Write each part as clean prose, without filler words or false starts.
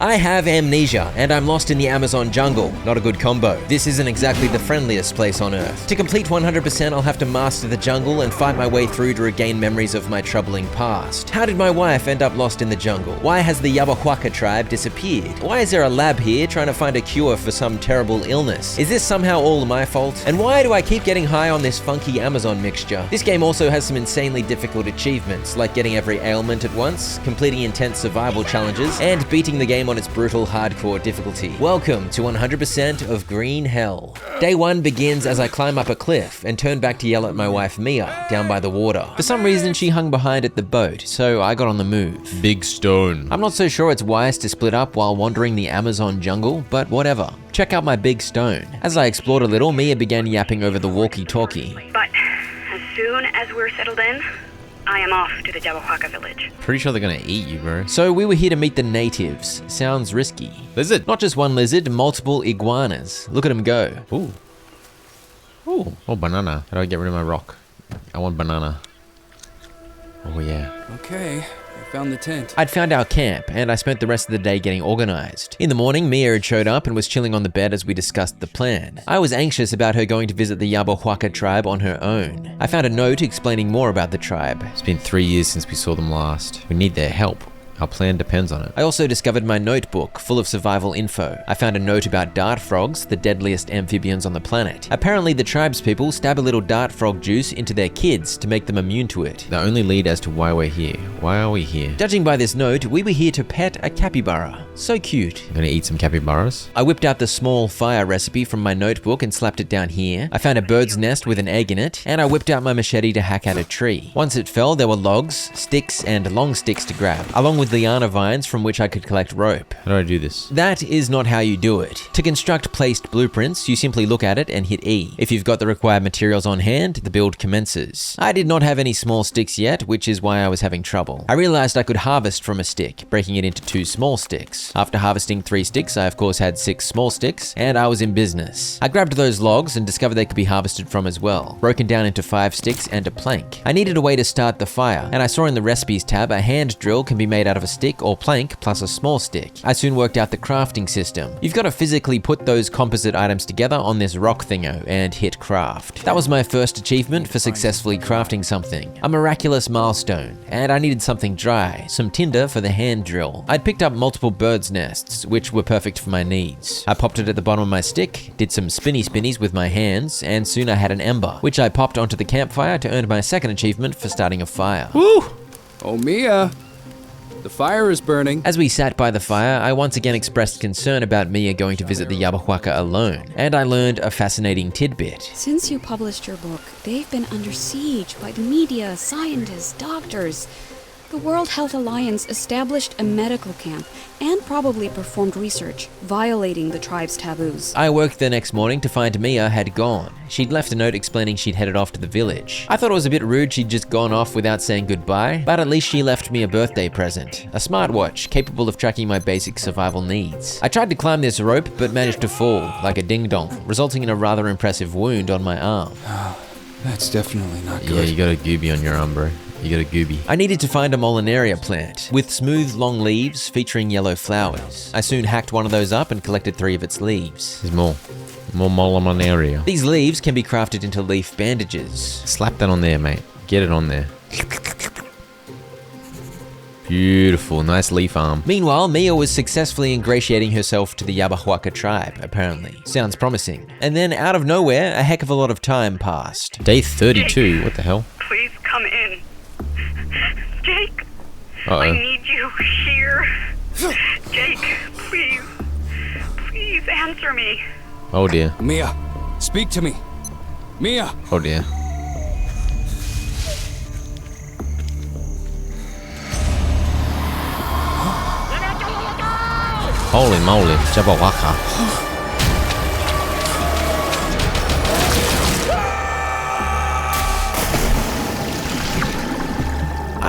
I have amnesia, and I'm lost in the Amazon jungle. Not a good combo. This isn't exactly the friendliest place on Earth. To complete 100%, I'll have to master the jungle and fight my way through to regain memories of my troubling past. How did my wife end up lost in the jungle? Why has the Yabahuaca tribe disappeared? Why is there a lab here trying to find a cure for some terrible illness? Is this somehow all my fault? And why do I keep getting high on this funky Amazon mixture? This game also has some insanely difficult achievements, like getting every ailment at once, completing intense survival challenges, and beating the game on its brutal hardcore difficulty. Welcome to 100% of Green Hell. Day 1 begins as I climb up a cliff and turn back to yell at my wife Mia down by the water. For some reason she hung behind at the boat, so I got on the move. Big stone. I'm not so sure it's wise to split up while wandering the Amazon jungle, but whatever. Check out my big stone. As I explored a little, Mia began yapping over the walkie-talkie. But as soon as we're settled in, I am off to the Yabahuaca village. Pretty sure they're gonna eat you, bro. So we were here to meet the natives. Sounds risky. Lizard. Not just one lizard, multiple iguanas. Look at them go. Ooh. Ooh. Oh, banana. How do I get rid of my rock? I want banana. Oh, yeah. Okay, I found the tent. I'd found our camp, and I spent the rest of the day getting organized. In the morning, Mia had showed up and was chilling on the bed as we discussed the plan. I was anxious about her going to visit the Yabahuaca tribe on her own. I found a note explaining more about the tribe. It's been 3 years since we saw them last. We need their help. Our plan depends on it. I also discovered my notebook full of survival info. I found a note about dart frogs, the deadliest amphibians on the planet. Apparently the tribespeople stab a little dart frog juice into their kids to make them immune to it. The only lead as to why we're here. Why are we here? Judging by this note, we were here to pet a capybara. So cute. I'm gonna eat some capybaras. I whipped out the small fire recipe from my notebook and slapped it down here. I found a bird's nest with an egg in it, and I whipped out my machete to hack out a tree. Once it fell, there were logs, sticks, and long sticks to grab, along with liana vines from which I could collect rope. How do I do this? That is not how you do it. To construct placed blueprints, you simply look at it and hit E. If you've got the required materials on hand, the build commences. I did not have any small sticks yet, which is why I was having trouble. I realized I could harvest from a stick, breaking it into 2 small sticks. After harvesting 3 sticks, I of course had 6 small sticks, and I was in business. I grabbed those logs and discovered they could be harvested from as well, broken down into 5 sticks and a plank. I needed a way to start the fire, and I saw in the recipes tab a hand drill can be made out of a stick or plank plus a small stick. I soon worked out the crafting system. You've got to physically put those composite items together on this rock thingo and hit craft. That was my first achievement for successfully crafting something. A miraculous milestone, and I needed something dry, some tinder for the hand drill. I'd picked up multiple bird's nests, which were perfect for my needs. I popped it at the bottom of my stick, did some spinnies with my hands, and soon I had an ember, which I popped onto the campfire to earn my second achievement for starting a fire. Woo! Oh, Mia! The fire is burning. As we sat by the fire, I once again expressed concern about Mia going to visit the Yabahuaca alone, and I learned a fascinating tidbit. Since you published your book, they've been under siege by the media, scientists, doctors. The World Health Alliance established a medical camp and probably performed research, violating the tribe's taboos. I woke the next morning to find Mia had gone. She'd left a note explaining she'd headed off to the village. I thought it was a bit rude she'd just gone off without saying goodbye, but at least she left me a birthday present, a smartwatch capable of tracking my basic survival needs. I tried to climb this rope, but managed to fall, like a ding-dong, resulting in a rather impressive wound on my arm. That's definitely not good. Yeah, you got a gooby on your arm, bro. You got a gooby. I needed to find a molinaria plant with smooth long leaves featuring yellow flowers. I soon hacked one of those up and collected 3 of its leaves. There's more molinaria. These leaves can be crafted into leaf bandages. Slap that on there, mate. Get it on there. Beautiful, nice leaf arm. Meanwhile, Mia was successfully ingratiating herself to the Yabahuaca tribe, apparently. Sounds promising. And then, out of nowhere, a heck of a lot of time passed. Day 32, what the hell? Please come in. Jake, Uh-oh. I need you here. Jake, please. Please answer me. Oh dear. Mia, speak to me. Mia! Oh dear. Holy moly, Yabahuaca.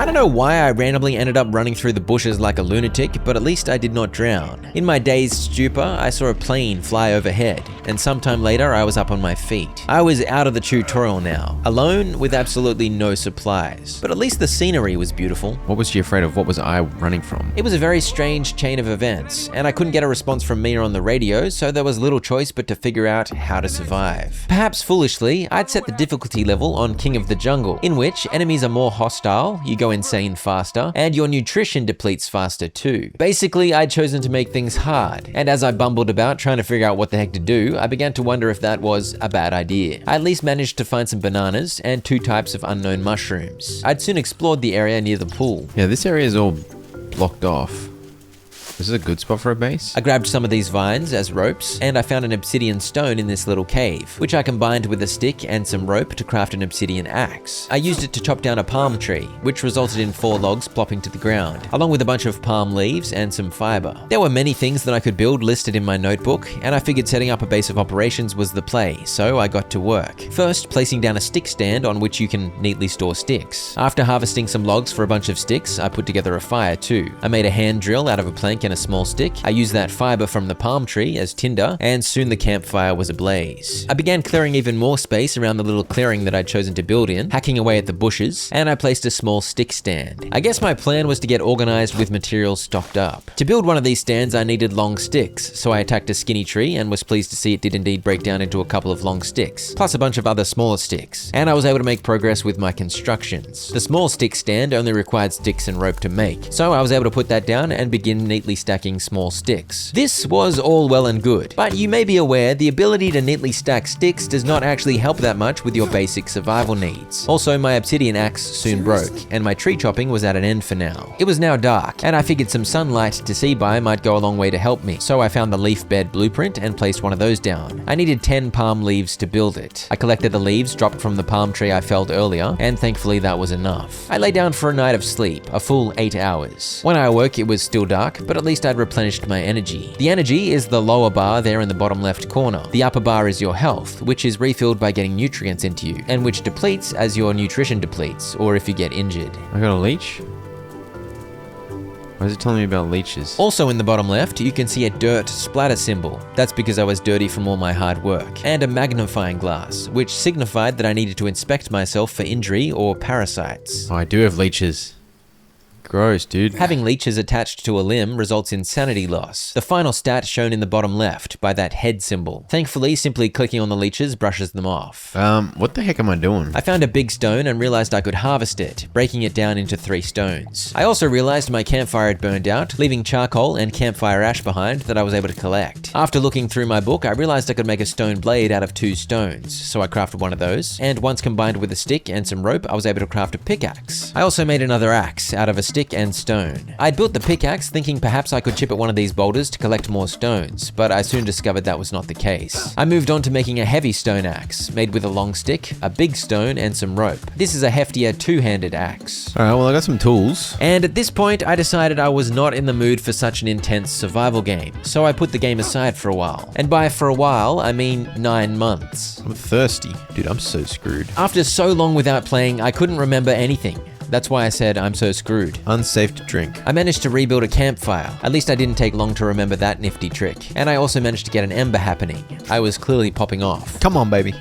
I don't know why I randomly ended up running through the bushes like a lunatic, but at least I did not drown. In my dazed stupor, I saw a plane fly overhead, and sometime later I was up on my feet. I was out of the tutorial now, alone with absolutely no supplies, but at least the scenery was beautiful. What was she afraid of? What was I running from? It was a very strange chain of events, and I couldn't get a response from Mia on the radio, so there was little choice but to figure out how to survive. Perhaps foolishly, I'd set the difficulty level on King of the Jungle, in which enemies are more hostile, you go insane faster, and your nutrition depletes faster too. Basically, I'd chosen to make things hard, and as I bumbled about trying to figure out what the heck to do, I began to wonder if that was a bad idea. I at least managed to find some bananas and 2 types of unknown mushrooms. I'd soon explored the area near the pool. Yeah, this area is all blocked off. This is a good spot for a base. I grabbed some of these vines as ropes, and I found an obsidian stone in this little cave, which I combined with a stick and some rope to craft an obsidian axe. I used it to chop down a palm tree, which resulted in 4 logs plopping to the ground, along with a bunch of palm leaves and some fiber. There were many things that I could build listed in my notebook, and I figured setting up a base of operations was the play, so I got to work. First, placing down a stick stand on which you can neatly store sticks. After harvesting some logs for a bunch of sticks, I put together a fire too. I made a hand drill out of a plank and a small stick. I used that fiber from the palm tree as tinder, and soon the campfire was ablaze. I began clearing even more space around the little clearing that I'd chosen to build in, hacking away at the bushes, and I placed a small stick stand. I guess my plan was to get organized with materials stocked up. To build one of these stands, I needed long sticks, so I attacked a skinny tree and was pleased to see it did indeed break down into a couple of long sticks, plus a bunch of other smaller sticks, and I was able to make progress with my constructions. The small stick stand only required sticks and rope to make, so I was able to put that down and begin neatly stacking small sticks. This was all well and good, but you may be aware the ability to neatly stack sticks does not actually help that much with your basic survival needs. Also, my obsidian axe soon broke, and my tree chopping was at an end for now. It was now dark, and I figured some sunlight to see by might go a long way to help me, so I found the leaf bed blueprint and placed one of those down. I needed 10 palm leaves to build it. I collected the leaves dropped from the palm tree I felled earlier, and thankfully that was enough. I lay down for a night of sleep, a full 8 hours. When I awoke, it was still dark, but at least I'd replenished my energy. The energy is the lower bar there in the bottom left corner. The upper bar is your health, which is refilled by getting nutrients into you, and which depletes as your nutrition depletes, or if you get injured. I got a leech? Why is it telling me about leeches? Also in the bottom left, you can see a dirt splatter symbol. That's because I was dirty from all my hard work. And a magnifying glass, which signified that I needed to inspect myself for injury or parasites. Oh, I do have leeches. Gross, dude. Having leeches attached to a limb results in sanity loss. The final stat shown in the bottom left by that head symbol. Thankfully, simply clicking on the leeches brushes them off. What the heck am I doing? I found a big stone and realized I could harvest it, breaking it down into 3 stones. I also realized my campfire had burned out, leaving charcoal and campfire ash behind that I was able to collect. After looking through my book, I realized I could make a stone blade out of 2 stones, so I crafted one of those, and once combined with a stick and some rope, I was able to craft a pickaxe. I also made another axe out of a stick and stone. I'd built the pickaxe thinking perhaps I could chip at one of these boulders to collect more stones, but I soon discovered that was not the case. I moved on to making a heavy stone axe, made with a long stick, a big stone, and some rope. This is a heftier 2-handed axe. Alright, well I got some tools. And at this point, I decided I was not in the mood for such an intense survival game, so I put the game aside for a while. And by for a while, I mean 9 months. I'm thirsty. Dude, I'm so screwed. After so long without playing, I couldn't remember anything. That's why I said I'm so screwed. Unsafe to drink. I managed to rebuild a campfire. At least I didn't take long to remember that nifty trick. And I also managed to get an ember happening. I was clearly popping off. Come on, baby.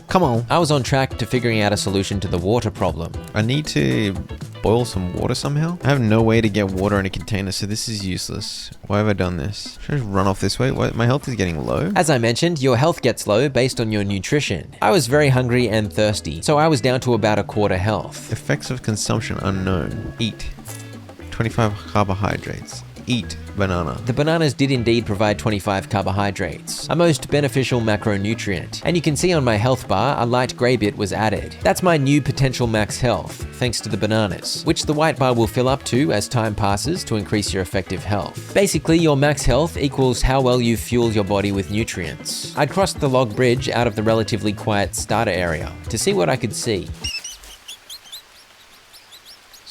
Come on. I was on track to figuring out a solution to the water problem. I need to boil some water somehow. I have no way to get water in a container, so this is useless. Why have I done this? Should I just run off this way? What? My health is getting low. As I mentioned, your health gets low based on your nutrition. I was very hungry and thirsty, so I was down to about a quarter health. Effects of consumption unknown. Eat 25 carbohydrates. Eat banana. The bananas did indeed provide 25 carbohydrates, a most beneficial macronutrient, and you can see on my health bar a light grey bit was added. That's my new potential max health, thanks to the bananas, which the white bar will fill up to as time passes to increase your effective health. Basically, your max health equals how well you fuel your body with nutrients. I'd crossed the log bridge out of the relatively quiet starter area to see what I could see.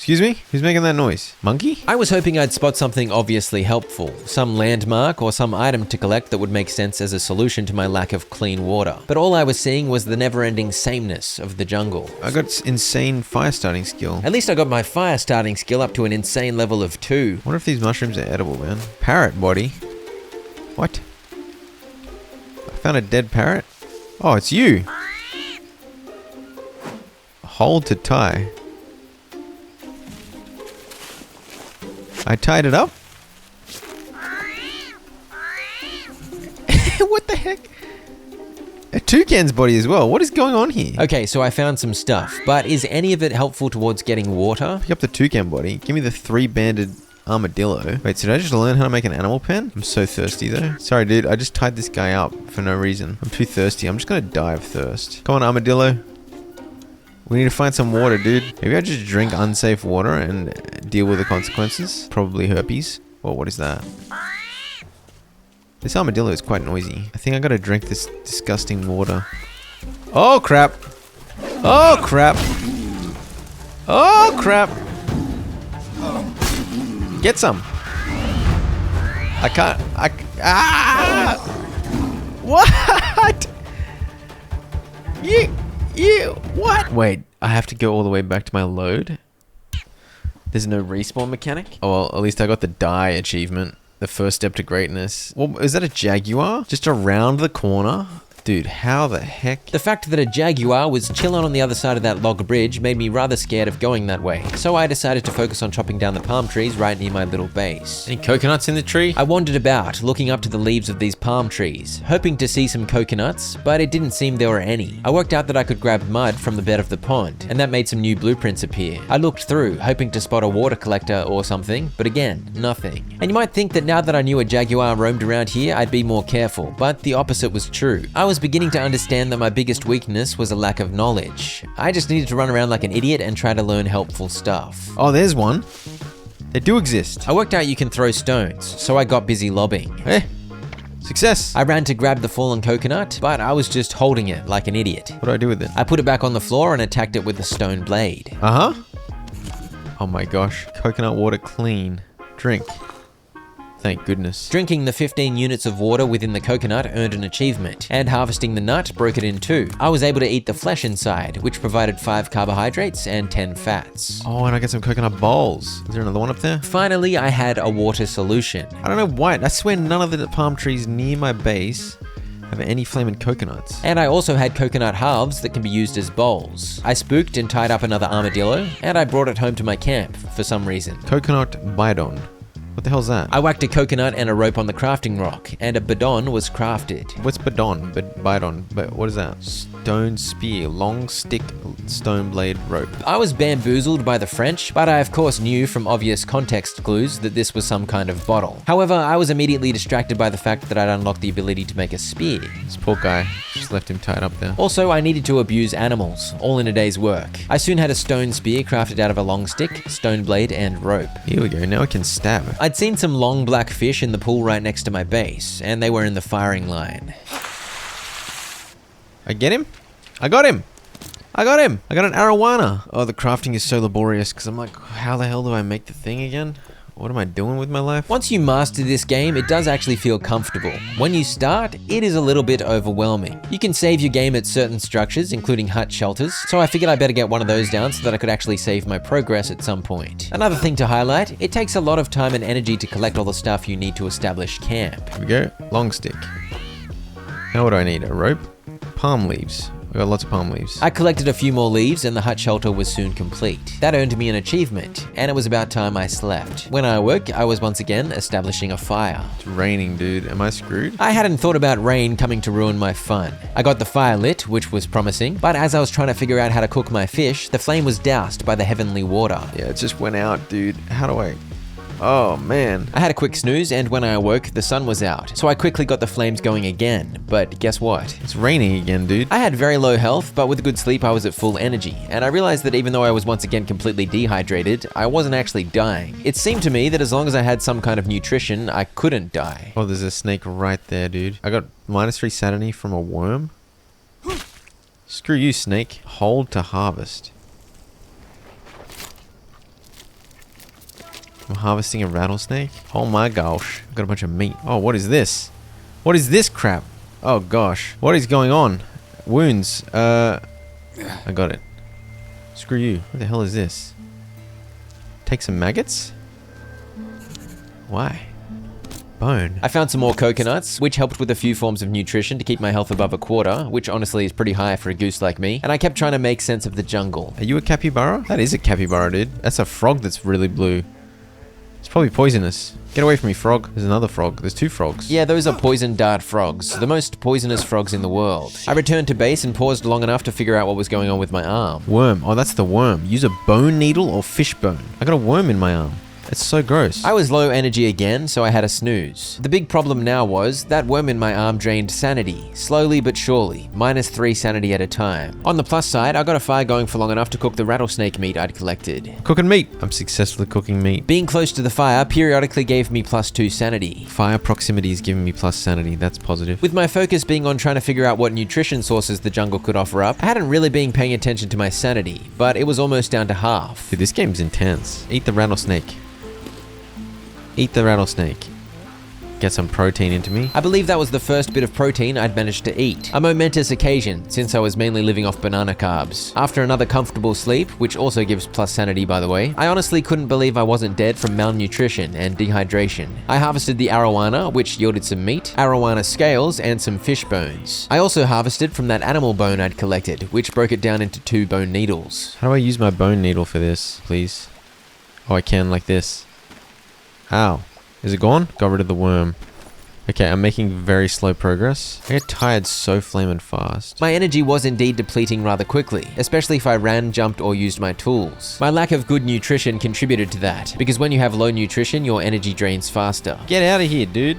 Excuse me? Who's making that noise? Monkey? I was hoping I'd spot something obviously helpful, some landmark or some item to collect that would make sense as a solution to my lack of clean water. But all I was seeing was the never-ending sameness of the jungle. I got insane fire starting skill. At least I got my fire starting skill up to an insane level of 2. I wonder if these mushrooms are edible, man. Parrot body. What? I found a dead parrot? Oh, it's you. Hold to tie. I tied it up? What the heck? A toucan's body as well. What is going on here? Okay, so I found some stuff, but is any of it helpful towards getting water? Pick up the toucan body. Give me the 3-banded armadillo. Wait, so did I just learn how to make an animal pen? I'm so thirsty though. Sorry, dude. I just tied this guy up for no reason. I'm too thirsty. I'm just gonna die of thirst. Come on, armadillo. We need to find some water, dude. Maybe I just drink unsafe water and deal with the consequences. Probably herpes. Well, what is that? This armadillo is quite noisy. I think I gotta drink this disgusting water. Oh, crap. Oh, crap. Oh, crap. Get some. I can't. Ah! What? What? Wait, I have to go all the way back to my load? There's no respawn mechanic? Oh, well, at least I got the die achievement. The first step to greatness. Well, is that a jaguar? Just around the corner? Dude, how the heck? The fact that a jaguar was chilling on the other side of that log bridge made me rather scared of going that way, so I decided to focus on chopping down the palm trees right near my little base. Any coconuts in the tree? I wandered about, looking up to the leaves of these palm trees, hoping to see some coconuts, but it didn't seem there were any. I worked out that I could grab mud from the bed of the pond, and that made some new blueprints appear. I looked through, hoping to spot a water collector or something, but again, nothing. And you might think that now that I knew a jaguar roamed around here, I'd be more careful, but the opposite was true. I was beginning to understand that my biggest weakness was a lack of knowledge. I just needed to run around like an idiot and try to learn helpful stuff. Oh, there's one. They do exist. I worked out you can throw stones, so I got busy lobbing. Hey, success. I ran to grab the fallen coconut, but I was just holding it like an idiot. What do I do with it? I put it back on the floor and attacked it with the stone blade. Uh-huh. Oh my gosh. Coconut water clean. Drink. Thank goodness. Drinking the 15 units of water within the coconut earned an achievement, and harvesting the nut broke it in 2. I was able to eat the flesh inside, which provided 5 carbohydrates and 10 fats. Oh, and I get some coconut bowls. Is there another one up there? Finally, I had a water solution. I don't know why. I swear none of the palm trees near my base have any flaming coconuts. And I also had coconut halves that can be used as bowls. I spooked and tied up another armadillo, and I brought it home to my camp for some reason. Coconut bidon. What the hell's that? I whacked a coconut and a rope on the crafting rock, and a bidon was crafted. What's bidon? Bidon. But what is that? Stone spear. Long stick stone blade rope. I was bamboozled by the French, but I of course knew from obvious context clues that this was some kind of bottle. However, I was immediately distracted by the fact that I'd unlocked the ability to make a spear. This poor guy. Just left him tied up there. Also, I needed to abuse animals, all in a day's work. I soon had a stone spear crafted out of a long stick, stone blade, and rope. Here we go. Now I can stab. I'd seen some long black fish in the pool right next to my base, and they were in the firing line. I get him? I got him! I got him! I got an arowana! Oh, the crafting is so laborious because I'm like, how the hell do I make the thing again? What am I doing with my life? Once you master this game, it does actually feel comfortable. When you start, it is a little bit overwhelming. You can save your game at certain structures, including hut shelters, so I figured I better get one of those down so that I could actually save my progress at some point. Another thing to highlight, it takes a lot of time and energy to collect all the stuff you need to establish camp. Here we go. Long stick. Now what do I need? A rope? Palm leaves. I got lots of palm leaves. I collected a few more leaves and the hut shelter was soon complete. That earned me an achievement, and it was about time I slept. When I awoke, I was once again establishing a fire. It's raining, dude. Am I screwed? I hadn't thought about rain coming to ruin my fun. I got the fire lit, which was promising, but as I was trying to figure out how to cook my fish, the flame was doused by the heavenly water. Yeah, it just went out, dude. How do I... Oh, man. I had a quick snooze, and when I awoke, the sun was out, so I quickly got the flames going again. But guess what? It's raining again, dude. I had very low health, but with a good sleep, I was at full energy, and I realized that even though I was once again completely dehydrated, I wasn't actually dying. It seemed to me that as long as I had some kind of nutrition, I couldn't die. Oh, there's a snake right there, dude. I got -3 sanity from a worm. Screw you, snake. Hold to harvest. I'm harvesting a rattlesnake. Oh my gosh. I've got a bunch of meat. Oh, what is this? What is this crap? Oh gosh. What is going on? Wounds. I got it. Screw you. What the hell is this? Take some maggots? Why? Bone. I found some more coconuts, which helped with a few forms of nutrition to keep my health above a quarter, which honestly is pretty high for a goose like me, and I kept trying to make sense of the jungle. Are you a capybara? That is a capybara, dude. That's a frog that's really blue. It's probably poisonous. Get away from me, frog. There's another frog. There's 2 frogs. Yeah, those are poison dart frogs, the most poisonous frogs in the world. I returned to base and paused long enough to figure out what was going on with my arm. Worm. Oh, that's the worm. Use a bone needle or fish bone. I got a worm in my arm. It's so gross. I was low energy again, so I had a snooze. The big problem now was that worm in my arm drained sanity, slowly but surely, -3 sanity at a time. On the plus side, I got a fire going for long enough to cook the rattlesnake meat I'd collected. Cooking meat. I'm successfully cooking meat. Being close to the fire periodically gave me +2 sanity. Fire proximity is giving me plus sanity. That's positive. With my focus being on trying to figure out what nutrition sources the jungle could offer up, I hadn't really been paying attention to my sanity, but it was almost down to half. Dude, this game's intense. Eat the rattlesnake. Eat the rattlesnake. Get some protein into me. I believe that was the first bit of protein I'd managed to eat. A momentous occasion, since I was mainly living off banana carbs. After another comfortable sleep, which also gives plus sanity by the way, I honestly couldn't believe I wasn't dead from malnutrition and dehydration. I harvested the arowana, which yielded some meat, arowana scales, and some fish bones. I also harvested from that animal bone I'd collected, which broke it down into 2 bone needles. How do I use my bone needle for this, please? Oh, I can like this. Ow. Is it gone? Got rid of the worm. Okay, I'm making very slow progress. I get tired so flaming fast. My energy was indeed depleting rather quickly, especially if I ran, jumped, or used my tools. My lack of good nutrition contributed to that, because when you have low nutrition, your energy drains faster. Get out of here, dude.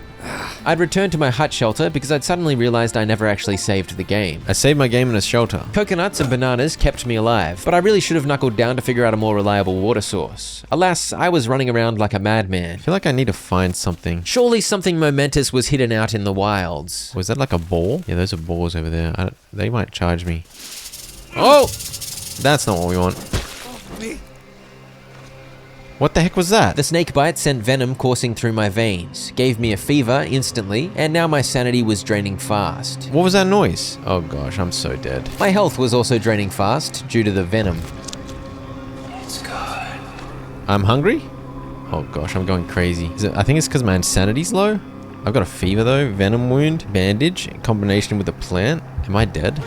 I'd returned to my hut shelter because I'd suddenly realized I never actually saved the game. I saved my game in a shelter. Coconuts and bananas kept me alive, but I really should have knuckled down to figure out a more reliable water source. Alas, I was running around like a madman. I feel like I need to find something. Surely something momentous was hidden out in the wilds. Was that like a ball? Yeah, those are balls over there. They might charge me. Oh! That's not what we want. What the heck was that? The snake bite sent venom coursing through my veins, gave me a fever instantly, and now my sanity was draining fast. What was that noise? Oh gosh, I'm so dead. My health was also draining fast due to the venom. I'm hungry? Oh gosh, I'm going crazy. I think it's because my insanity's low. I've got a fever though, venom wound, bandage, in combination with a plant. Am I dead?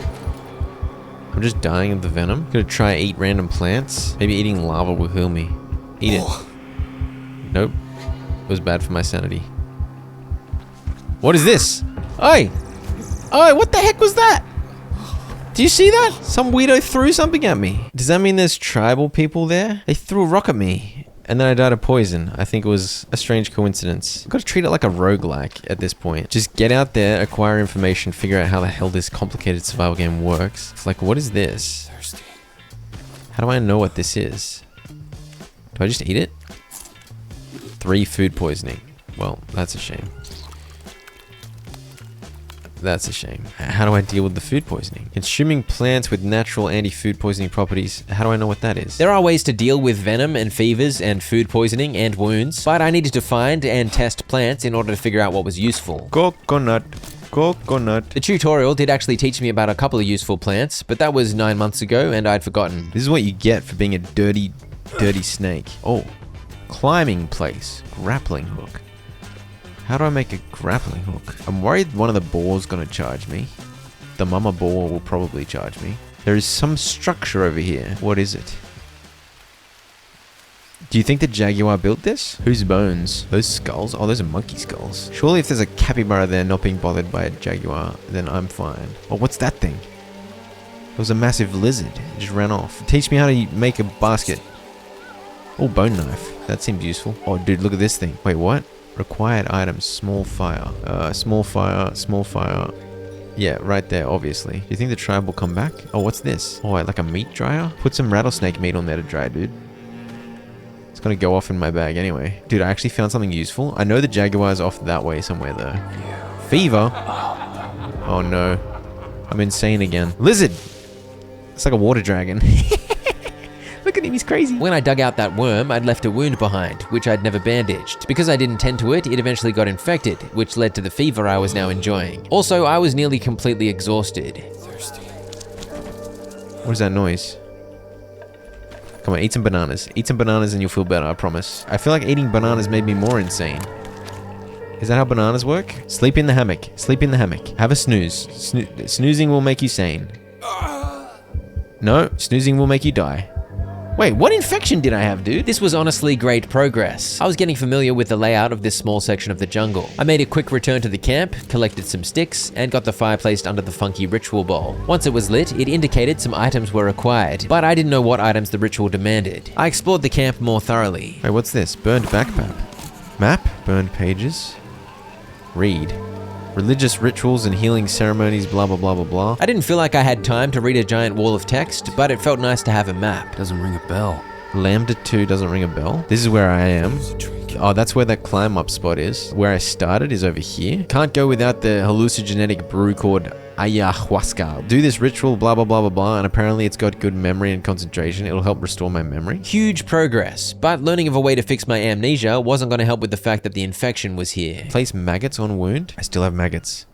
I'm just dying of the venom. Gonna try eat random plants. Maybe eating lava will heal me. Eat it. Nope. It was bad for my sanity. What is this? Oi! Oi, what the heck was that? Do you see that? Some weirdo threw something at me. Does that mean there's tribal people there? They threw a rock at me. And then I died of poison. I think it was a strange coincidence. I've got to treat it like a roguelike at this point. Just get out there, acquire information, figure out how the hell this complicated survival game works. It's like, what is this? How do I know what this is? Do I just eat it? 3 food poisoning. Well, that's a shame. That's a shame. How do I deal with the food poisoning? Consuming plants with natural anti-food poisoning properties. How do I know what that is? There are ways to deal with venom and fevers and food poisoning and wounds, but I needed to find and test plants in order to figure out what was useful. Coconut. Coconut. The tutorial did actually teach me about a couple of useful plants, but that was 9 months ago and I'd forgotten. This is what you get for being a dirty snake. Oh, climbing place. Grappling hook. How do I make a grappling hook? I'm worried one of the boars gonna charge me. The mama boar will probably charge me. There is some structure over here. What is it? Do you think the jaguar built this? Whose bones? Those skulls? Oh, those are monkey skulls. Surely if there's a capybara there not being bothered by a jaguar, then I'm fine. Oh, what's that thing? It was a massive lizard. It just ran off. Teach me how to make a basket. Oh, bone knife. That seems useful. Oh, dude, look at this thing. Wait, what? Required items, small fire. Small fire. Yeah, right there, obviously. Do you think the tribe will come back? Oh, what's this? Oh, like a meat dryer? Put some rattlesnake meat on there to dry, dude. It's gonna go off in my bag anyway. Dude, I actually found something useful. I know the jaguar's off that way somewhere though. Fever? Oh no. I'm insane again. Lizard! It's like a water dragon. Look at at him, he's crazy. When I dug out that worm, I'd left a wound behind, which I'd never bandaged. Because I didn't tend to it, it eventually got infected, which led to the fever I was now enjoying. Also, I was nearly completely exhausted. What is that noise? Come on, eat some bananas. Eat some bananas and you'll feel better, I promise. I feel like eating bananas made me more insane. Is that how bananas work? Sleep in the hammock. Sleep in the hammock. Have a snooze. Snoozing will make you sane. No, snoozing will make you die. Wait, what infection did I have, dude? This was honestly great progress. I was getting familiar with the layout of this small section of the jungle. I made a quick return to the camp, collected some sticks, and got the fire placed under the funky ritual bowl. Once it was lit, it indicated some items were required, but I didn't know what items the ritual demanded. I explored the camp more thoroughly. Wait, what's this? Burned backpack. Map? Burned pages? Read. Religious rituals and healing ceremonies, blah blah blah blah blah. I didn't feel like I had time to read a giant wall of text, but it felt nice to have a map. Doesn't ring a bell. Lambda 2 doesn't ring a bell. This is where I am. Oh, that's where that climb up spot is. Where I started is over here. Can't go without the hallucinogenic brew called ayahuasca. Do this ritual, blah blah blah blah blah, and apparently it's got good memory and concentration. It'll help restore my memory. Huge progress, but learning of a way to fix my amnesia wasn't going to help with the fact that the infection was here. Place maggots on wound. I still have maggots.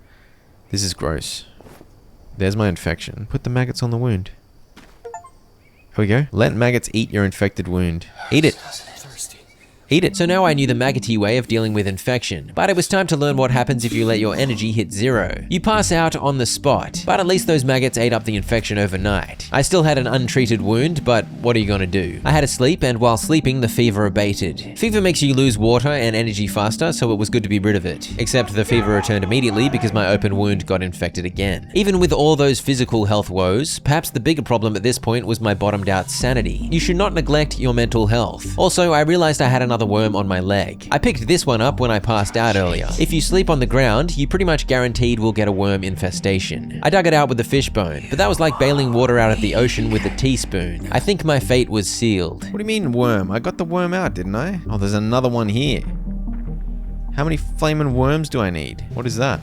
This is gross. There's my infection. Put the maggots on the wound. Here we go. Let maggots eat your infected wound. Eat it. Eat it. So now I knew the maggoty way of dealing with infection, but it was time to learn what happens if you let your energy hit zero. You pass out on the spot, but at least those maggots ate up the infection overnight. I still had an untreated wound, but what are you gonna do? I had a sleep, and while sleeping, the fever abated. Fever makes you lose water and energy faster, so it was good to be rid of it. Except the fever returned immediately because my open wound got infected again. Even with all those physical health woes, perhaps the bigger problem at this point was my bottomed out sanity. You should not neglect your mental health. Also, I realized I had another worm on my leg. I picked this one up when I passed out earlier. If you sleep on the ground, you pretty much guaranteed will get a worm infestation. I dug it out with a fish bone, but that was like bailing water out of the ocean with a teaspoon. I think my fate was sealed. What do you mean worm? I got the worm out, didn't I? Oh, there's another one here. How many flaming worms do I need? What is that?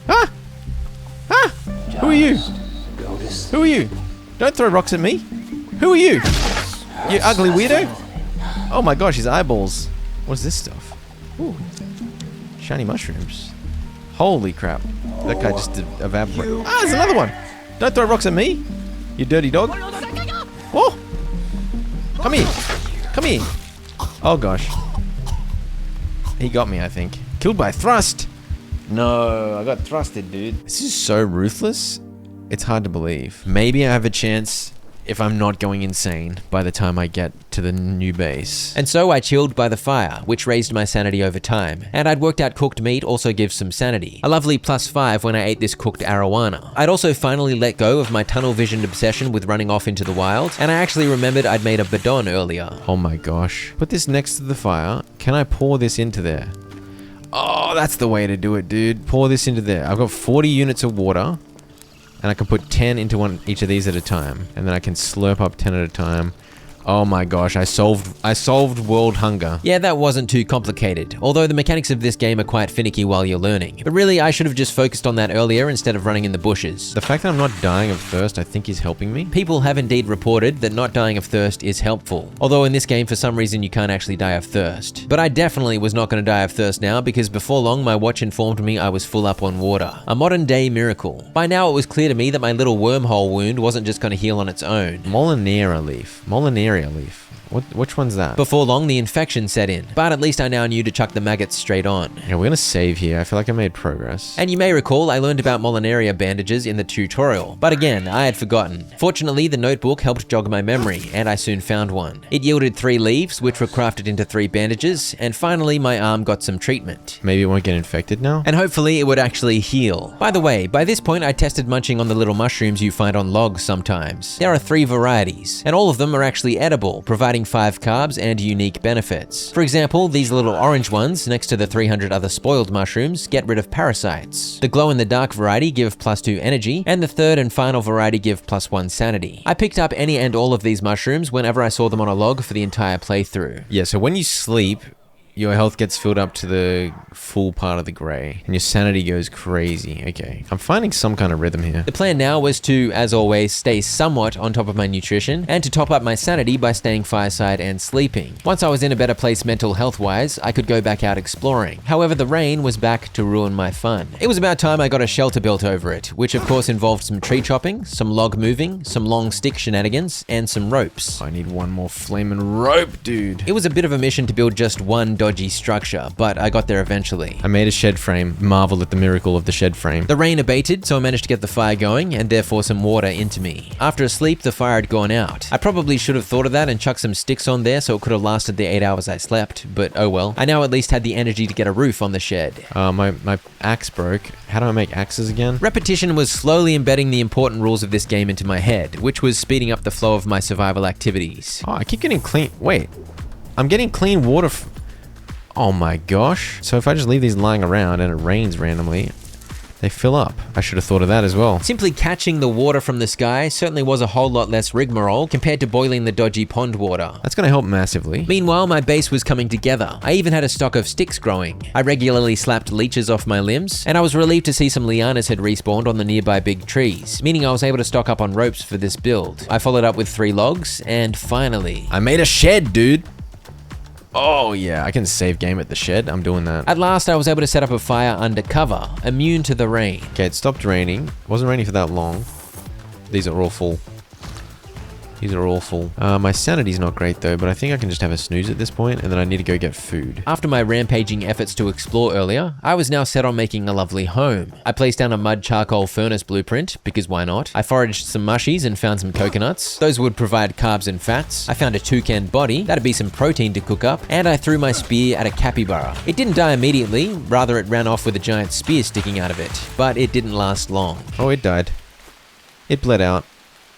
Ah! Ah! Who are you? Who are you? Don't throw rocks at me. Who are you? You ugly weirdo? Oh my gosh, his eyeballs. What's this stuff? Ooh. Shiny mushrooms. Holy crap. That guy just evaporated. Ah, there's another one. Don't throw rocks at me, you dirty dog. Oh! Come here. Come here. Oh gosh. He got me, I think. Killed by thrust. No, I got thrusted, dude. This is so ruthless. It's hard to believe. Maybe I have a chance if I'm not going insane by the time I get to the new base. And so I chilled by the fire, which raised my sanity over time. And I'd worked out cooked meat also gives some sanity. A lovely +5 when I ate this cooked arowana. I'd also finally let go of my tunnel visioned obsession with running off into the wild, and I actually remembered I'd made a bidon earlier. Oh my gosh. Put this next to the fire. Can I pour this into there? Oh, that's the way to do it, dude. Pour this into there. I've got 40 units of water. And I can put 10 into each of these at a time. And then I can slurp up 10 at a time. Oh my gosh, I solved world hunger. Yeah, that wasn't too complicated, although the mechanics of this game are quite finicky while you're learning. But really, I should have just focused on that earlier instead of running in the bushes. The fact that I'm not dying of thirst, I think is helping me. People have indeed reported that not dying of thirst is helpful. Although in this game, for some reason, you can't actually die of thirst. But I definitely was not going to die of thirst now because before long, my watch informed me I was full up on water. A modern day miracle. By now, it was clear to me that my little wormhole wound wasn't just going to heal on its own. Molinera leaf. Molinera leaf. Which one's that? Before long, the infection set in, but at least I now knew to chuck the maggots straight on. Yeah, we're gonna save here. I feel like I made progress. And you may recall I learned about Molinaria bandages in the tutorial, but again, I had forgotten. Fortunately, the notebook helped jog my memory, and I soon found one. It yielded 3 leaves, which were crafted into 3 bandages, and finally my arm got some treatment. Maybe it won't get infected now? And hopefully it would actually heal. By the way, by this point I tested munching on the little mushrooms you find on logs sometimes. There are 3 varieties, and all of them are actually edible, providing 5 carbs and unique benefits. For example, these little orange ones, next to the 300 other spoiled mushrooms, get rid of parasites. The glow-in-the-dark variety give +2 energy, and the third and final variety give +1 sanity. I picked up any and all of these mushrooms whenever I saw them on a log for the entire playthrough. Yeah, so when you sleep, your health gets filled up to the full part of the gray, and your sanity goes crazy. Okay, I'm finding some kind of rhythm here. The plan now was to, as always, stay somewhat on top of my nutrition and to top up my sanity by staying fireside and sleeping. Once I was in a better place mental health-wise, I could go back out exploring. However, the rain was back to ruin my fun. It was about time I got a shelter built over it, which of course involved some tree chopping, some log moving, some long stick shenanigans, and some ropes. I need one more flaming rope, dude. It was a bit of a mission to build just one dodgy structure, but I got there eventually. I made a shed frame. Marvel at the miracle of the shed frame. The rain abated, so I managed to get the fire going and therefore some water into me. After a sleep, the fire had gone out. I probably should have thought of that and chucked some sticks on there so it could have lasted the 8 hours I slept, but oh well. I now at least had the energy to get a roof on the shed. My axe broke. How do I make axes again? Repetition was slowly embedding the important rules of this game into my head, which was speeding up the flow of my survival activities. Oh, I keep getting clean. Wait, I'm getting clean water. Oh my gosh. So if I just leave these lying around and it rains randomly, they fill up. I should have thought of that as well. Simply catching the water from the sky certainly was a whole lot less rigmarole compared to boiling the dodgy pond water. That's gonna help massively. Meanwhile, my base was coming together. I even had a stock of sticks growing. I regularly slapped leeches off my limbs, and I was relieved to see some lianas had respawned on the nearby big trees, meaning I was able to stock up on ropes for this build. I followed up with 3 logs, and finally, I made a shed, dude. Oh yeah, I can save game at the shed. I'm doing that. at last I was able to set up a fire under cover, immune to the rain. Okay, it stopped raining. It wasn't raining for that long. These are all full. These are all full. My sanity's not great though, but I think I can just have a snooze at this point, and then I need to go get food. After my rampaging efforts to explore earlier, I was now set on making a lovely home. I placed down a mud charcoal furnace blueprint, because why not? I foraged some mushies and found some coconuts. Those would provide carbs and fats. I found a toucan body, that'd be some protein to cook up, and I threw my spear at a capybara. It didn't die immediately, rather it ran off with a giant spear sticking out of it, but it didn't last long. Oh, it died. It bled out.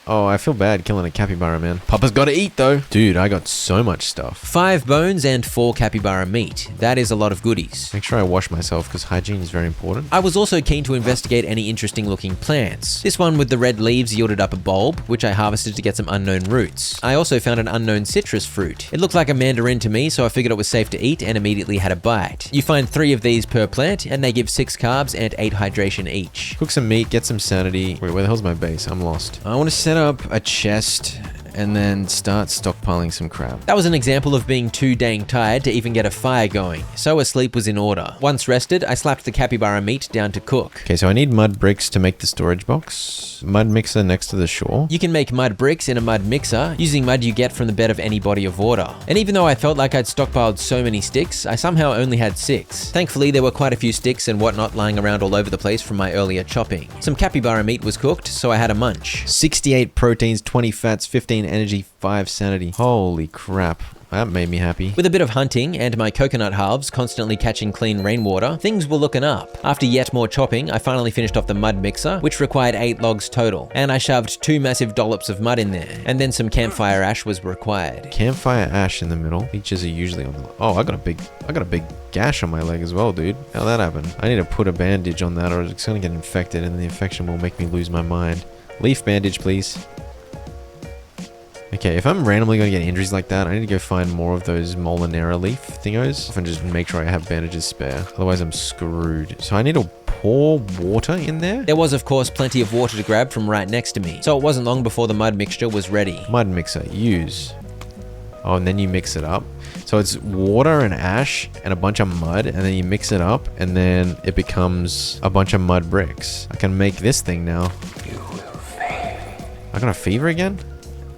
Oh, I feel bad killing a capybara, man. Papa's gotta eat, though. Dude, I got so much stuff. 5 bones and 4 capybara meat. That is a lot of goodies. Make sure I wash myself, because hygiene is very important. I was also keen to investigate any interesting looking plants. This one with the red leaves yielded up a bulb, which I harvested to get some unknown roots. I also found an unknown citrus fruit. It looked like a mandarin to me, so I figured it was safe to eat and immediately had a bite. You find 3 of these per plant, and they give 6 carbs and 8 hydration each. Cook some meat, get some sanity. Wait, where the hell's my base? I'm lost. I want to set up a chest and then start stockpiling some crap. That was an example of being too dang tired to even get a fire going, so a sleep was in order. Once rested, I slapped the capybara meat down to cook. Okay, so I need mud bricks to make the storage box. Mud mixer next to the shore. You can make mud bricks in a mud mixer using mud you get from the bed of any body of water. And even though I felt like I'd stockpiled so many sticks, I somehow only had 6. Thankfully, there were quite a few sticks and whatnot lying around all over the place from my earlier chopping. Some capybara meat was cooked, so I had a munch. 68 proteins, 20 fats, 15 energy, 5 sanity. Holy crap. That made me happy. With a bit of hunting and my coconut halves constantly catching clean rainwater, things were looking up. After yet more chopping, I finally finished off the mud mixer, which required 8 logs total, and I shoved 2 massive dollops of mud in there, and then some campfire ash was required. Campfire ash in the middle. Leeches are usually on the... Oh, I got a big gash on my leg as well, dude. How'd that happen? I need to put a bandage on that or it's gonna get infected and the infection will make me lose my mind. Leaf bandage, please. Okay, if I'm randomly going to get injuries like that, I need to go find more of those Molinera leaf thingos and just make sure I have bandages spare. Otherwise, I'm screwed. So I need to pour water in there? There was, of course, plenty of water to grab from right next to me, so it wasn't long before the mud mixture was ready. Mud mixer, use. Oh, and then you mix it up. So it's water and ash and a bunch of mud, and then you mix it up, and then it becomes a bunch of mud bricks. I can make this thing now. I got a fever again?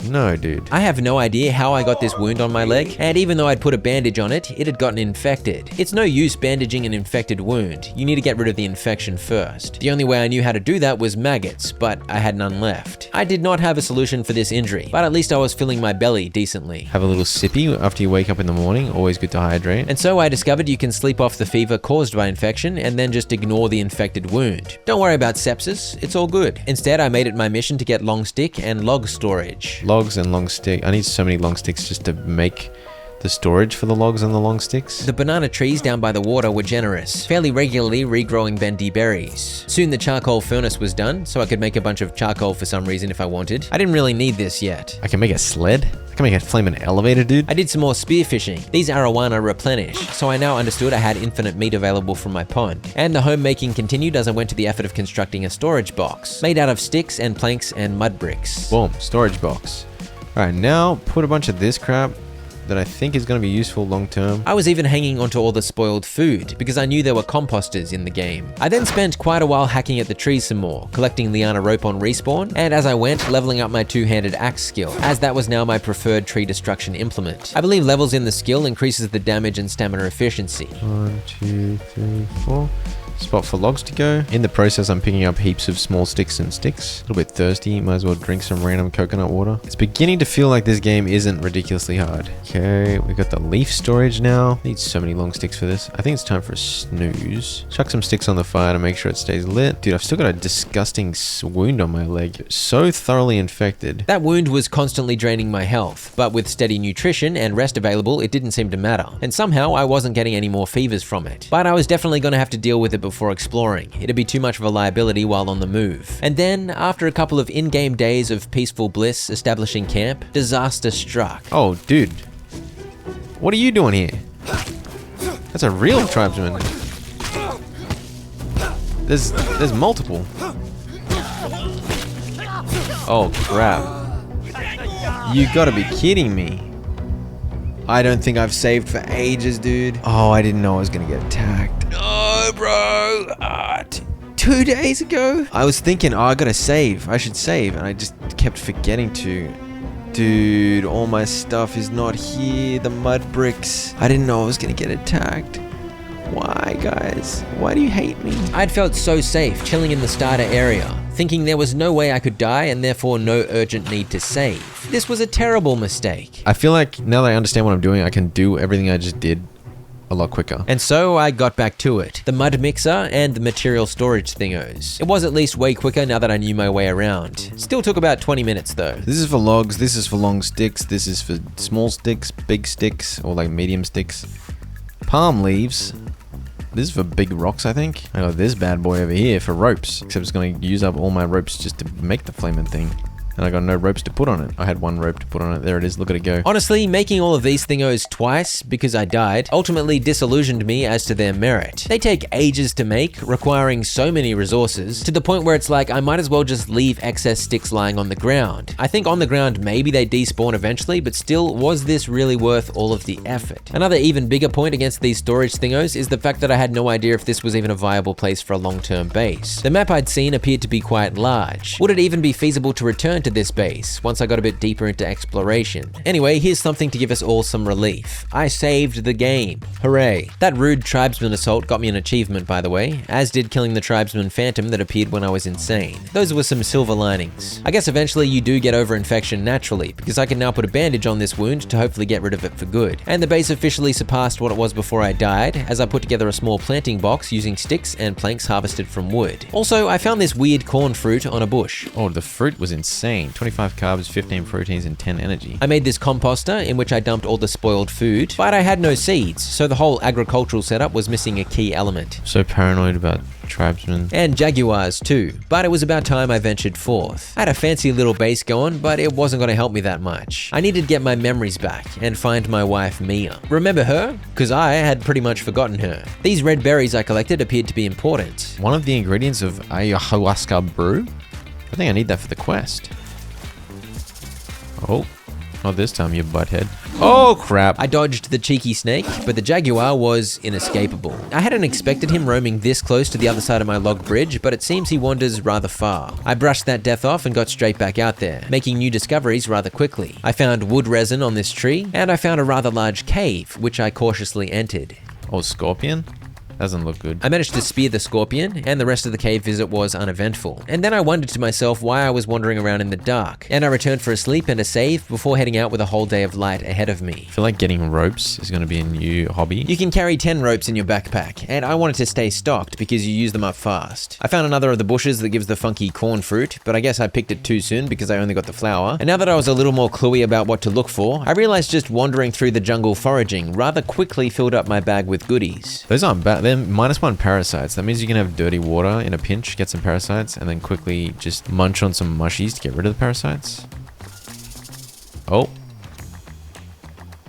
No, dude. I have no idea how I got this wound on my leg, and even though I'd put a bandage on it, it had gotten infected. It's no use bandaging an infected wound. You need to get rid of the infection first. The only way I knew how to do that was maggots, but I had none left. I did not have a solution for this injury, but at least I was filling my belly decently. Have a little sippy after you wake up in the morning. Always good to hydrate. And so I discovered you can sleep off the fever caused by infection and then just ignore the infected wound. Don't worry about sepsis, it's all good. Instead, I made it my mission to get long stick and log storage. Logs and long stick. I need so many long sticks just to make the storage for the logs and the long sticks. The banana trees down by the water were generous, fairly regularly regrowing bendy berries. Soon the charcoal furnace was done, so I could make a bunch of charcoal for some reason if I wanted. I didn't really need this yet. I can make a sled? I can make a flaming elevator, dude. I did some more spearfishing. These arowana replenish, so I now understood I had infinite meat available from my pond. And the homemaking continued as I went to the effort of constructing a storage box, made out of sticks and planks and mud bricks. Boom, storage box. All right, now put a bunch of this crap that I think is going to be useful long term. I was even hanging onto all the spoiled food because I knew there were composters in the game. I then spent quite a while hacking at the trees some more, collecting liana rope on respawn, and as I went, leveling up my two-handed axe skill, as that was now my preferred tree destruction implement. I believe levels in the skill increases the damage and stamina efficiency. 1, 2, 3, 4. Spot for logs to go. In the process, I'm picking up heaps of small sticks and sticks. A little bit thirsty, might as well drink some random coconut water. It's beginning to feel like this game isn't ridiculously hard. Okay, we got the leaf storage now. Need so many long sticks for this. I think it's time for a snooze. Chuck some sticks on the fire to make sure it stays lit. Dude, I've still got a disgusting wound on my leg. So thoroughly infected. That wound was constantly draining my health, but with steady nutrition and rest available, it didn't seem to matter. And somehow I wasn't getting any more fevers from it. But I was definitely going to have to deal with it before exploring. It'd be too much of a liability while on the move. And then, after a couple of in-game days of peaceful bliss establishing camp, disaster struck. Oh, dude. What are you doing here? That's a real tribesman. There's multiple. Oh, crap. You gotta be kidding me. I don't think I've saved for ages, dude. Oh, I didn't know I was gonna get attacked. No, bro. 2 days ago? I was thinking, oh, I gotta save. I should save. And I just kept forgetting to. Dude, all my stuff is not here. The mud bricks. I didn't know I was gonna get attacked. Why, guys? Why do you hate me? I'd felt so safe chilling in the starter area, thinking there was no way I could die and therefore no urgent need to save. This was a terrible mistake. I feel like now that I understand what I'm doing, I can do everything I just did a lot quicker. And so I got back to it. The mud mixer and the material storage thingos. It was at least way quicker now that I knew my way around. Still took about 20 minutes though. This is for logs, this is for long sticks, this is for small sticks, big sticks, or like medium sticks. Palm leaves. This is for big rocks, I think. I got this bad boy over here for ropes. Except it's gonna use up all my ropes just to make the flaming thing. And I got no ropes to put on it. I had one rope to put on it. There it is. Look at it go. Honestly, making all of these thingos twice because I died ultimately disillusioned me as to their merit. They take ages to make, requiring so many resources, to the point where it's like I might as well just leave excess sticks lying on the ground. I think on the ground maybe they despawn eventually, but still, was this really worth all of the effort? Another even bigger point against these storage thingos is the fact that I had no idea if this was even a viable place for a long-term base. The map I'd seen appeared to be quite large. Would it even be feasible to return to this base once I got a bit deeper into exploration? Anyway, here's something to give us all some relief. I saved the game. Hooray. That rude tribesman assault got me an achievement, by the way, as did killing the tribesman phantom that appeared when I was insane. Those were some silver linings. I guess eventually you do get over infection naturally, because I can now put a bandage on this wound to hopefully get rid of it for good. And the base officially surpassed what it was before I died, as I put together a small planting box using sticks and planks harvested from wood. Also, I found this weird corn fruit on a bush. Oh, the fruit was insane. 25 carbs, 15 proteins, and 10 energy. I made this composter in which I dumped all the spoiled food, but I had no seeds, so the whole agricultural setup was missing a key element. So paranoid about tribesmen. And jaguars too, but it was about time I ventured forth. I had a fancy little base going, but it wasn't going to help me that much. I needed to get my memories back and find my wife Mia. Remember her? Because I had pretty much forgotten her. These red berries I collected appeared to be important. One of the ingredients of ayahuasca brew? I think I need that for the quest. Oh, not this time, you butthead. Oh, crap. I dodged the cheeky snake, but the jaguar was inescapable. I hadn't expected him roaming this close to the other side of my log bridge, but it seems he wanders rather far. I brushed that death off and got straight back out there, making new discoveries rather quickly. I found wood resin on this tree, and I found a rather large cave, which I cautiously entered. Oh, scorpion? Doesn't look good. I managed to spear the scorpion, and the rest of the cave visit was uneventful. And then I wondered to myself why I was wandering around in the dark, and I returned for a sleep and a save before heading out with a whole day of light ahead of me. I feel like getting ropes is going to be a new hobby. You can carry 10 ropes in your backpack, and I wanted to stay stocked because you use them up fast. I found another of the bushes that gives the funky corn fruit, but I guess I picked it too soon because I only got the flower. And now that I was a little more cluey about what to look for, I realized just wandering through the jungle foraging rather quickly filled up my bag with goodies. Those aren't bad. They're -1 parasites. That means you can have dirty water in a pinch, get some parasites, and then quickly just munch on some mushies to get rid of the parasites. Oh.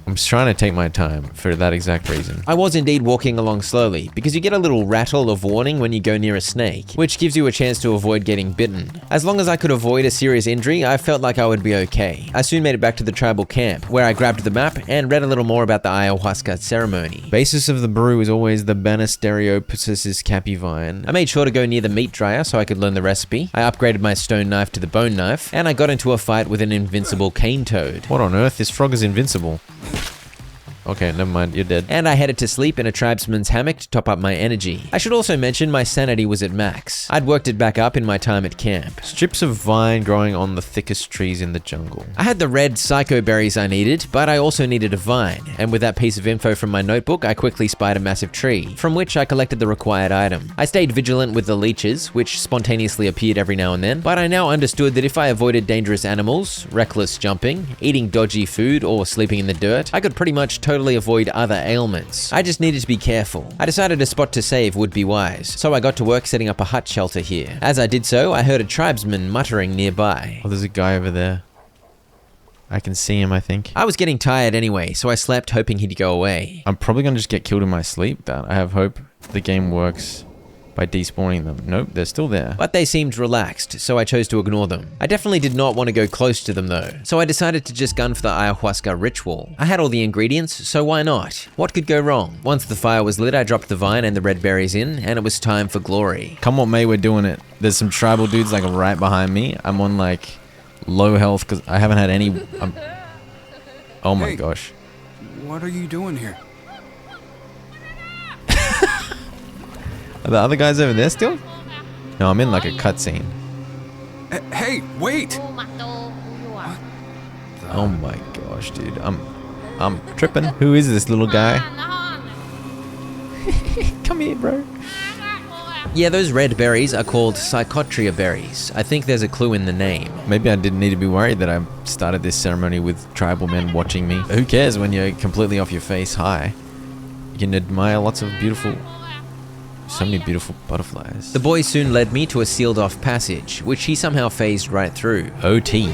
I'm just trying to take my time for that exact reason. I was indeed walking along slowly, because you get a little rattle of warning when you go near a snake, which gives you a chance to avoid getting bitten. As long as I could avoid a serious injury, I felt like I would be okay. I soon made it back to the tribal camp, where I grabbed the map and read a little more about the ayahuasca ceremony. Basis of the brew is always the Banastereopsis capivine. I made sure to go near the meat dryer so I could learn the recipe. I upgraded my stone knife to the bone knife, and I got into a fight with an invincible cane toad. What on earth? This frog is invincible. Okay, never mind, you're dead. And I headed to sleep in a tribesman's hammock to top up my energy. I should also mention my sanity was at max. I'd worked it back up in my time at camp. Strips of vine growing on the thickest trees in the jungle. I had the red psycho berries I needed, but I also needed a vine. And with that piece of info from my notebook, I quickly spied a massive tree, from which I collected the required item. I stayed vigilant with the leeches, which spontaneously appeared every now and then, but I now understood that if I avoided dangerous animals, reckless jumping, eating dodgy food, or sleeping in the dirt, I could pretty much totally avoid other ailments. I just needed to be careful. I decided a spot to save would be wise, so I got to work setting up a hut shelter here. As I did so, I heard a tribesman muttering nearby. Oh, there's a guy over there. I can see him, I think. I was getting tired anyway, so I slept hoping he'd go away. I'm probably gonna just get killed in my sleep. That I have hope the game works by despawning them. Nope, they're still there. But they seemed relaxed, so I chose to ignore them. I definitely did not want to go close to them though, so I decided to just gun for the ayahuasca ritual. I had all the ingredients, so why not? What could go wrong? Once the fire was lit, I dropped the vine and the red berries in, and it was time for glory. Come on, May, we're doing it. There's some tribal dudes like right behind me. I'm on like low health because I haven't had any... oh my gosh. What are you doing here? Are the other guys over there still? No, I'm in like a cutscene. Hey, wait! Oh my gosh, dude. I'm tripping. Who is this little guy? Come here, bro. Yeah, those red berries are called psychotria berries. I think there's a clue in the name. Maybe I didn't need to be worried that I started this ceremony with tribal men watching me. Who cares when you're completely off your face high? You can admire lots of beautiful... so many beautiful butterflies. The boy soon led me to a sealed off passage, which he somehow phased right through. OT.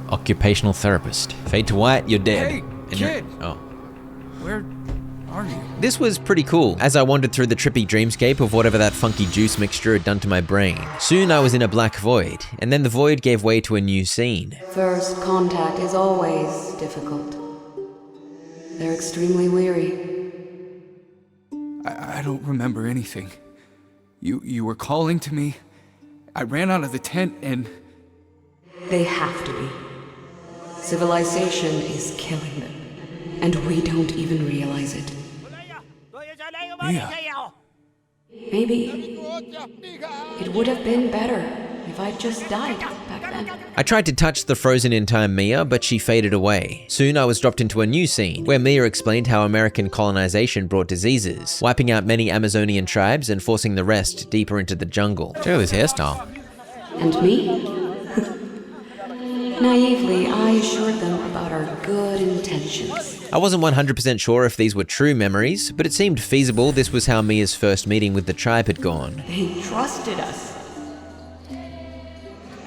Occupational therapist. Fade to white, you're dead. Hey, And you're- kid! Oh. Where are you? This was pretty cool, as I wandered through the trippy dreamscape of whatever that funky juice mixture had done to my brain. Soon I was in a black void, and then the void gave way to a new scene. First contact is always difficult. They're extremely weary. I don't remember anything. You were calling to me. I ran out of the tent and... They have to be. Civilization is killing them, and we don't even realize it. Mia, Maybe it would have been better if I'd just died back then. I tried to touch the frozen in time Mia, but she faded away. Soon I was dropped into a new scene, where Mia explained how American colonization brought diseases, wiping out many Amazonian tribes and forcing the rest deeper into the jungle. Check out this hairstyle. And me? Naively, I assured them about our good intentions. I wasn't 100% sure if these were true memories, but it seemed feasible this was how Mia's first meeting with the tribe had gone. They trusted us.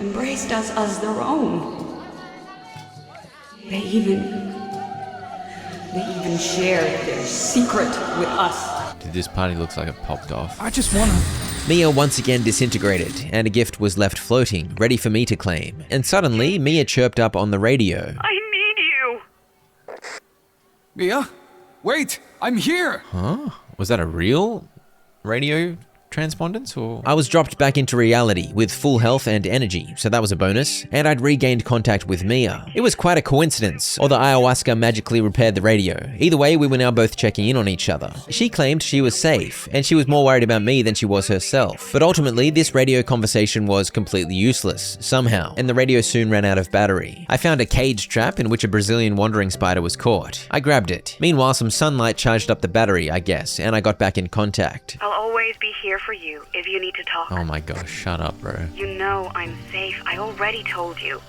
Embraced us as their own. They even shared their secret with us. Dude, this party looks like it popped off. I just wanna... Mia once again disintegrated, and a gift was left floating, ready for me to claim. And suddenly, Mia chirped up on the radio. I need you. Mia? Wait! I'm here! Huh? Was that a real radio transpondence or? I was dropped back into reality with full health and energy, so that was a bonus, and I'd regained contact with Mia. It was quite a coincidence, or the ayahuasca magically repaired the radio. Either way, we were now both checking in on each other. She claimed she was safe, and she was more worried about me than she was herself. But ultimately, this radio conversation was completely useless, somehow, and the radio soon ran out of battery. I found a cage trap in which a Brazilian wandering spider was caught. I grabbed it. Meanwhile, some sunlight charged up the battery, I guess, and I got back in contact. I'll always be here for you if you need to talk. Oh my gosh, shut up, bro. You know I'm safe. I already told you.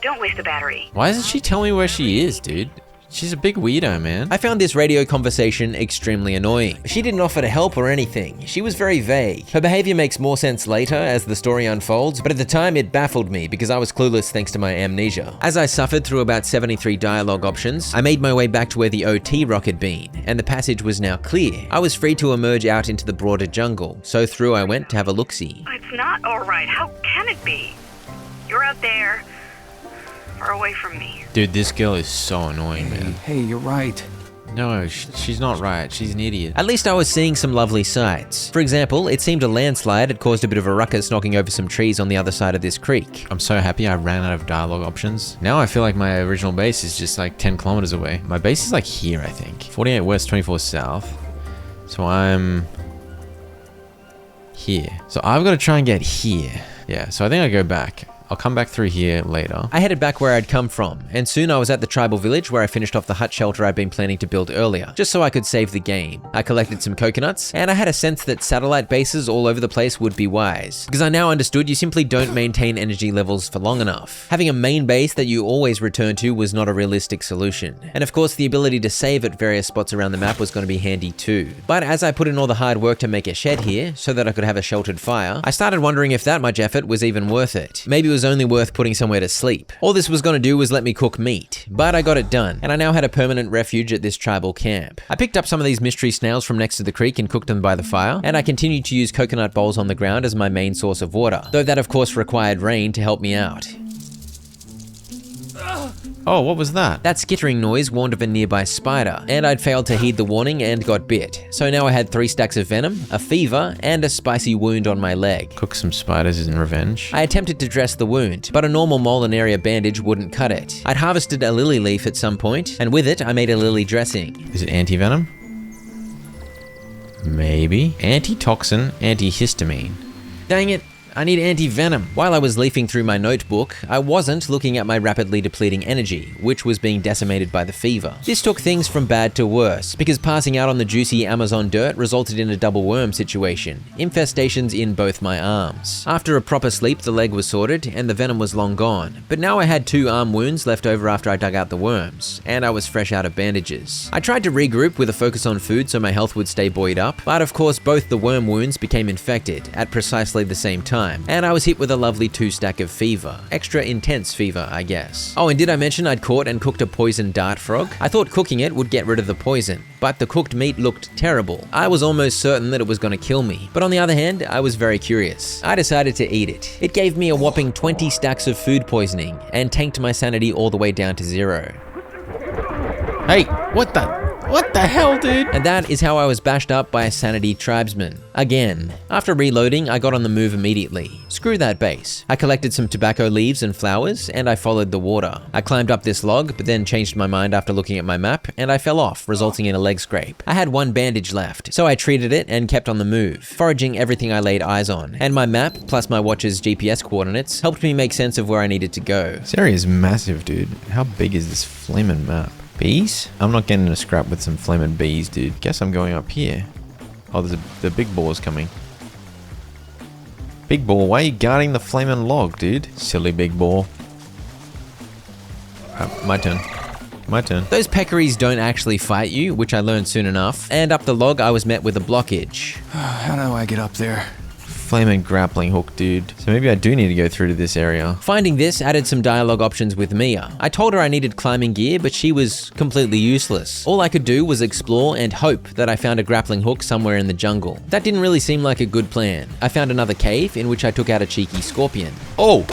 Don't waste the battery. Why doesn't she tell me where she is, dude? She's a big weirdo, man. I found this radio conversation extremely annoying. She didn't offer to help or anything. She was very vague. Her behavior makes more sense later as the story unfolds, but at the time it baffled me because I was clueless thanks to my amnesia. As I suffered through about 73 dialogue options, I made my way back to where the OT rock had been, and the passage was now clear. I was free to emerge out into the broader jungle, so through I went to have a look-see. It's not alright. How can it be? You're out there, far away from me. Dude, this girl is so annoying, man. Hey, you're right. No, she's not right. She's an idiot. At least I was seeing some lovely sights. For example, it seemed a landslide had caused a bit of a ruckus knocking over some trees on the other side of this creek. I'm so happy I ran out of dialogue options. Now I feel like my original base is just like 10 kilometers away. My base is like here, I think. 48 west, 24 south. So I'm here. So I've got to try and get here. Yeah, so I think I go back. I'll come back through here later. I headed back where I'd come from, and soon I was at the tribal village where I finished off the hut shelter I'd been planning to build earlier, just so I could save the game. I collected some coconuts, and I had a sense that satellite bases all over the place would be wise, because I now understood you simply don't maintain energy levels for long enough. Having a main base that you always return to was not a realistic solution, and of course the ability to save at various spots around the map was going to be handy too. But as I put in all the hard work to make a shed here, so that I could have a sheltered fire, I started wondering if that much effort was even worth it. Maybe it was only worth putting somewhere to sleep. All this was going to do was let me cook meat, but I got it done, and I now had a permanent refuge at this tribal camp. I picked up some of these mystery snails from next to the creek and cooked them by the fire, and I continued to use coconut bowls on the ground as my main source of water, though that of course required rain to help me out. Oh, what was that? That skittering noise warned of a nearby spider, and I'd failed to heed the warning and got bit. So now I had 3 stacks of venom, a fever, and a spicy wound on my leg. Cook some spiders in revenge. I attempted to dress the wound, but a normal Molinarian bandage wouldn't cut it. I'd harvested a lily leaf at some point, and with it I made a lily dressing. Is it anti-venom? Maybe. Antitoxin, antihistamine. Dang it! I need anti-venom. While I was leafing through my notebook, I wasn't looking at my rapidly depleting energy, which was being decimated by the fever. This took things from bad to worse, because passing out on the juicy Amazon dirt resulted in a double worm situation, infestations in both my arms. After a proper sleep, the leg was sorted, and the venom was long gone, but now I had 2 arm wounds left over after I dug out the worms, and I was fresh out of bandages. I tried to regroup with a focus on food so my health would stay buoyed up, but of course both the worm wounds became infected at precisely the same time. And I was hit with a lovely 2 stack of fever. Extra intense fever, I guess. Oh, and did I mention I'd caught and cooked a poison dart frog? I thought cooking it would get rid of the poison, but the cooked meat looked terrible. I was almost certain that it was gonna kill me, but on the other hand, I was very curious. I decided to eat it. It gave me a whopping 20 stacks of food poisoning and tanked my sanity all the way down to 0. Hey, what the hell, dude? And that is how I was bashed up by a sanity tribesman. Again. After reloading, I got on the move immediately. Screw that base. I collected some tobacco leaves and flowers, and I followed the water. I climbed up this log, but then changed my mind after looking at my map, and I fell off, resulting in a leg scrape. I had 1 bandage left, so I treated it and kept on the move, foraging everything I laid eyes on. And my map, plus my watch's GPS coordinates, helped me make sense of where I needed to go. This area is massive, dude. How big is this flaming map? Bees? I'm not getting in a scrap with some flaming bees, dude. Guess I'm going up here. Oh, the big boar's coming. Big ball, why are you guarding the flaming log, dude? Silly big ball. My turn. My turn. Those peccaries don't actually fight you, which I learned soon enough. And up the log, I was met with a blockage. How do I get up there? Flaming grappling hook, dude. So maybe I do need to go through to this area. Finding this added some dialogue options with Mia. I told her I needed climbing gear, but she was completely useless. All I could do was explore and hope that I found a grappling hook somewhere in the jungle. That didn't really seem like a good plan. I found another cave in which I took out a cheeky scorpion. Oh!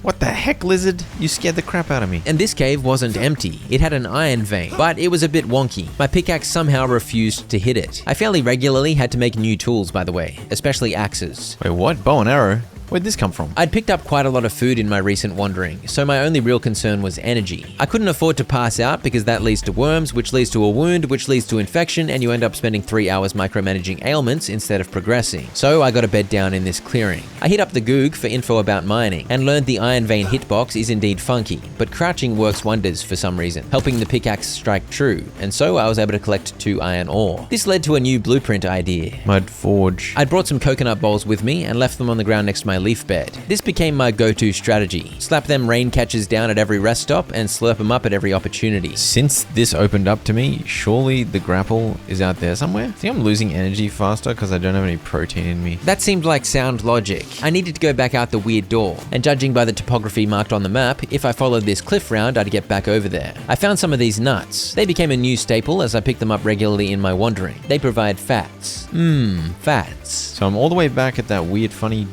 What the heck, lizard? You scared the crap out of me. And this cave wasn't empty. It had an iron vein, but it was a bit wonky. My pickaxe somehow refused to hit it. I fairly regularly had to make new tools, by the way, especially axes. Wait, what? Bow and arrow? Where'd this come from? I'd picked up quite a lot of food in my recent wandering, so my only real concern was energy. I couldn't afford to pass out because that leads to worms, which leads to a wound, which leads to infection, and you end up spending 3 hours micromanaging ailments instead of progressing. So I got a bed down in this clearing. I hit up the Goog for info about mining, and learned the iron vein hitbox is indeed funky, but crouching works wonders for some reason, helping the pickaxe strike true, and so I was able to collect 2 iron ore. This led to a new blueprint idea. Mud forge. I'd brought some coconut bowls with me and left them on the ground next to my leaf bed. This became my go-to strategy. Slap them rain catchers down at every rest stop and slurp them up at every opportunity. Since this opened up to me, surely the grapple is out there somewhere? I think I'm losing energy faster because I don't have any protein in me. That seemed like sound logic. I needed to go back out the weird door, and judging by the topography marked on the map, if I followed this cliff round, I'd get back over there. I found some of these nuts. They became a new staple as I picked them up regularly in my wandering. They provide fats. Fats. So I'm all the way back at that weird, funny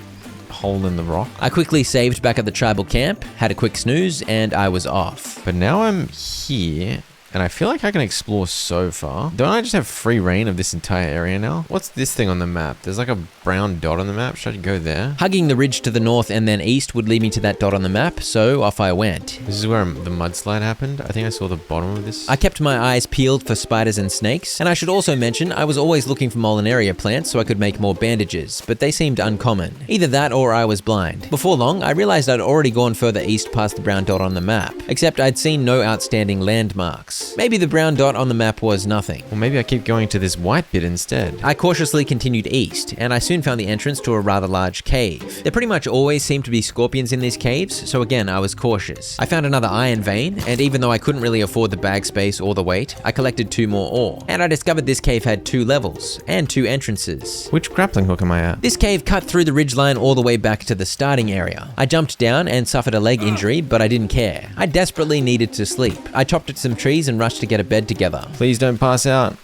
hole in the rock. I quickly saved back at the tribal camp, had a quick snooze, and I was off. But now I'm here, and I feel like I can explore so far. Don't I just have free reign of this entire area now? What's this thing on the map? There's like a brown dot on the map. Should I go there? Hugging the ridge to the north and then east would lead me to that dot on the map, so off I went. This is where the mudslide happened. I think I saw the bottom of this. I kept my eyes peeled for spiders and snakes, and I should also mention I was always looking for molinaria plants so I could make more bandages, but they seemed uncommon. Either that or I was blind. Before long, I realized I'd already gone further east past the brown dot on the map, except I'd seen no outstanding landmarks. Maybe the brown dot on the map was nothing. Or maybe I keep going to this white bit instead. I cautiously continued east, and I soon found the entrance to a rather large cave. There pretty much always seemed to be scorpions in these caves, so again, I was cautious. I found another iron vein, and even though I couldn't really afford the bag space or the weight, I collected 2 more ore. And I discovered this cave had 2 levels, and 2 entrances. Which grappling hook am I at? This cave cut through the ridgeline all the way back to the starting area. I jumped down and suffered a leg injury, but I didn't care. I desperately needed to sleep. I chopped at some trees and rushed to get a bed together. Please don't pass out.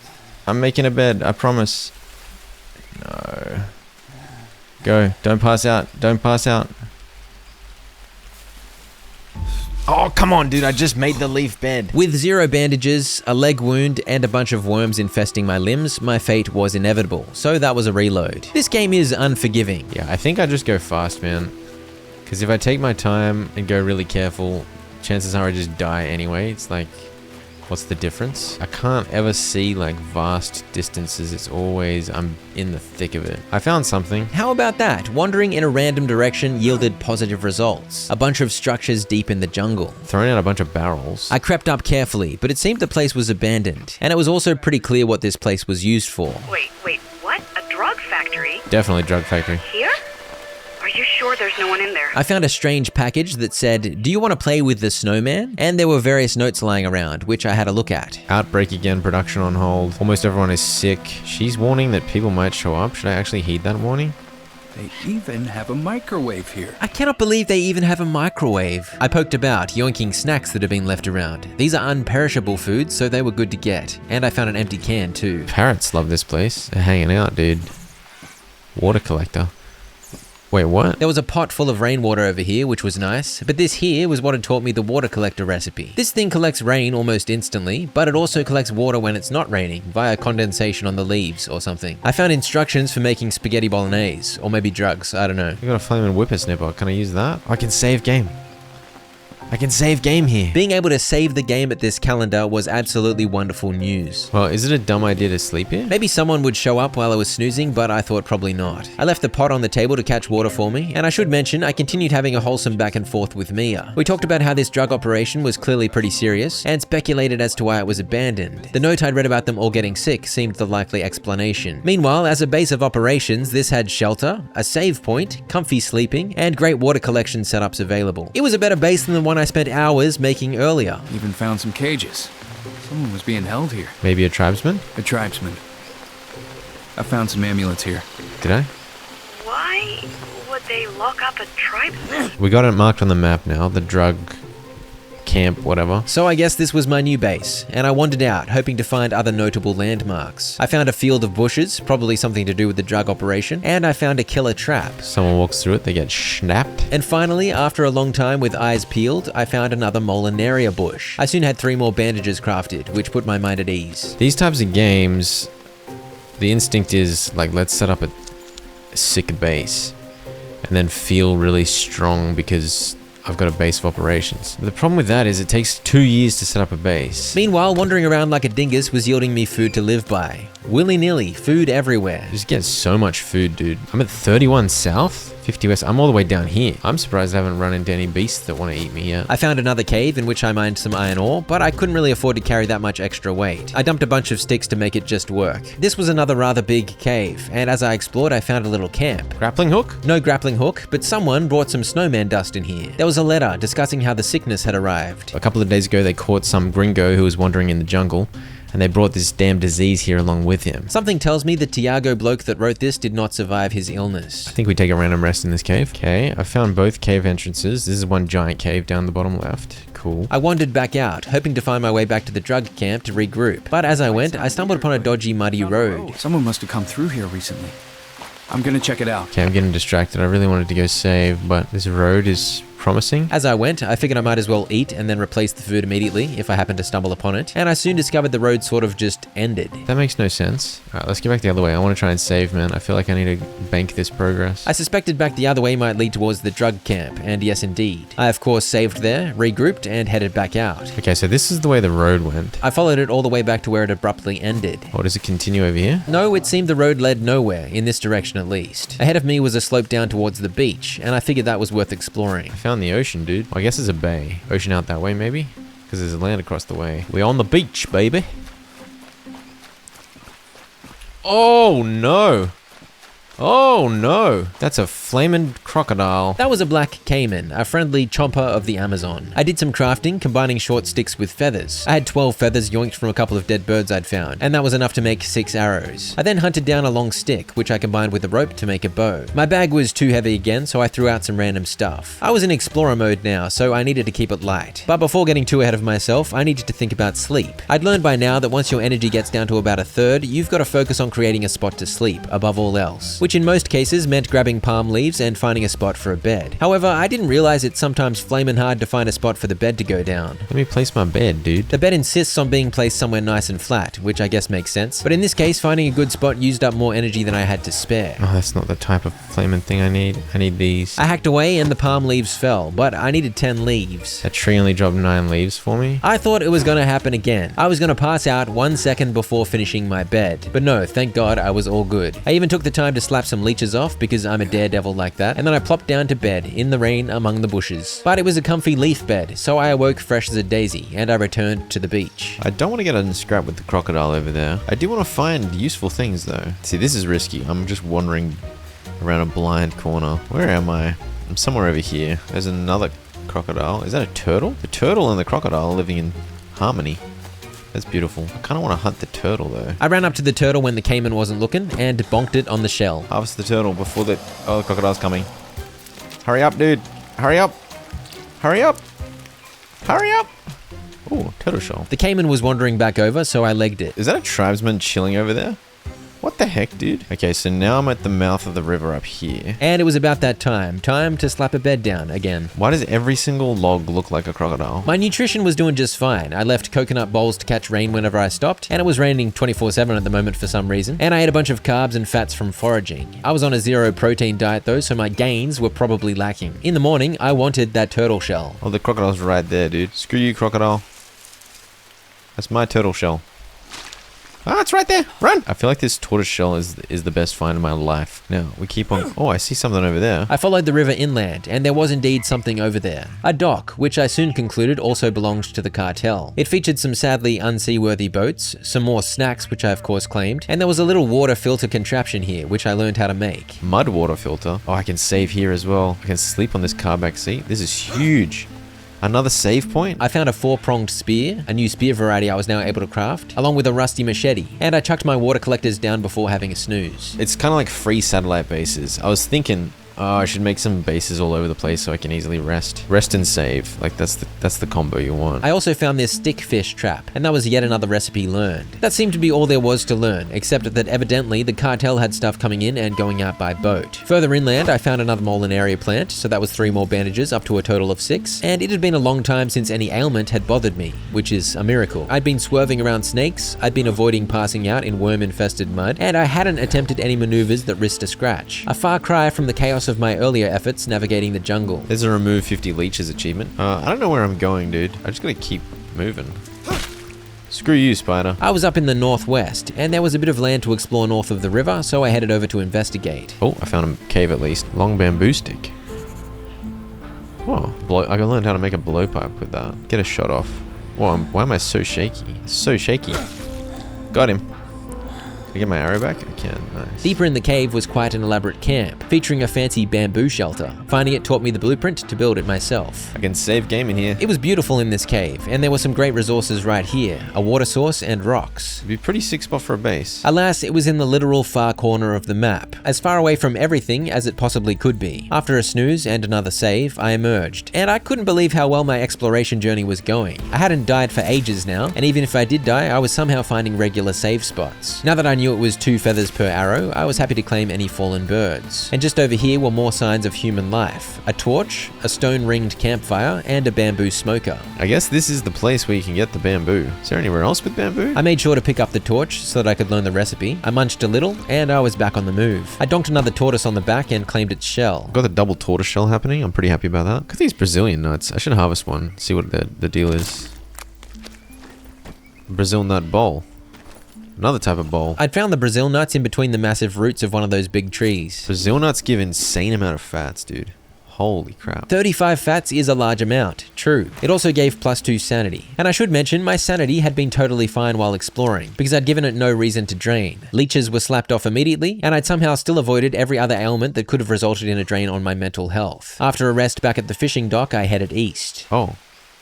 I'm making a bed, I promise. No. Go, don't pass out, don't pass out. Oh, come on, dude, I just made the leaf bed. With 0 bandages, a leg wound, and a bunch of worms infesting my limbs, my fate was inevitable, so that was a reload. This game is unforgiving. Yeah, I think I just go fast, man. Because if I take my time and go really careful, chances are I just die anyway. It's like, what's the difference? I can't ever see like vast distances. It's always, I'm in the thick of it. I found something. How about that? Wandering in a random direction yielded positive results. A bunch of structures deep in the jungle. Throwing out a bunch of barrels. I crept up carefully, but it seemed the place was abandoned. And it was also pretty clear what this place was used for. Wait, what? A drug factory? Definitely drug factory. Here? Are you sure there's no one in there? I found a strange package that said, "Do you want to play with the snowman?" And there were various notes lying around, which I had a look at. Outbreak again, production on hold. Almost everyone is sick. She's warning that people might show up. Should I actually heed that warning? They even have a microwave here. I cannot believe they even have a microwave. I poked about, yoinking snacks that had been left around. These are unperishable foods, so they were good to get. And I found an empty can too. Parrots love this place. They're hanging out, dude. Water collector. Wait, what? There was a pot full of rainwater over here, which was nice, but this here was what had taught me the water collector recipe. This thing collects rain almost instantly, but it also collects water when it's not raining, via condensation on the leaves or something. I found instructions for making spaghetti bolognese, or maybe drugs, I don't know. I got a flaming whippersnipper. Can I use that? I can save game. I can save game here. Being able to save the game at this calendar was absolutely wonderful news. Well, is it a dumb idea to sleep here? Maybe someone would show up while I was snoozing, but I thought probably not. I left the pot on the table to catch water for me, and I should mention I continued having a wholesome back and forth with Mia. We talked about how this drug operation was clearly pretty serious, and speculated as to why it was abandoned. The note I'd read about them all getting sick seemed the likely explanation. Meanwhile, as a base of operations, this had shelter, a save point, comfy sleeping, and great water collection setups available. It was a better base than the one I spent hours making earlier. Even found some cages. Someone was being held here. Maybe a tribesman? A tribesman. I found some amulets here. Did I? Why would they lock up a tribesman? We got it marked on the map now. The drug camp, whatever. So I guess this was my new base, and I wandered out, hoping to find other notable landmarks. I found a field of bushes, probably something to do with the drug operation, and I found a killer trap. Someone walks through it, they get snapped. And finally, after a long time with eyes peeled, I found another Molinaria bush. I soon had 3 more bandages crafted, which put my mind at ease. These types of games, the instinct is like, let's set up a sick base and then feel really strong because I've got a base of operations. But the problem with that is it takes 2 years to set up a base. Meanwhile, wandering around like a dingus was yielding me food to live by. Willy-nilly, food everywhere. Just get so much food, dude. I'm at 31 south, 50 west. I'm all the way down here. I'm surprised I haven't run into any beasts that want to eat me yet. I found another cave in which I mined some iron ore, but I couldn't really afford to carry that much extra weight. I dumped a bunch of sticks to make it just work. This was another rather big cave, and as I explored, I found a little camp. Grappling hook? No grappling hook, but someone brought some snowman dust in here. There was a letter discussing how the sickness had arrived. A couple of days ago, they caught some gringo who was wandering in the jungle, and they brought this damn disease here along with him. Something tells me the Tiago bloke that wrote this did not survive his illness. I think we take a random rest in this cave. Okay, I found both cave entrances. This is one giant cave down the bottom left. Cool. I wandered back out, hoping to find my way back to the drug camp to regroup. But as I went, I stumbled upon a dodgy, muddy road. Someone must have come through here recently. I'm gonna check it out. Okay, I'm getting distracted. I really wanted to go save, but this road is promising. As I went, I figured I might as well eat and then replace the food immediately if I happened to stumble upon it, and I soon discovered the road sort of just ended. That makes no sense. Alright, let's get back the other way. I want to try and save, man. I feel like I need to bank this progress. I suspected back the other way might lead towards the drug camp, and yes indeed. I of course saved there, regrouped, and headed back out. Okay, so this is the way the road went. I followed it all the way back to where it abruptly ended. Or does it continue over here? No, it seemed the road led nowhere, in this direction at least. Ahead of me was a slope down towards the beach, and I figured that was worth exploring. I found the ocean, dude. Well, I guess there's a bay. Ocean out that way, maybe? Because there's a land across the way. We're on the beach, baby. Oh, no. Oh, no. That's a flaming crocodile. That was a black caiman, a friendly chomper of the Amazon. I did some crafting, combining short sticks with feathers. I had 12 feathers yoinked from a couple of dead birds I'd found, and that was enough to make 6 arrows. I then hunted down a long stick, which I combined with a rope to make a bow. My bag was too heavy again, so I threw out some random stuff. I was in explorer mode now, so I needed to keep it light. But before getting too ahead of myself, I needed to think about sleep. I'd learned by now that once your energy gets down to about a third, you've got to focus on creating a spot to sleep, above all else. Which in most cases meant grabbing palm leaves and finding a spot for a bed. However, I didn't realize it's sometimes flamin' hard to find a spot for the bed to go down. Let me place my bed, dude. The bed insists on being placed somewhere nice and flat, which I guess makes sense. But in this case, finding a good spot used up more energy than I had to spare. Oh, that's not the type of flaming thing I need. I need these. I hacked away and the palm leaves fell, but I needed 10 leaves. That tree only dropped 9 leaves for me. I thought it was gonna happen again. I was gonna pass out 1 second before finishing my bed. But no, thank God I was all good. I even took the time to slap some leeches off because I'm a daredevil like that, and then I plopped down to bed in the rain among the bushes. But it was a comfy leaf bed, so I awoke fresh as a daisy, and I returned to the beach. I don't want to get in scrap with the crocodile over there. I do want to find useful things though. See, this is risky. I'm just wandering around a blind corner. Where am I? I'm somewhere over here. There's another crocodile. Is that a turtle? The turtle and the crocodile are living in harmony. That's beautiful. I kind of want to hunt the turtle though. I ran up to the turtle when the caiman wasn't looking and bonked it on the shell. Harvest the turtle before the... Oh, the crocodile's coming. Hurry up, dude. Hurry up. Hurry up. Hurry up. Ooh, turtle shell. The caiman was wandering back over, so I legged it. Is that a tribesman chilling over there? What the heck, dude? Okay, so now I'm at the mouth of the river up here. And it was about that time. Time to slap a bed down again. Why does every single log look like a crocodile? My nutrition was doing just fine. I left coconut bowls to catch rain whenever I stopped, and it was raining 24/7 at the moment for some reason. And I ate a bunch of carbs and fats from foraging. I was on a 0 protein diet though, so my gains were probably lacking. In the morning, I wanted that turtle shell. Oh, the crocodile's right there, dude. Screw you, crocodile. That's my turtle shell. Ah, it's right there. Run! I feel like this tortoise shell is the best find of my life. Now, we keep on... Oh, I see something over there. I followed the river inland, and there was indeed something over there. A dock, which I soon concluded also belonged to the cartel. It featured some sadly unseaworthy boats, some more snacks, which I of course claimed, and there was a little water filter contraption here, which I learned how to make. Mud water filter. Oh, I can save here as well. I can sleep on this car back seat. This is huge. Another save point? I found a 4-pronged spear, a new spear variety I was now able to craft, along with a rusty machete, and I chucked my water collectors down before having a snooze. It's kind of like free satellite bases. I was thinking, Oh, I should make some bases all over the place so I can easily rest. Rest and save. Like, that's the combo you want. I also found this stick fish trap, and that was yet another recipe learned. That seemed to be all there was to learn, except that evidently the cartel had stuff coming in and going out by boat. Further inland, I found another molinaria plant, so that was 3 more bandages, up to a total of 6, and it had been a long time since any ailment had bothered me, which is a miracle. I'd been swerving around snakes, I'd been avoiding passing out in worm-infested mud, and I hadn't attempted any maneuvers that risked a scratch. A far cry from the chaos of my earlier efforts navigating the jungle. There's a remove 50 leeches achievement. I don't know where I'm going, dude. I just gotta keep moving. Screw you, spider. I was up in the northwest, and there was a bit of land to explore north of the river, so I headed over to investigate. Oh, I found a cave at least. Long bamboo stick. Oh, I learned how to make a blowpipe with that. Get a shot off. Whoa, why am I so shaky? So shaky. Got him. Can I get my arrow back? I can. Nice. Deeper in the cave was quite an elaborate camp, featuring a fancy bamboo shelter. Finding it taught me the blueprint to build it myself. I can save game in here. It was beautiful in this cave, and there were some great resources right here, a water source and rocks. It'd be a pretty sick spot for a base. Alas, it was in the literal far corner of the map, as far away from everything as it possibly could be. After a snooze and another save, I emerged, and I couldn't believe how well my exploration journey was going. I hadn't died for ages now, and even if I did die, I was somehow finding regular save spots. Now that I knew it was 2 feathers per arrow, I was happy to claim any fallen birds. And just over here were more signs of human life. A torch, a stone-ringed campfire, and a bamboo smoker. I guess this is the place where you can get the bamboo. Is there anywhere else with bamboo? I made sure to pick up the torch so that I could learn the recipe. I munched a little, and I was back on the move. I donked another tortoise on the back and claimed its shell. Got the double tortoise shell happening. I'm pretty happy about that. Look at these Brazilian nuts. I should harvest one. See what the deal is. Brazil nut bowl. Another type of bowl. I'd found the Brazil nuts in between the massive roots of one of those big trees. Brazil nuts give insane amount of fats, dude. Holy crap. 35 fats is a large amount, true. It also gave +2 sanity. And I should mention, my sanity had been totally fine while exploring, because I'd given it no reason to drain. Leeches were slapped off immediately, and I'd somehow still avoided every other ailment that could have resulted in a drain on my mental health. After a rest back at the fishing dock, I headed east. Oh.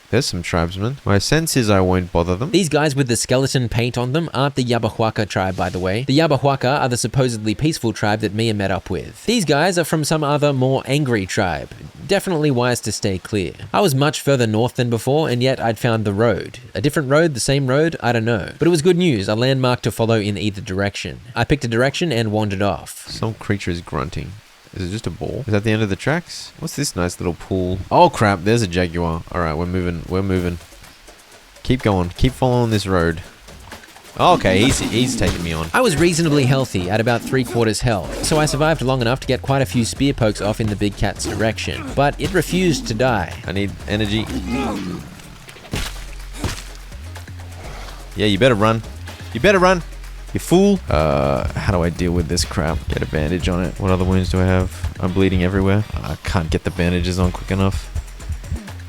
There's some tribesmen. My sense is I won't bother them. These guys with the skeleton paint on them aren't the Yabahuaca tribe, by the way. The Yabahuaca are the supposedly peaceful tribe that Mia met up with. These guys are from some other, more angry tribe. Definitely wise to stay clear. I was much further north than before, and yet I'd found the road. A different road, the same road, I don't know. But it was good news, a landmark to follow in either direction. I picked a direction and wandered off. Some creature is grunting. Is it just a ball? Is that the end of the tracks? What's this nice little pool? Oh crap, there's a jaguar. Alright, we're moving. Keep going. Keep following this road. Oh, okay, he's taking me on. I was reasonably healthy at about 3/4 health, so I survived long enough to get quite a few spear pokes off in the big cat's direction. But it refused to die. I need energy. Yeah, you better run. You better run. You fool. How do I deal with this crap? Get a bandage on it. What other wounds do I have? I'm bleeding everywhere. I can't get the bandages on quick enough.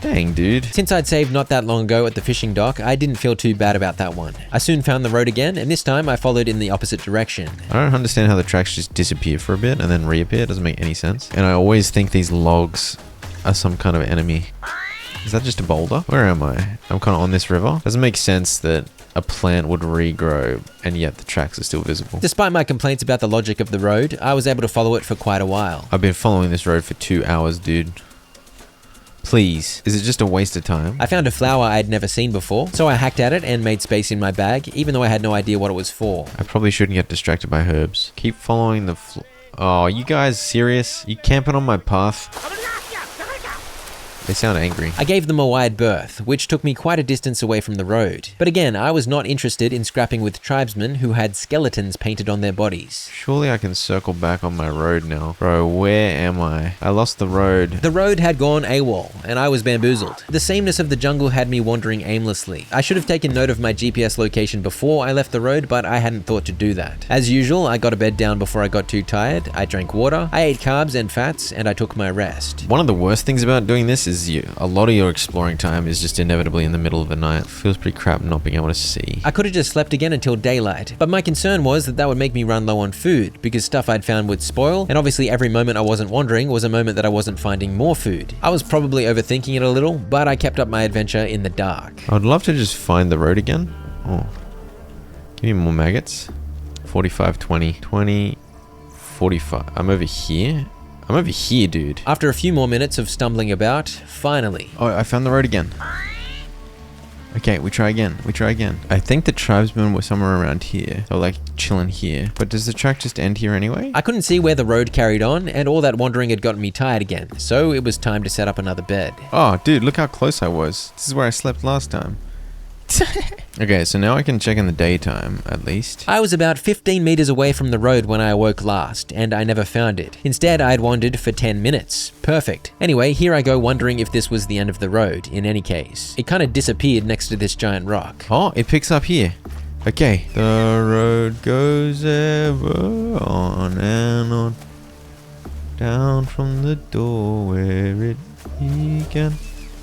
Dang, dude. Since I'd saved not that long ago at the fishing dock, I didn't feel too bad about that one. I soon found the road again, and this time I followed in the opposite direction. I don't understand how the tracks just disappear for a bit and then reappear. It doesn't make any sense. And I always think these logs are some kind of enemy. Is that just a boulder? Where am I? I'm kind of on this river. Doesn't make sense that a plant would regrow and yet the tracks are still visible. Despite my complaints about the logic of the road, I was able to follow it for quite a while. I've been following this road for 2 hours, dude. Please. Is it just a waste of time? I found a flower I'd never seen before, so I hacked at it and made space in my bag, even though I had no idea what it was for. I probably shouldn't get distracted by herbs. Keep following the Oh, you guys serious? You camping on my path? They sound angry. I gave them a wide berth, which took me quite a distance away from the road. But again, I was not interested in scrapping with tribesmen who had skeletons painted on their bodies. Surely I can circle back on my road now. Bro, where am I? I lost the road. The road had gone AWOL, and I was bamboozled. The sameness of the jungle had me wandering aimlessly. I should have taken note of my GPS location before I left the road, but I hadn't thought to do that. As usual, I got a bed down before I got too tired, I drank water, I ate carbs and fats, and I took my rest. One of the worst things about doing this is a lot of your exploring time is just inevitably in the middle of the night. It feels pretty crap not being able to see. I could have just slept again until daylight, but my concern was that would make me run low on food, because stuff I'd found would spoil, and obviously every moment I wasn't wandering was a moment that I wasn't finding more food. I was probably overthinking it a little, but I kept up my adventure in the dark. I'd love to just find the road again. Oh. Give me more maggots. 45, 20, 20, 45. I'm over here. I'm over here, dude. After a few more minutes of stumbling about, finally. Oh, I found the road again. Okay, we try again. I think the tribesmen were somewhere around here. They were like chilling here. But does the track just end here anyway? I couldn't see where the road carried on, and all that wandering had gotten me tired again, so it was time to set up another bed. Oh, dude, look how close I was. This is where I slept last time. Okay, so now I can check in the daytime, at least. I was about 15 meters away from the road when I awoke last, and I never found it. Instead, I had wandered for 10 minutes. Perfect. Anyway, here I go wondering if this was the end of the road, in any case. It kind of disappeared next to this giant rock. Oh, it picks up here. Okay. The road goes ever on and on, down from the door where it began.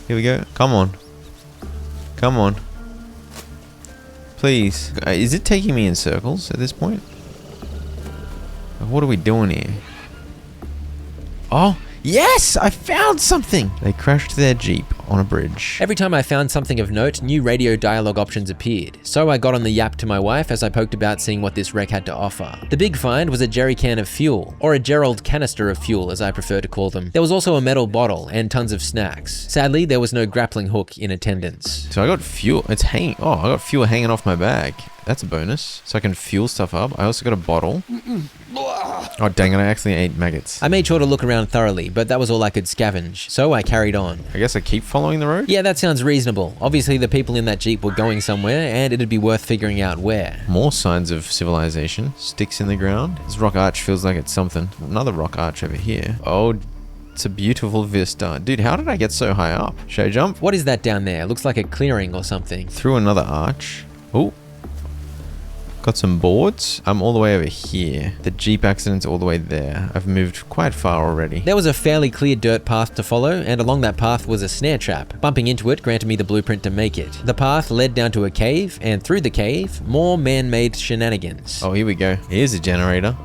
Here we go. Come on. Please. Is it taking me in circles at this point? What are we doing here? Oh, yes! I found something! They crashed their Jeep on a bridge. Every time I found something of note, new radio dialogue options appeared, so I got on the yap to my wife as I poked about seeing what this wreck had to offer. The big find was a jerry can of fuel, or a Gerald canister of fuel as I prefer to call them. There was also a metal bottle and tons of snacks. Sadly, there was no grappling hook in attendance. So I got fuel, I got fuel hanging off my bag. That's a bonus. So I can fuel stuff up. I also got a bottle. Oh dang it, I accidentally ate maggots. I made sure to look around thoroughly, but that was all I could scavenge, so I carried on. I guess I keep following the road? Yeah, that sounds reasonable. Obviously, the people in that Jeep were going somewhere, and it'd be worth figuring out where. More signs of civilization. Sticks in the ground. This rock arch feels like it's something. Another rock arch over here. Oh, it's a beautiful vista. Dude, how did I get so high up? Should I jump? What is that down there? Looks like a clearing or something. Through another arch. Oh. Got some boards. I'm all the way over here. The Jeep accident's all the way there. I've moved quite far already. There was a fairly clear dirt path to follow, and along that path was a snare trap. Bumping into it granted me the blueprint to make it. The path led down to a cave, and through the cave, more man-made shenanigans. Oh, here we go. Here's a generator.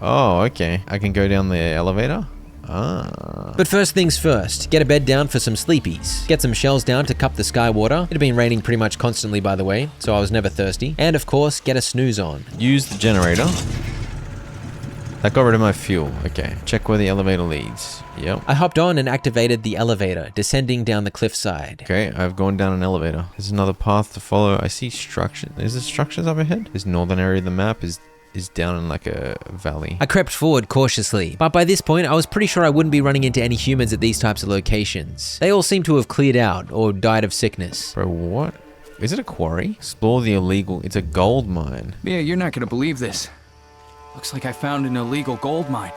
Oh, okay. I can go down the elevator. Ah. But first things first, get a bed down for some sleepies. Get some shells down to cup the sky water. It had been raining pretty much constantly, by the way, so I was never thirsty. And of course, get a snooze on. Use the generator. That got rid of my fuel. Okay. Check where the elevator leads. Yep. I hopped on and activated the elevator, descending down the cliffside. Okay, I've gone down an elevator. There's another path to follow. I see structures. Is there structures up ahead? This northern area of the map is down in like a valley. I crept forward cautiously, but by this point I was pretty sure I wouldn't be running into any humans at these types of locations. They all seem to have cleared out or died of sickness. Bro, what? Is it a quarry? Explore the illegal. It's a gold mine. Mia, you're not gonna believe this. Looks like I found an illegal gold mine.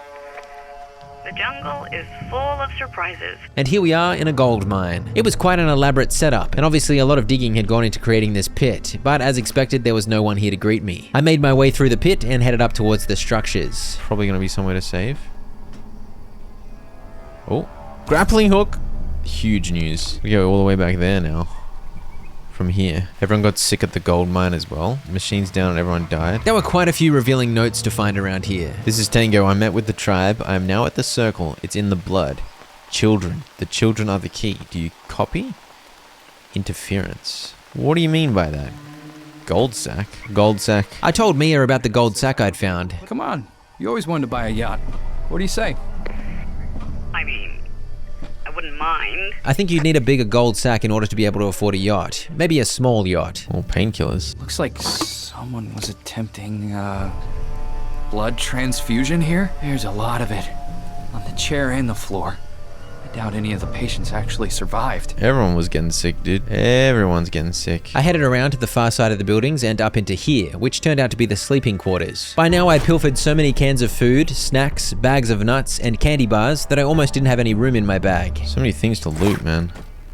The jungle is full of surprises. And here we are in a gold mine. It was quite an elaborate setup, and obviously a lot of digging had gone into creating this pit, but as expected there was no one here to greet me. I made my way through the pit and headed up towards the structures. Probably gonna be somewhere to save. Oh, grappling hook. Huge news. We go all the way back there now. From here. Everyone got sick at the gold mine as well. Machines down and everyone died. There were quite a few revealing notes to find around here. This is Tango. I met with the tribe. I am now at the circle. It's in the blood. Children. The children are the key. Do you copy? Interference. What do you mean by that? Gold sack? Gold sack. I told Mia about the gold sack I'd found. Come on, you always wanted to buy a yacht. What do you say? I mean, I wouldn't mind. I think you'd need a bigger gold sack in order to be able to afford a yacht. Maybe a small yacht. Or painkillers. Looks like someone was attempting, blood transfusion here. There's a lot of it. On the chair and the floor. I doubt any of the patients actually survived. Everyone was getting sick, dude. Everyone's getting sick. I headed around to the far side of the buildings and up into here, which turned out to be the sleeping quarters. By now I'd pilfered so many cans of food, snacks, bags of nuts, and candy bars that I almost didn't have any room in my bag. So many things to loot, man.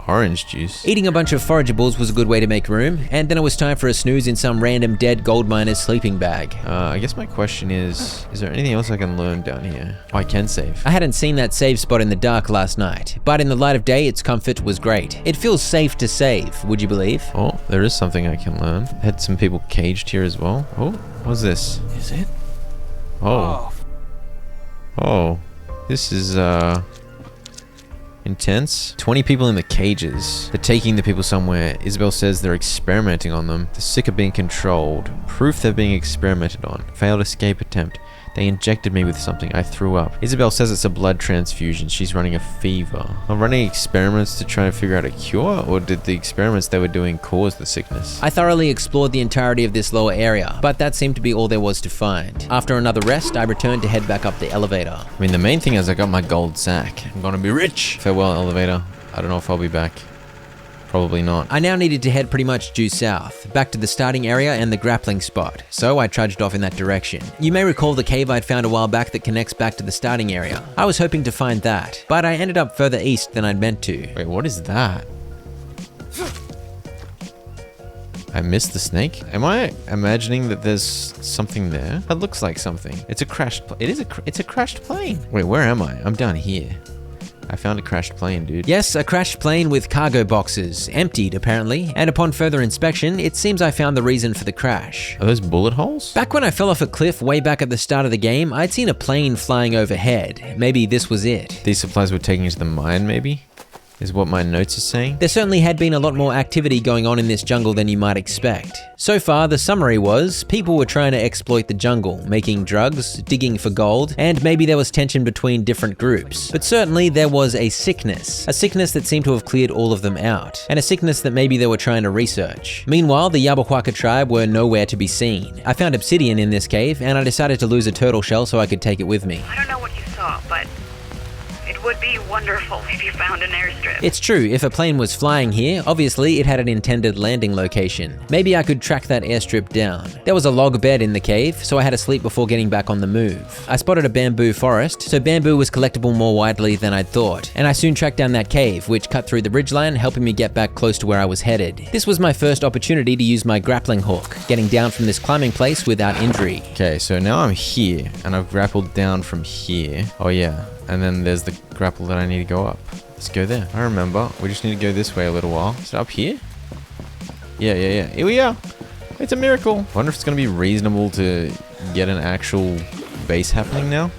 Orange juice. Eating a bunch of forageables was a good way to make room, and then it was time for a snooze in some random dead gold miner's sleeping bag. I guess my question is there anything else I can learn down here? Oh, I can save. I hadn't seen that save spot in the dark last night, but in the light of day its comfort was great. It feels safe to save, would you believe? Oh, there is something I can learn. Had some people caged here as well. Oh, what's this? Is it? Oh. Oh. This is, intense. 20 people in the cages. They're taking the people somewhere. Isabel says they're experimenting on them. The sick are being controlled. Proof they're being experimented on. Failed escape attempt. They injected me with something. I threw up. Isabel says it's a blood transfusion. She's running a fever. I'm running experiments to try and figure out a cure, or did the experiments they were doing cause the sickness? I thoroughly explored the entirety of this lower area, but that seemed to be all there was to find. After another rest, I returned to head back up the elevator. I mean, the main thing is I got my gold sack. I'm gonna be rich. Farewell, elevator. I don't know if I'll be back. Probably not. I now needed to head pretty much due south, back to the starting area and the grappling spot, so I trudged off in that direction. You may recall the cave I'd found a while back that connects back to the starting area. I was hoping to find that, but I ended up further east than I'd meant to. Wait, what is that? I missed the snake? Am I imagining that there's something there? That looks like something. It's a crashed it's a crashed plane. Wait, where am I? I'm down here. I found a crashed plane, dude. Yes, a crashed plane with cargo boxes, emptied apparently, and upon further inspection, it seems I found the reason for the crash. Are those bullet holes? Back when I fell off a cliff way back at the start of the game, I'd seen a plane flying overhead. Maybe this was it. These supplies were taken to the mine, maybe? Is what my notes are saying? There certainly had been a lot more activity going on in this jungle than you might expect. So far, the summary was, people were trying to exploit the jungle, making drugs, digging for gold, and maybe there was tension between different groups. But certainly there was a sickness that seemed to have cleared all of them out, and a sickness that maybe they were trying to research. Meanwhile, the Yabahuaca tribe were nowhere to be seen. I found obsidian in this cave, and I decided to lose a turtle shell so I could take it with me. I don't know what you saw, but it would be wonderful if you found an airstrip. It's true, if a plane was flying here, obviously it had an intended landing location. Maybe I could track that airstrip down. There was a log bed in the cave, so I had to sleep before getting back on the move. I spotted a bamboo forest, so bamboo was collectible more widely than I'd thought, and I soon tracked down that cave, which cut through the ridgeline, helping me get back close to where I was headed. This was my first opportunity to use my grappling hook, getting down from this climbing place without injury. Okay, so now I'm here, and I've grappled down from here. Oh yeah. And then there's the grapple that I need to go up. Let's go there. I remember. We just need to go this way a little while. Is it up here? Yeah. Here we are. It's a miracle. I wonder if it's going to be reasonable to get an actual base happening now.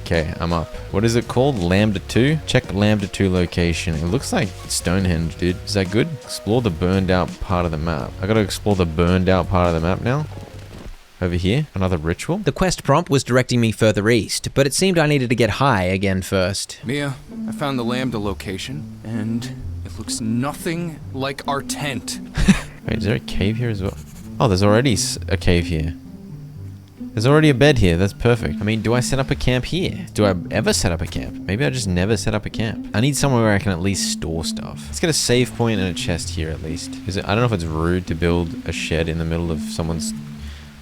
Okay, I'm up. What is it called? Lambda 2? Check Lambda 2 location. It looks like Stonehenge, dude. Is that good? Explore the burned out part of the map. I gotta explore the burned out part of the map now. Over here, another ritual. The quest prompt was directing me further east, but it seemed I needed to get high again first. Mia, I found the Lambda location, and it looks nothing like our tent. Wait, is there a cave here as well? Oh, there's already a cave here. There's already a bed here. That's perfect. I mean, do I set up a camp here? Do I ever set up a camp? Maybe I just never set up a camp. I need somewhere where I can at least store stuff. Let's get a save point and a chest here at least. I don't know if it's rude to build a shed in the middle of someone's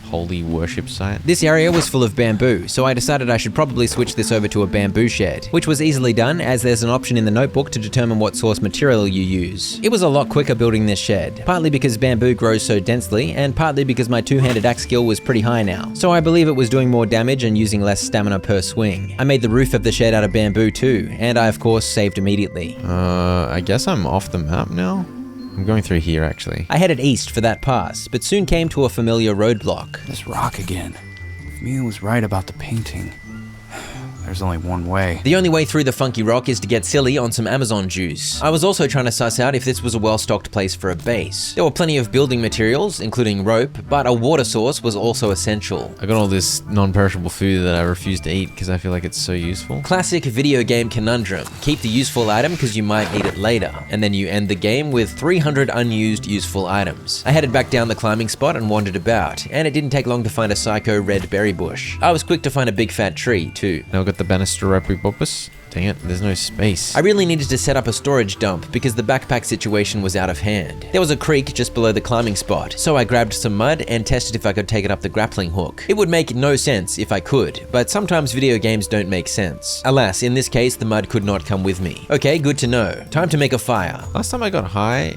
holy worship site. This area was full of bamboo, so I decided I should probably switch this over to a bamboo shed, which was easily done as there's an option in the notebook to determine what source material you use. It was a lot quicker building this shed, partly because bamboo grows so densely, and partly because my two-handed axe skill was pretty high now, so I believe it was doing more damage and using less stamina per swing. I made the roof of the shed out of bamboo too, and I of course saved immediately. I guess I'm off the map now? I'm going through here, actually. I headed east for that pass, but soon came to a familiar roadblock. This rock again. If Mia was right about the painting, there's only one way. The only way through the funky rock is to get silly on some Amazon juice. I was also trying to suss out if this was a well-stocked place for a base. There were plenty of building materials, including rope, but a water source was also essential. I got all this non-perishable food that I refuse to eat because I feel like it's so useful. Classic video game conundrum. Keep the useful item because you might need it later, and then you end the game with 300 unused useful items. I headed back down the climbing spot and wandered about, and it didn't take long to find a psycho red berry bush. I was quick to find a big fat tree, too. Now I've got the banister repubopus. Dang it, there's no space. I really needed to set up a storage dump because the backpack situation was out of hand. There was a creek just below the climbing spot, so I grabbed some mud and tested if I could take it up the grappling hook. It would make no sense if I could, but sometimes video games don't make sense. Alas, in this case, the mud could not come with me. Okay, good to know. Time to make a fire. Last time I got high,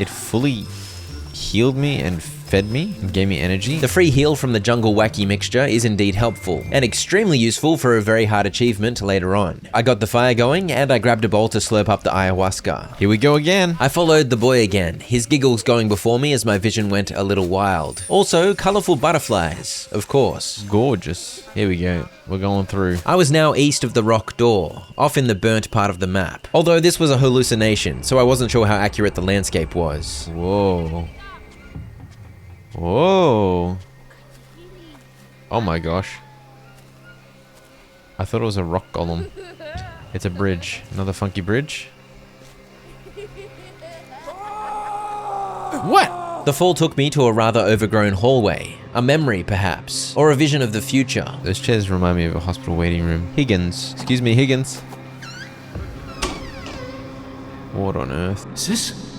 it fully healed me and fed me and gave me energy. The free heal from the jungle wacky mixture is indeed helpful, and extremely useful for a very hard achievement later on. I got the fire going, and I grabbed a bowl to slurp up the ayahuasca. Here we go again. I followed the boy again, his giggles going before me as my vision went a little wild. Also, colorful butterflies, of course. Gorgeous. Here we go. We're going through. I was now east of the rock door, off in the burnt part of the map. Although this was a hallucination, so I wasn't sure how accurate the landscape was. Whoa. Whoa. Oh my gosh. I thought it was a rock golem. It's a bridge. Another funky bridge. What? The fall took me to a rather overgrown hallway. A memory, perhaps, or a vision of the future. Those chairs remind me of a hospital waiting room. Higgins. Excuse me, Higgins. What on earth? Is this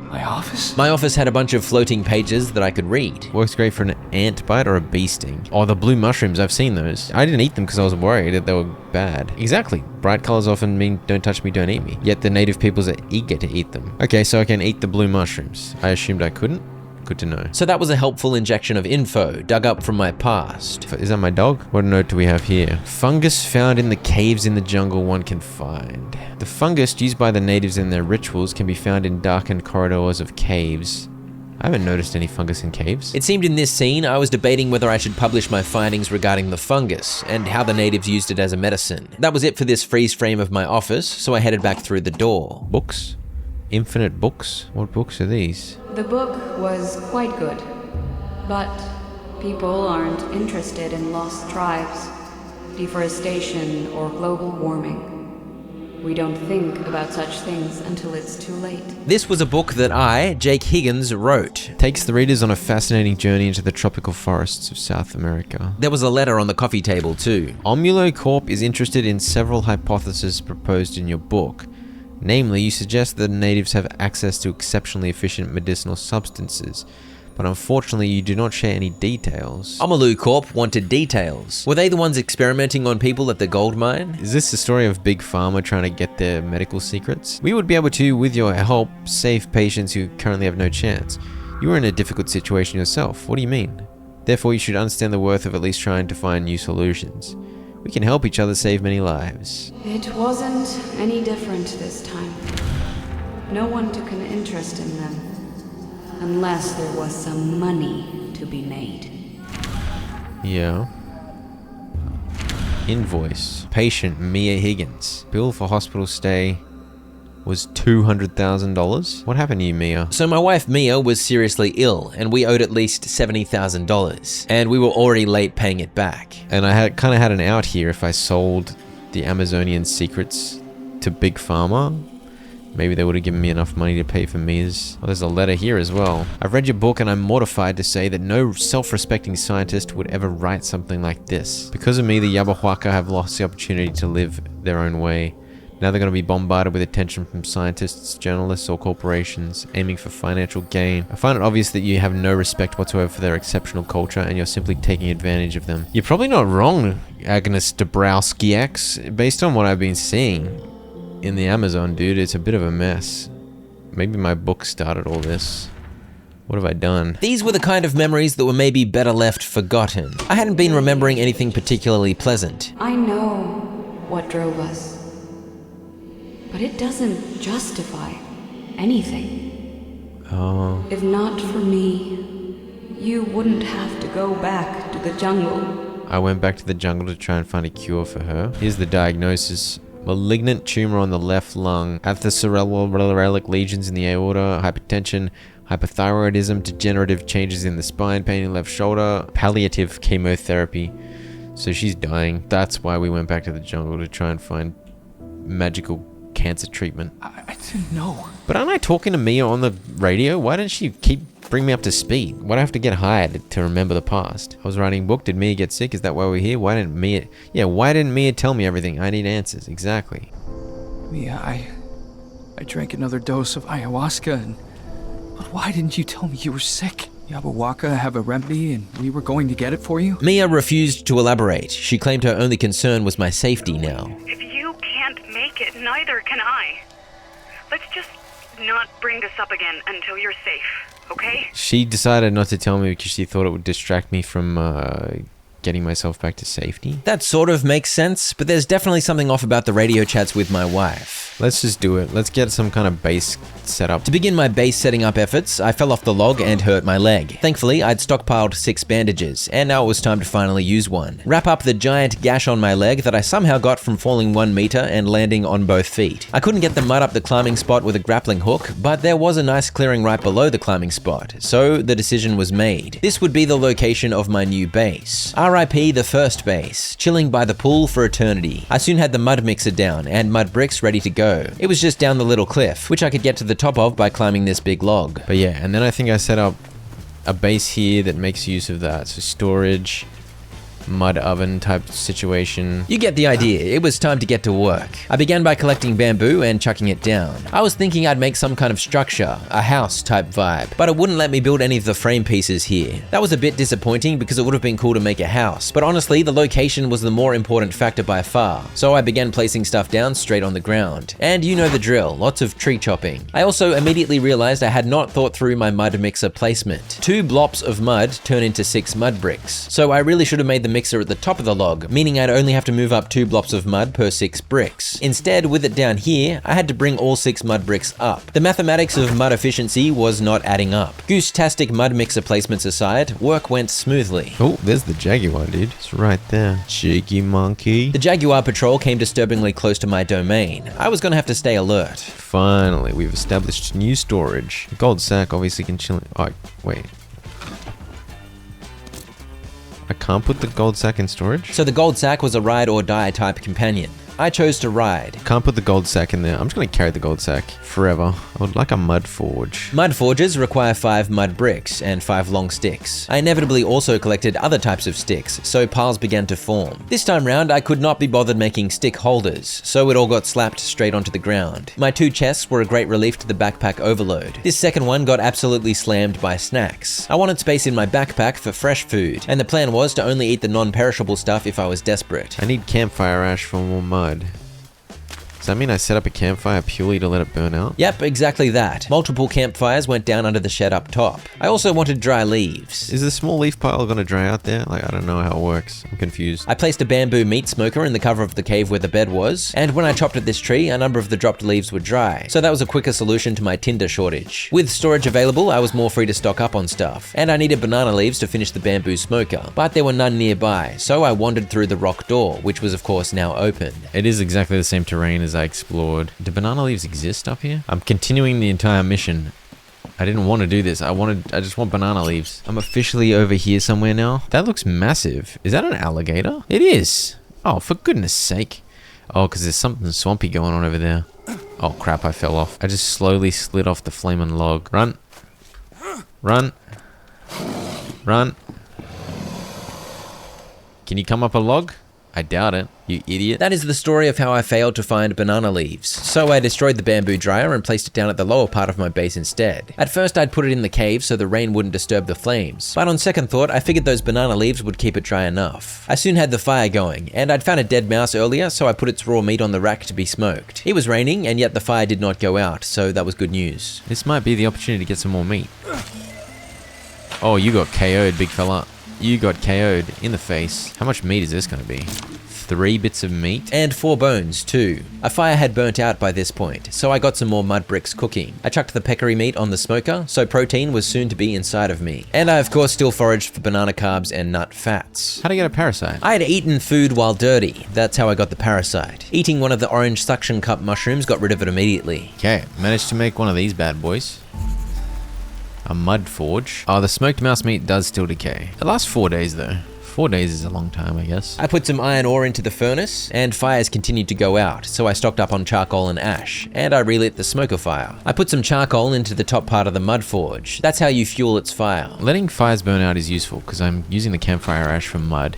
my office? My office had a bunch of floating pages that I could read. Works great for an ant bite or a bee sting. Oh, the blue mushrooms, I've seen those. I didn't eat them because I was worried that they were bad. Exactly. Bright colors often mean don't touch me, don't eat me. Yet the native peoples are eager to eat them. Okay, so I can eat the blue mushrooms. I assumed I couldn't. Good to know. So that was a helpful injection of info dug up from my past. Is that my dog? What note do we have here? Fungus found in the caves in the jungle one can find. The fungus used by the natives in their rituals can be found in darkened corridors of caves. I haven't noticed any fungus in caves. It seemed in this scene I was debating whether I should publish my findings regarding the fungus and how the natives used it as a medicine. That was it for this freeze frame of my office, so I headed back through the door. Books? Infinite books? What books are these? The book was quite good, but people aren't interested in lost tribes, deforestation, or global warming. We don't think about such things until it's too late. This was a book that I, Jake Higgins, wrote. Takes the readers on a fascinating journey into the tropical forests of South America. There was a letter on the coffee table too. Omulo Corp is interested in several hypotheses proposed in your book. Namely, you suggest that natives have access to exceptionally efficient medicinal substances, but unfortunately you do not share any details. Omalu Corp wanted details. Were they the ones experimenting on people at the gold mine? Is this the story of Big Pharma trying to get their medical secrets? We would be able to, with your help, save patients who currently have no chance. You were in a difficult situation yourself. What do you mean? Therefore, you should understand the worth of at least trying to find new solutions. We can help each other save many lives. It wasn't any different this time. No one took an interest in them, unless there was some money to be made. Yeah. Invoice. Patient Mia Higgins. Bill for hospital stay was $200,000. What happened to you, Mia? So my wife Mia was seriously ill and we owed at least $70,000 and we were already late paying it back. And I kind of had an out here if I sold the Amazonian secrets to Big Pharma. Maybe they would have given me enough money to pay for Mia's. Oh, there's a letter here as well. I've read your book and I'm mortified to say that no self-respecting scientist would ever write something like this. Because of me, the Yabahuaca have lost the opportunity to live their own way. Now they're going to be bombarded with attention from scientists, journalists, or corporations aiming for financial gain. I find it obvious that you have no respect whatsoever for their exceptional culture and you're simply taking advantage of them. You're probably not wrong, Agnes Dabrowski X. Based on what I've been seeing in the Amazon, dude, it's a bit of a mess. Maybe my book started all this. What have I done? These were the kind of memories that were maybe better left forgotten. I hadn't been remembering anything particularly pleasant. I know what drove us, but it doesn't justify anything. Oh. If not for me, you wouldn't have to go back to the jungle. I went back to the jungle to try and find a cure for her. Here's the diagnosis. Malignant tumor on the left lung, atherosclerotic lesions in the aorta, hypertension, hypothyroidism, degenerative changes in the spine, pain in the left shoulder, palliative chemotherapy. So she's dying. That's why we went back to the jungle, to try and find magical cancer treatment. I didn't know. But aren't I talking to Mia on the radio? Why didn't she bring me up to speed? Why do I have to get hired to remember the past? I was writing a book. Did Mia get sick? Is that why we're here? Why didn't Mia tell me everything? I need answers. Exactly. Mia, I drank another dose of ayahuasca, but why didn't you tell me you were sick? Yabahuaca have a remedy and we were going to get it for you? Mia refused to elaborate. She claimed her only concern was my safety now. If you can't make it, neither can I. Let's just not bring this up again until you're safe, okay? She decided not to tell me because she thought it would distract me from getting myself back to safety. That sort of makes sense, but there's definitely something off about the radio chats with my wife. Let's just do it. Let's get some kind of base set up. To begin my base setting up efforts, I fell off the log and hurt my leg. Thankfully, I'd stockpiled 6 bandages, and now it was time to finally use one. Wrap up the giant gash on my leg that I somehow got from falling 1 meter and landing on both feet. I couldn't get the mud up the climbing spot with a grappling hook, but there was a nice clearing right below the climbing spot, so the decision was made. This would be the location of my new base. RIP the first base, chilling by the pool for eternity. I soon had the mud mixer down and mud bricks ready to go. It was just down the little cliff, which I could get to the top of by climbing this big log. But yeah, and then I think I set up a base here that makes use of that. So storage, mud oven type situation. You get the idea. It was time to get to work. I began by collecting bamboo and chucking it down. I was thinking I'd make some kind of structure, a house type vibe, but it wouldn't let me build any of the frame pieces here. That was a bit disappointing because it would have been cool to make a house, but honestly, the location was the more important factor by far. So I began placing stuff down straight on the ground. And you know the drill, lots of tree chopping. I also immediately realized I had not thought through my mud mixer placement. 2 blops of mud turn into 6 mud bricks. So I really should have made the mixer at the top of the log, meaning I'd only have to move up 2 blops of mud per 6 bricks. Instead, with it down here, I had to bring all 6 mud bricks up. The mathematics of mud efficiency was not adding up. Goose-tastic mud mixer placements aside, work went smoothly. Oh, there's the Jaguar, dude. It's right there. Cheeky monkey. The Jaguar patrol came disturbingly close to my domain. I was gonna have to stay alert. Finally, we've established new storage. The gold sack obviously can chill. Oh, wait. I can't put the gold sack in storage? So the gold sack was a ride or die type companion. I chose to ride. Can't put the gold sack in there. I'm just gonna carry the gold sack forever. I would like a mud forge. Mud forges require 5 mud bricks and 5 long sticks. I inevitably also collected other types of sticks, so piles began to form. This time round, I could not be bothered making stick holders, so it all got slapped straight onto the ground. My 2 chests were a great relief to the backpack overload. This second one got absolutely slammed by snacks. I wanted space in my backpack for fresh food, and the plan was to only eat the non-perishable stuff if I was desperate. I need campfire ash for more mud. Does that mean I set up a campfire purely to let it burn out? Yep, exactly that. Multiple campfires went down under the shed up top. I also wanted dry leaves. Is the small leaf pile gonna dry out there? Like, I don't know how it works. I'm confused. I placed a bamboo meat smoker in the cover of the cave where the bed was, and when I chopped at this tree, a number of the dropped leaves were dry, so that was a quicker solution to my tinder shortage. With storage available, I was more free to stock up on stuff, and I needed banana leaves to finish the bamboo smoker, but there were none nearby, so I wandered through the rock door, which was of course now open. It is exactly the same terrain as I explored. Do banana leaves exist up here? I'm continuing the entire mission. I didn't want to do this. I just want banana leaves. I'm officially over here somewhere now. That looks massive. Is that an alligator? It is. Oh, for goodness sake. Oh, because there's something swampy going on over there. Oh crap, I fell off. I just slowly slid off the flaming log. Run. Run. Run. Can you come up a log? I doubt it, you idiot. That is the story of how I failed to find banana leaves. So I destroyed the bamboo dryer and placed it down at the lower part of my base instead. At first I'd put it in the cave so the rain wouldn't disturb the flames, but on second thought I figured those banana leaves would keep it dry enough. I soon had the fire going, and I'd found a dead mouse earlier, so I put its raw meat on the rack to be smoked. It was raining, and yet the fire did not go out, so that was good news. This might be the opportunity to get some more meat. Oh, you got KO'd, big fella. You got KO'd in the face. How much meat is this gonna be? 3 bits of meat? And 4 bones, too. A fire had burnt out by this point, so I got some more mud bricks cooking. I chucked the peccary meat on the smoker, so protein was soon to be inside of me. And I of course still foraged for banana carbs and nut fats. How do you get a parasite? I had eaten food while dirty. That's how I got the parasite. Eating one of the orange suction cup mushrooms got rid of it immediately. Okay, managed to make one of these bad boys. A mud forge. Oh, the smoked mouse meat does still decay. It lasts 4 days though. 4 days is a long time, I guess. I put some iron ore into the furnace, and fires continued to go out, so I stocked up on charcoal and ash, and I relit the smoker fire. I put some charcoal into the top part of the mud forge. That's how you fuel its fire. Letting fires burn out is useful, because I'm using the campfire ash from mud,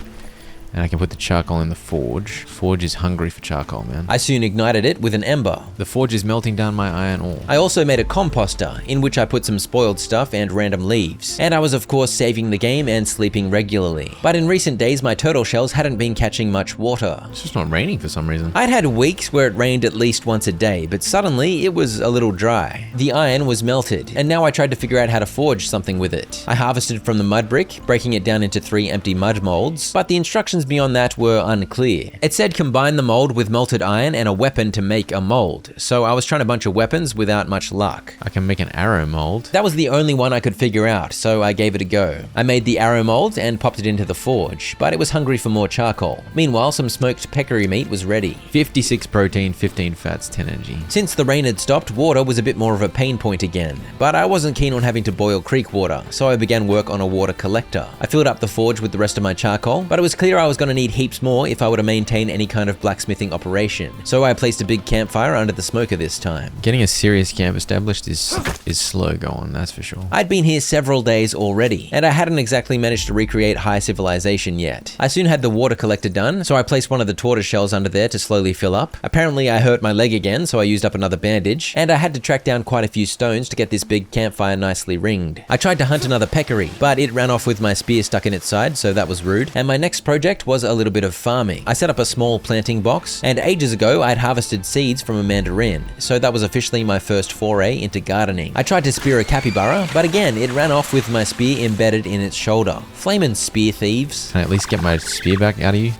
And I can put the charcoal in the forge. Forge is hungry for charcoal, man. I soon ignited it with an ember. The forge is melting down my iron ore. I also made a composter, in which I put some spoiled stuff and random leaves. And I was of course saving the game and sleeping regularly. But in recent days, my turtle shells hadn't been catching much water. It's just not raining for some reason. I'd had weeks where it rained at least once a day, but suddenly it was a little dry. The iron was melted, and now I tried to figure out how to forge something with it. I harvested from the mud brick, breaking it down into 3 empty mud molds, but the instructions beyond that were unclear. It said combine the mold with melted iron and a weapon to make a mold, so I was trying a bunch of weapons without much luck. I can make an arrow mold. That was the only one I could figure out, so I gave it a go. I made the arrow mold and popped it into the forge, but it was hungry for more charcoal. Meanwhile, some smoked peccary meat was ready. 56 protein, 15 fats, 10 energy. Since the rain had stopped, water was a bit more of a pain point again, but I wasn't keen on having to boil creek water, so I began work on a water collector. I filled up the forge with the rest of my charcoal, but it was clear I was going to need heaps more if I were to maintain any kind of blacksmithing operation, so I placed a big campfire under the smoker this time. Getting a serious camp established is slow going, that's for sure. I'd been here several days already, and I hadn't exactly managed to recreate high civilization yet. I soon had the water collector done, so I placed one of the tortoise shells under there to slowly fill up. Apparently I hurt my leg again, so I used up another bandage, and I had to track down quite a few stones to get this big campfire nicely ringed. I tried to hunt another peccary, but it ran off with my spear stuck in its side, so that was rude, and my next project was a little bit of farming. I set up a small planting box, and ages ago I'd harvested seeds from a mandarin, so that was officially my first foray into gardening. I tried to spear a capybara, but again it ran off with my spear embedded in its shoulder. Flamin' spear thieves. Can I at least get my spear back out of you?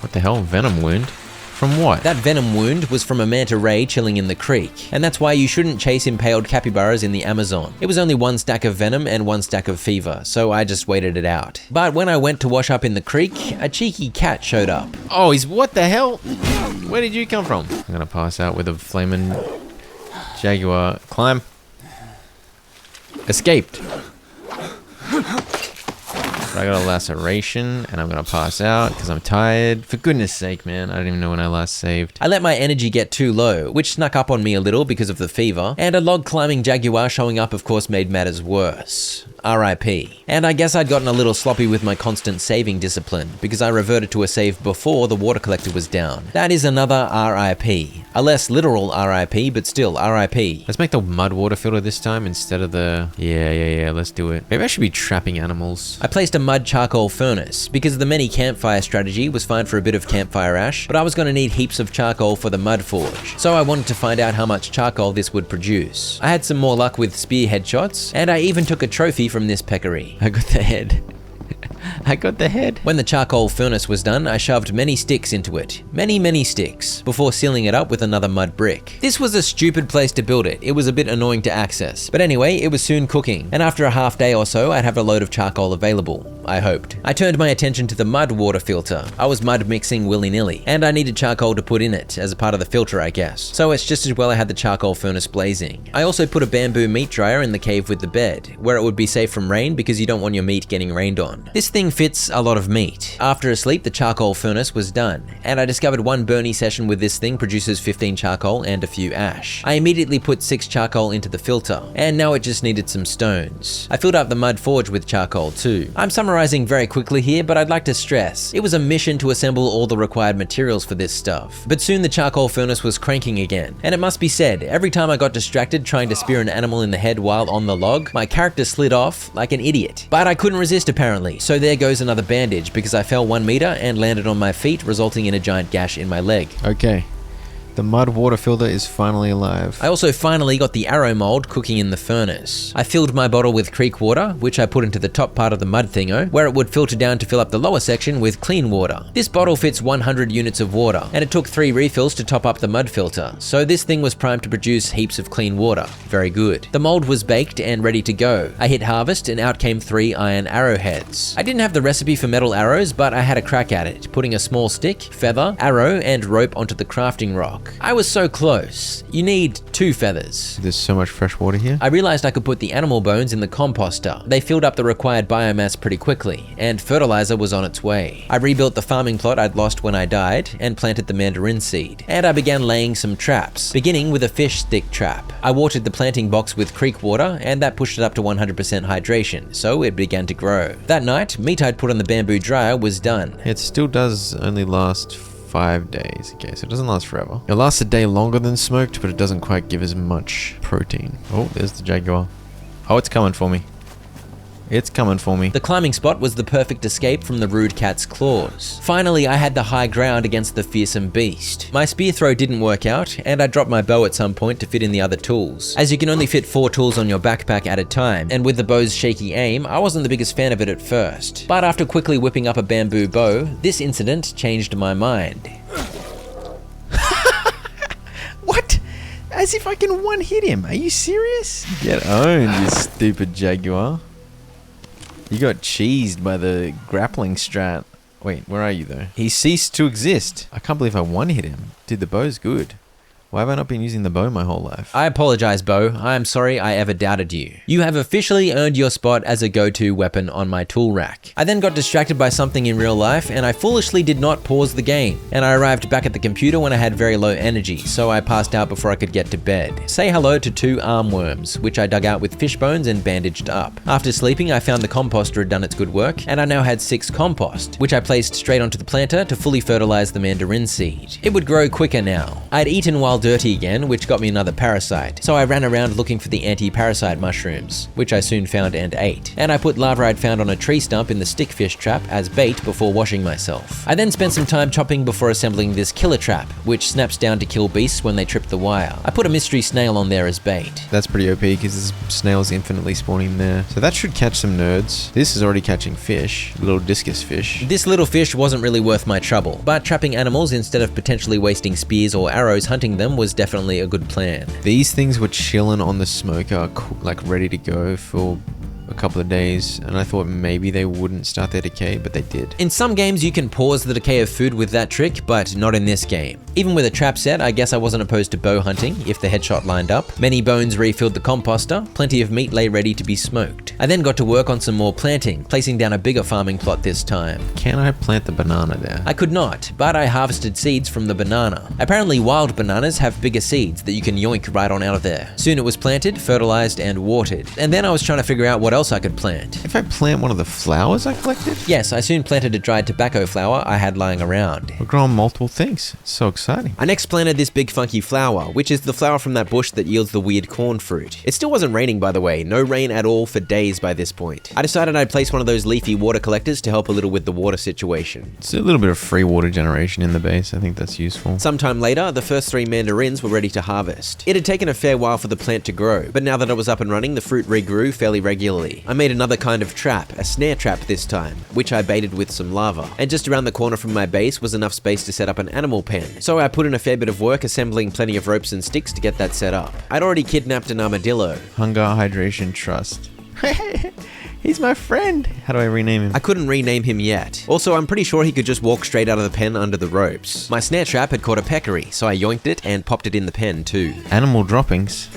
What the hell? Venom wound? From what? That venom wound was from a manta ray chilling in the creek, and that's why you shouldn't chase impaled capybaras in the Amazon. It was only 1 stack of venom and 1 stack of fever, so I just waited it out. But when I went to wash up in the creek, a cheeky cat showed up. Oh, he's what the hell? Where did you come from? I'm gonna pass out with a flaming jaguar. Climb. Escaped. I got a laceration and I'm gonna pass out because I'm tired. For goodness sake, man, I don't even know when I last saved. I let my energy get too low, which snuck up on me a little because of the fever, and a log climbing jaguar showing up of course made matters worse. RIP. And I guess I'd gotten a little sloppy with my constant saving discipline because I reverted to a save before the water collector was down. That is another RIP. A less literal RIP, but still RIP. Let's make the mud water filter this time instead of the... Yeah, let's do it. Maybe I should be trapping animals. I placed a mud charcoal furnace because the many campfire strategy was fine for a bit of campfire ash, but I was going to need heaps of charcoal for the mud forge, so I wanted to find out how much charcoal this would produce. I had some more luck with spear headshots, and I even took a trophy from this peccary. I got the head. I got the head. When the charcoal furnace was done, I shoved many sticks into it. Many sticks, before sealing it up with another mud brick. This was a stupid place to build it. It was a bit annoying to access. But anyway, it was soon cooking, and after a half day or so, I'd have a load of charcoal available. I hoped. I turned my attention to the mud water filter. I was mud mixing willy-nilly, and I needed charcoal to put in it as a part of the filter, I guess. So it's just as well I had the charcoal furnace blazing. I also put a bamboo meat dryer in the cave with the bed, where it would be safe from rain because you don't want your meat getting rained on. This thing fits a lot of meat. After a sleep, the charcoal furnace was done, and I discovered one Bernie session with this thing produces 15 charcoal and a few ash. I immediately put 6 charcoal into the filter, and now it just needed some stones. I filled up the mud forge with charcoal too. I'm summarizing very quickly here, but I'd like to stress, it was a mission to assemble all the required materials for this stuff. But soon the charcoal furnace was cranking again, and it must be said, every time I got distracted trying to spear an animal in the head while on the log, my character slid off like an idiot. But I couldn't resist apparently, so there goes another bandage because I fell 1 meter and landed on my feet, resulting in a giant gash in my leg. Okay. The mud water filter is finally alive. I also finally got the arrow mold cooking in the furnace. I filled my bottle with creek water, which I put into the top part of the mud thingo, where it would filter down to fill up the lower section with clean water. This bottle fits 100 units of water, and it took 3 refills to top up the mud filter, so this thing was primed to produce heaps of clean water. Very good. The mold was baked and ready to go. I hit harvest and out came 3 iron arrowheads. I didn't have the recipe for metal arrows, but I had a crack at it, putting a small stick, feather, arrow, and rope onto the crafting rock. block. I was so close. You need 2 feathers. There's so much fresh water here. I realized I could put the animal bones in the composter. They filled up the required biomass pretty quickly, and fertilizer was on its way. I rebuilt the farming plot I'd lost when I died, and planted the mandarin seed. And I began laying some traps, beginning with a fish stick trap. I watered the planting box with creek water, and that pushed it up to 100% hydration, so it began to grow. That night, meat I'd put on the bamboo dryer was done. It still does only last 5 days. Okay, so it doesn't last forever. It lasts a day longer than smoked, but it doesn't quite give as much protein. Oh, there's the jaguar. Oh, it's coming for me. It's coming for me. The climbing spot was the perfect escape from the rude cat's claws. Finally, I had the high ground against the fearsome beast. My spear throw didn't work out, and I dropped my bow at some point to fit in the other tools. As you can only fit 4 tools on your backpack at a time, and with the bow's shaky aim, I wasn't the biggest fan of it at first. But after quickly whipping up a bamboo bow, this incident changed my mind. What? As if I can one-hit him. Are you serious? Get owned, you stupid jaguar. You got cheesed by the grappling strat. Wait, where are you though? He ceased to exist. I can't believe I one-hit him. Dude, the bow's good. Why have I not been using the bow my whole life? I apologize, Bo. I am sorry I ever doubted you. You have officially earned your spot as a go-to weapon on my tool rack. I then got distracted by something in real life, and I foolishly did not pause the game. And I arrived back at the computer when I had very low energy, so I passed out before I could get to bed. Say hello to 2 armworms, which I dug out with fish bones and bandaged up. After sleeping, I found the composter had done its good work, and I now had 6 compost, which I placed straight onto the planter to fully fertilize the mandarin seed. It would grow quicker now. I'd eaten while dirty again, which got me another parasite. So I ran around looking for the anti-parasite mushrooms, which I soon found and ate. And I put lava I'd found on a tree stump in the stickfish trap as bait before washing myself. I then spent some time chopping before assembling this killer trap, which snaps down to kill beasts when they trip the wire. I put a mystery snail on there as bait. That's pretty OP because this snail's infinitely spawning there. So that should catch some nerds. This is already catching fish, little discus fish. This little fish wasn't really worth my trouble, but trapping animals instead of potentially wasting spears or arrows hunting them was definitely a good plan. These things were chilling on the smoker, like ready to go for a couple of days, and I thought maybe they wouldn't start their decay, but they did. In some games, you can pause the decay of food with that trick, but not in this game. Even with a trap set, I guess I wasn't opposed to bow hunting if the headshot lined up. Many bones refilled the composter, plenty of meat lay ready to be smoked. I then got to work on some more planting, placing down a bigger farming plot this time. Can I plant the banana there? I could not, but I harvested seeds from the banana. Apparently wild bananas have bigger seeds that you can yoink right on out of there. Soon it was planted, fertilized, and watered. And then I was trying to figure out what else I could plant. If I plant one of the flowers I collected? Yes, I soon planted a dried tobacco flower I had lying around. We're growing multiple things. It's so exciting. I next planted this big funky flower, which is the flower from that bush that yields the weird corn fruit. It still wasn't raining, by the way. No rain at all for days by this point. I decided I'd place one of those leafy water collectors to help a little with the water situation. It's a little bit of free water generation in the base. I think that's useful. Sometime later, the first 3 mandarins were ready to harvest. It had taken a fair while for the plant to grow, but now that it was up and running, the fruit regrew fairly regularly. I made another kind of trap, a snare trap this time, which I baited with some lava. And just around the corner from my base was enough space to set up an animal pen. So I put in a fair bit of work assembling plenty of ropes and sticks to get that set up. I'd already kidnapped an armadillo. Hunger, hydration, trust. He's my friend. How do I rename him? I couldn't rename him yet. Also, I'm pretty sure he could just walk straight out of the pen under the ropes. My snare trap had caught a peccary, so I yoinked it and popped it in the pen too. Animal droppings.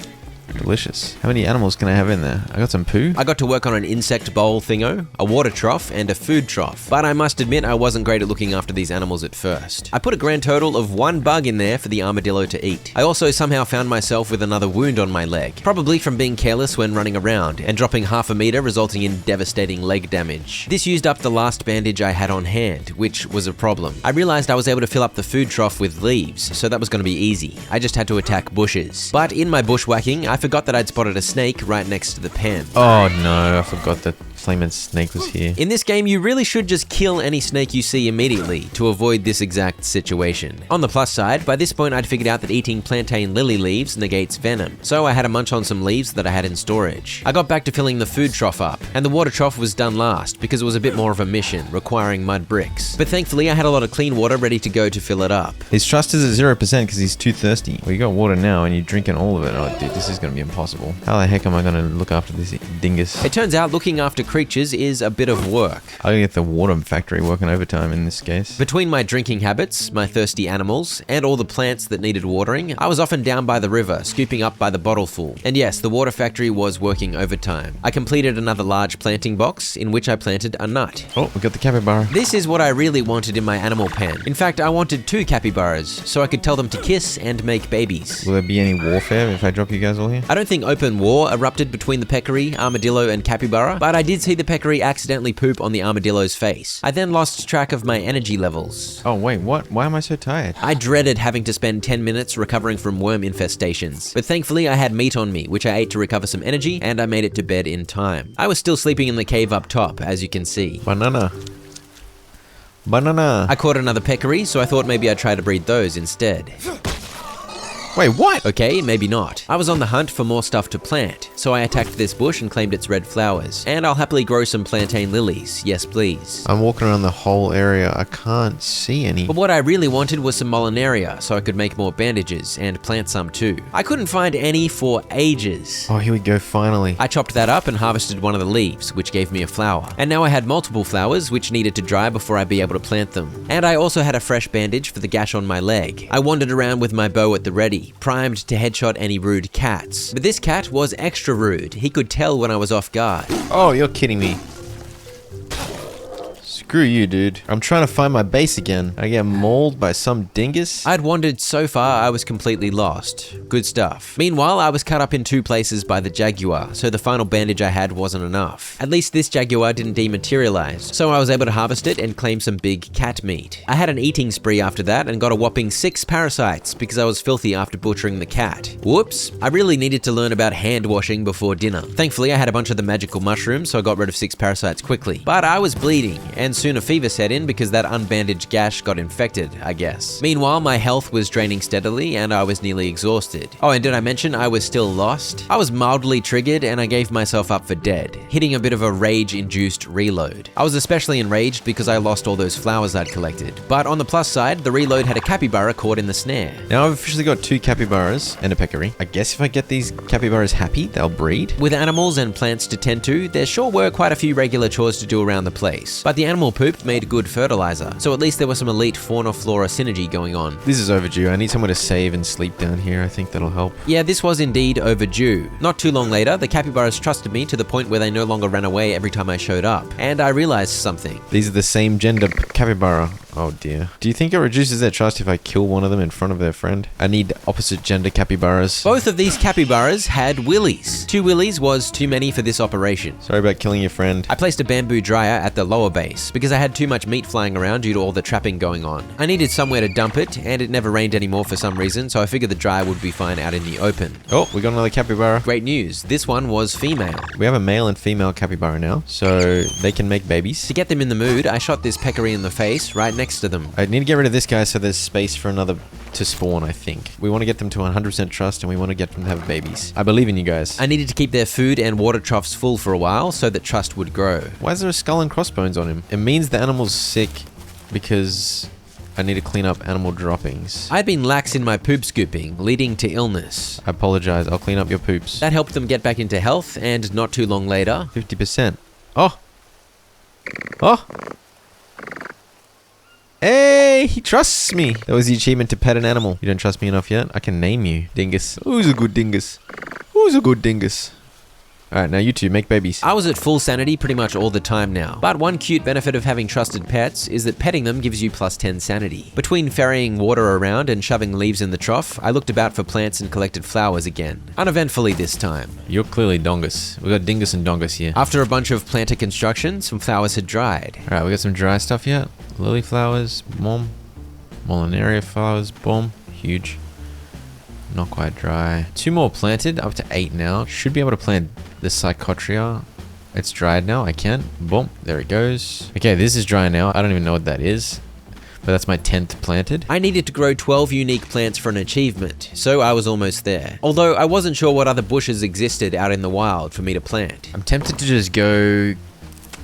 Delicious. How many animals can I have in there? I got some poo. I got to work on an insect bowl thingo, a water trough, and a food trough. But I must admit I wasn't great at looking after these animals at first. I put a grand total of 1 bug in there for the armadillo to eat. I also somehow found myself with another wound on my leg, probably from being careless when running around and dropping half a meter, resulting in devastating leg damage. This used up the last bandage I had on hand, which was a problem. I realized I was able to fill up the food trough with leaves, so that was going to be easy. I just had to attack bushes. But in my bushwhacking, I forgot that I'd spotted a snake right next to the pen. Oh no, I forgot that flaming snake was here. In this game, you really should just kill any snake you see immediately to avoid this exact situation. On the plus side, by this point I'd figured out that eating plantain lily leaves negates venom, so I had a munch on some leaves that I had in storage. I got back to filling the food trough up, and the water trough was done last because it was a bit more of a mission, requiring mud bricks. But thankfully I had a lot of clean water ready to go to fill it up. His trust is at 0% because he's too thirsty. Well, you got water now and you're drinking all of it. Oh dude, this is gonna be impossible. How the heck am I gonna look after this dingus? It turns out looking after creatures is a bit of work. I gotta get the water factory working overtime in this case. Between my drinking habits, my thirsty animals, and all the plants that needed watering, I was often down by the river, scooping up by the bottleful. And yes, the water factory was working overtime. I completed another large planting box, in which I planted a nut. Oh, we got the capybara. This is what I really wanted in my animal pen. In fact, I wanted 2 capybaras, so I could tell them to kiss and make babies. Will there be any warfare if I drop you guys all here? I don't think open war erupted between the peccary, armadillo, and capybara, but I did see the peccary accidentally poop on the armadillo's face. I then lost track of my energy levels. Oh wait, what? Why am I so tired? I dreaded having to spend 10 minutes recovering from worm infestations, but thankfully I had meat on me, which I ate to recover some energy, and I made it to bed in time. I was still sleeping in the cave up top, as you can see. Banana. Banana. I caught another peccary, so I thought maybe I'd try to breed those instead. Wait, what? Okay, maybe not. I was on the hunt for more stuff to plant, so I attacked this bush and claimed its red flowers. And I'll happily grow some plantain lilies, yes please. I'm walking around the whole area. I can't see any. But what I really wanted was some molinaria, so I could make more bandages and plant some too. I couldn't find any for ages. Oh, here we go, finally. I chopped that up and harvested one of the leaves, which gave me a flower. And now I had multiple flowers, which needed to dry before I'd be able to plant them. And I also had a fresh bandage for the gash on my leg. I wandered around with my bow at the ready, primed to headshot any rude cats. But this cat was extra rude. He could tell when I was off guard. Oh, you're kidding me. Screw you, dude. I'm trying to find my base again. I get mauled by some dingus. I'd wandered so far I was completely lost. Good stuff. Meanwhile, I was cut up in 2 places by the jaguar, so the final bandage I had wasn't enough. At least this jaguar didn't dematerialize, so I was able to harvest it and claim some big cat meat. I had an eating spree after that and got a whopping 6 parasites because I was filthy after butchering the cat. Whoops. I really needed to learn about hand washing before dinner. Thankfully, I had a bunch of the magical mushrooms, so I got rid of 6 parasites quickly. But I was bleeding, and soon a fever set in because that unbandaged gash got infected, I guess. Meanwhile, my health was draining steadily and I was nearly exhausted. Oh, and did I mention I was still lost? I was mildly triggered and I gave myself up for dead, hitting a bit of a rage-induced reload. I was especially enraged because I lost all those flowers I'd collected. But on the plus side, the reload had a capybara caught in the snare. Now I've officially got 2 capybaras and a peccary. I guess if I get these capybaras happy, they'll breed. With animals and plants to tend to, there sure were quite a few regular chores to do around the place. But the animal poop made good fertilizer, so at least there was some elite fauna-flora synergy going on. This is overdue. I need somewhere to save and sleep down here. I think that'll help. Yeah, this was indeed overdue. Not too long later, the capybaras trusted me to the point where they no longer ran away every time I showed up. And I realized something. These are the same gender capybara. Oh dear. Do you think it reduces their trust if I kill one of them in front of their friend? I need opposite gender capybaras. Both of these capybaras had willies. 2 willies was too many for this operation. Sorry about killing your friend. I placed a bamboo dryer at the lower base because I had too much meat flying around due to all the trapping going on. I needed somewhere to dump it, and it never rained anymore for some reason, so I figured the dryer would be fine out in the open. Oh, we got another capybara. Great news, this one was female. We have a male and female capybara now, so they can make babies. To get them in the mood, I shot this peccary in the face right next to them. I need to get rid of this guy so there's space for another to spawn, I think. We want to get them to 100% trust and we want to get them to have babies. I believe in you guys. I needed to keep their food and water troughs full for a while so that trust would grow. Why is there a skull and crossbones on him? It means the animal's sick because I need to clean up animal droppings. I'd been lax in my poop scooping, leading to illness. I apologize. I'll clean up your poops. That helped them get back into health, and not too long later... 50%. Oh! Oh! Hey, he trusts me. That was the achievement to pet an animal. You don't trust me enough yet? I can name you. Dingus. Who's a good dingus? Who's a good dingus? Alright, now you two, make babies. I was at full sanity pretty much all the time now. But one cute benefit of having trusted pets is that petting them gives you plus 10 sanity. Between ferrying water around and shoving leaves in the trough, I looked about for plants and collected flowers again. Uneventfully this time. You're clearly Dongus. We got Dingus and Dongus here. After a bunch of planter construction, some flowers had dried. Alright, we got some dry stuff yet. Lily flowers, boom. Molinaria flowers, boom. Huge. Not quite dry. 2 more planted, up to 8 now. Should be able to plant the Psychotria. It's dried now, I can. Boom, there it goes. Okay, this is dry now. I don't even know what that is, but that's my 10th planted. I needed to grow 12 unique plants for an achievement, so I was almost there. Although I wasn't sure what other bushes existed out in the wild for me to plant. I'm tempted to just go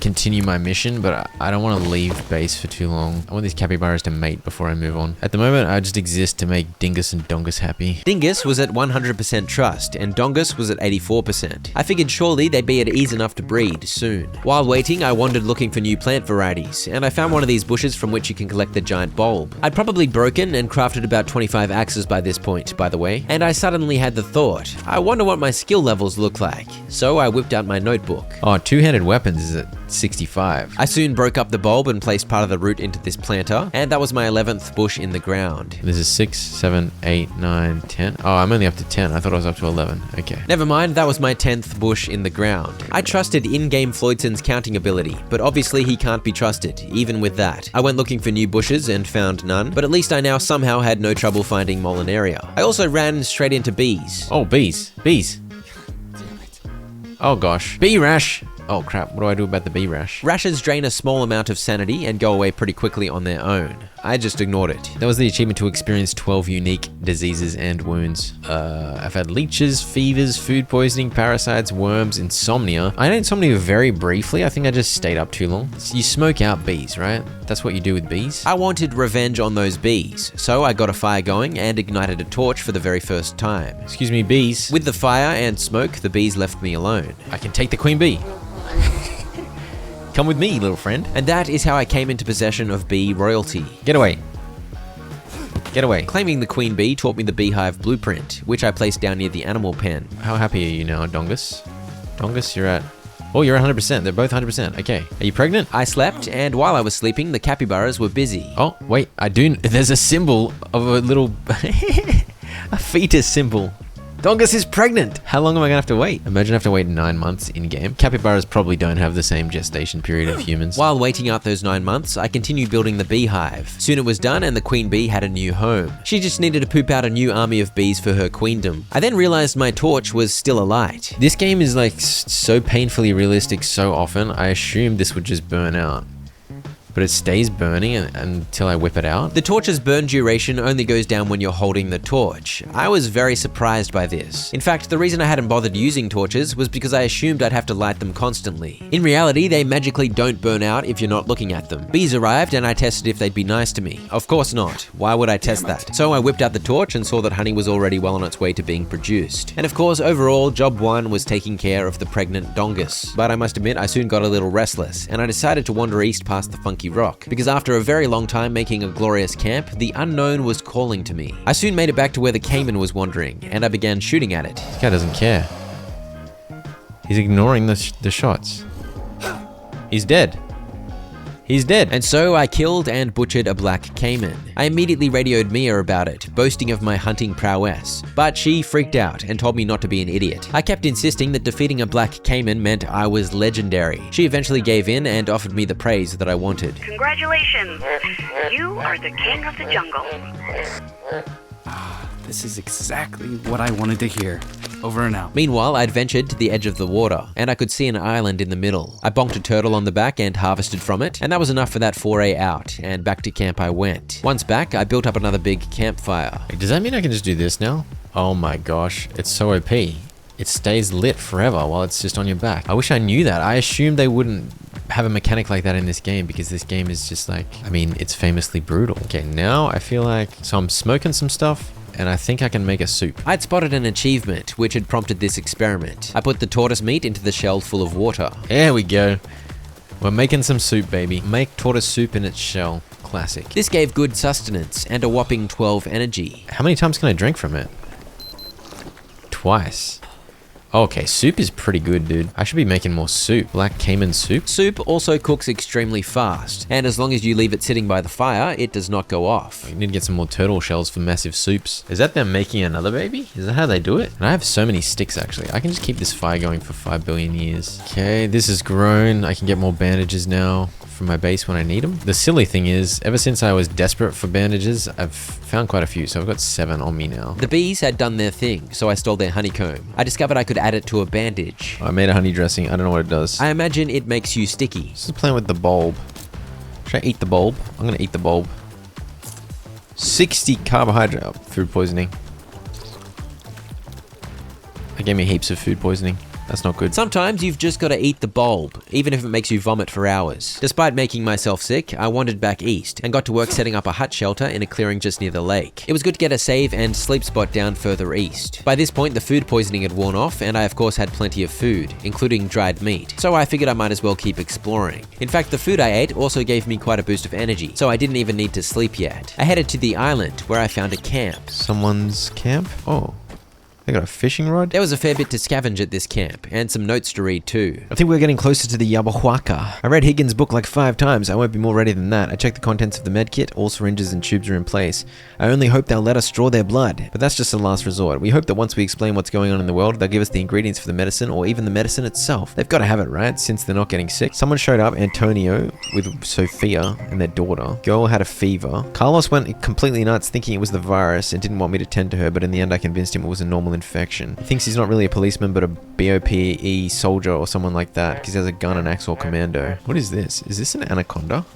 continue my mission, but I don't want to leave base for too long. I want these capybaras to mate before I move on. At the moment, I just exist to make Dingus and Dongus happy. Dingus was at 100% trust, and Dongus was at 84%. I figured surely they'd be at ease enough to breed soon. While waiting, I wandered looking for new plant varieties, and I found one of these bushes from which you can collect the giant bulb. I'd probably broken and crafted about 25 axes by this point, by the way, and I suddenly had the thought, I wonder what my skill levels look like. So I whipped out my notebook. Oh, two-handed weapons is at 65. I soon broke up the bulb and placed part of the root into this planter, and that was my 11th bush in the ground. This is 6, 7, 8, 9, 10. Oh, I'm only up to 10. I thought I was up to 11. Okay. Never mind, that was my 10th bush in the ground. I trusted in-game Floydson's counting ability, but obviously he can't be trusted, even with that. I went looking for new bushes and found none, but at least I now somehow had no trouble finding Molinaria. I also ran straight into bees. Oh, bees. Bees. Oh gosh. Bee rash. Oh crap, what do I do about the bee rash? Rashes drain a small amount of sanity and go away pretty quickly on their own. I just ignored it. That was the achievement to experience 12 unique diseases and wounds. I've had leeches, fevers, food poisoning, parasites, worms, insomnia. I had insomnia very briefly. I think I just stayed up too long. You smoke out bees, right? That's what you do with bees. I wanted revenge on those bees, so I got a fire going and ignited a torch for the very first time. Excuse me, bees. With the fire and smoke, the bees left me alone. I can take the queen bee. Come with me, little friend. And that is how I came into possession of bee royalty. Get away. Get away. Claiming the queen bee taught me the beehive blueprint, which I placed down near the animal pen. How happy are you now, Dongus? Dongus, you're at... Oh, you're at 100%. They're both 100%. Okay. Are you pregnant? I slept, and while I was sleeping, the capybaras were busy. Oh, wait. There's a symbol of a little... a fetus symbol. Dongus is pregnant! How long am I gonna have to wait? Imagine I have to wait 9 months in-game. Capybaras probably don't have the same gestation period of humans. While waiting out those 9 months, I continued building the beehive. Soon it was done and the queen bee had a new home. She just needed to poop out a new army of bees for her queendom. I then realized my torch was still alight. This game is like so painfully realistic so often, I assumed this would just burn out. But it stays burning until I whip it out. The torch's burn duration only goes down when you're holding the torch. I was very surprised by this. In fact, the reason I hadn't bothered using torches was because I assumed I'd have to light them constantly. In reality, they magically don't burn out if you're not looking at them. Bees arrived and I tested if they'd be nice to me. Of course not. Why would I test that? So I whipped out the torch and saw that honey was already well on its way to being produced. And of course, overall, job 1 was taking care of the pregnant Dongus. But I must admit, I soon got a little restless, and I decided to wander east past the funky rock, because after a very long time making a glorious camp, the unknown was calling to me. I soon made it back to where the caiman was wandering, and I began shooting at it. This guy doesn't care. He's ignoring the shots. He's dead. He's dead. And so I killed and butchered a black caiman. I immediately radioed Mia about it, boasting of my hunting prowess. But she freaked out and told me not to be an idiot. I kept insisting that defeating a black caiman meant I was legendary. She eventually gave in and offered me the praise that I wanted. Congratulations! You are the king of the jungle. This is exactly what I wanted to hear. Over and out. Meanwhile, I'd ventured to the edge of the water, and I could see an island in the middle. I bonked a turtle on the back and harvested from it, and that was enough for that foray out, and back to camp I went. Once back, I built up another big campfire. Does that mean I can just do this now? Oh my gosh, it's so OP. It stays lit forever while it's just on your back. I wish I knew that. I assumed they wouldn't have a mechanic like that in this game, because this game is just like, I mean, it's famously brutal. Okay, now I feel like, so I'm smoking some stuff, and I think I can make a soup. I'd spotted an achievement which had prompted this experiment. I put the tortoise meat into the shell full of water. There we go. We're making some soup, baby. Make tortoise soup in its shell. Classic. This gave good sustenance and a whopping 12 energy. How many times can I drink from it? Twice. Okay, soup is pretty good, dude. I should be making more soup. Black caiman soup. Soup also cooks extremely fast, and as long as you leave it sitting by the fire, it does not go off. I need to get some more turtle shells for massive soups. Is that them making another baby? Is that how they do it? And I have so many sticks, actually. I can just keep this fire going for 5 billion years. Okay, this has grown. I can get more bandages now from my base when I need them. The silly thing is, ever since I was desperate for bandages, I've found quite a few, so I've got 7 on me now. The bees had done their thing, so I stole their honeycomb. I discovered I could add it to a bandage. I made a honey dressing. I don't know what it does. I imagine it makes you sticky. This is playing with the bulb. Should I eat the bulb? I'm gonna eat the bulb. 60 carbohydrate food poisoning. That gave me heaps of food poisoning. That's not good. Sometimes you've just got to eat the bulb, even if it makes you vomit for hours. Despite making myself sick, I wandered back east and got to work setting up a hut shelter in a clearing just near the lake. It was good to get a save and sleep spot down further east. By this point, the food poisoning had worn off, and I of course had plenty of food, including dried meat, so I figured I might as well keep exploring. In fact, the food I ate also gave me quite a boost of energy, so I didn't even need to sleep yet. I headed to the island, where I found a camp. Someone's camp? Oh. They got a fishing rod? There was a fair bit to scavenge at this camp, and some notes to read too. I think we're getting closer to the Yabahuaca. I read Higgins' book like 5 times. I won't be more ready than that. I checked the contents of the med kit. All syringes and tubes are in place. I only hope they'll let us draw their blood. But that's just a last resort. We hope that once we explain what's going on in the world, they'll give us the ingredients for the medicine, or even the medicine itself. They've got to have it, right? Since they're not getting sick. Someone showed up, Antonio, with Sophia and their daughter. Girl had a fever. Carlos went completely nuts thinking it was the virus and didn't want me to tend to her, but in the end I convinced him it was a normal infection. He thinks he's not really a policeman, but a BOPE soldier or someone like that, because he has a gun and axe or commando. What is this? Is this an anaconda?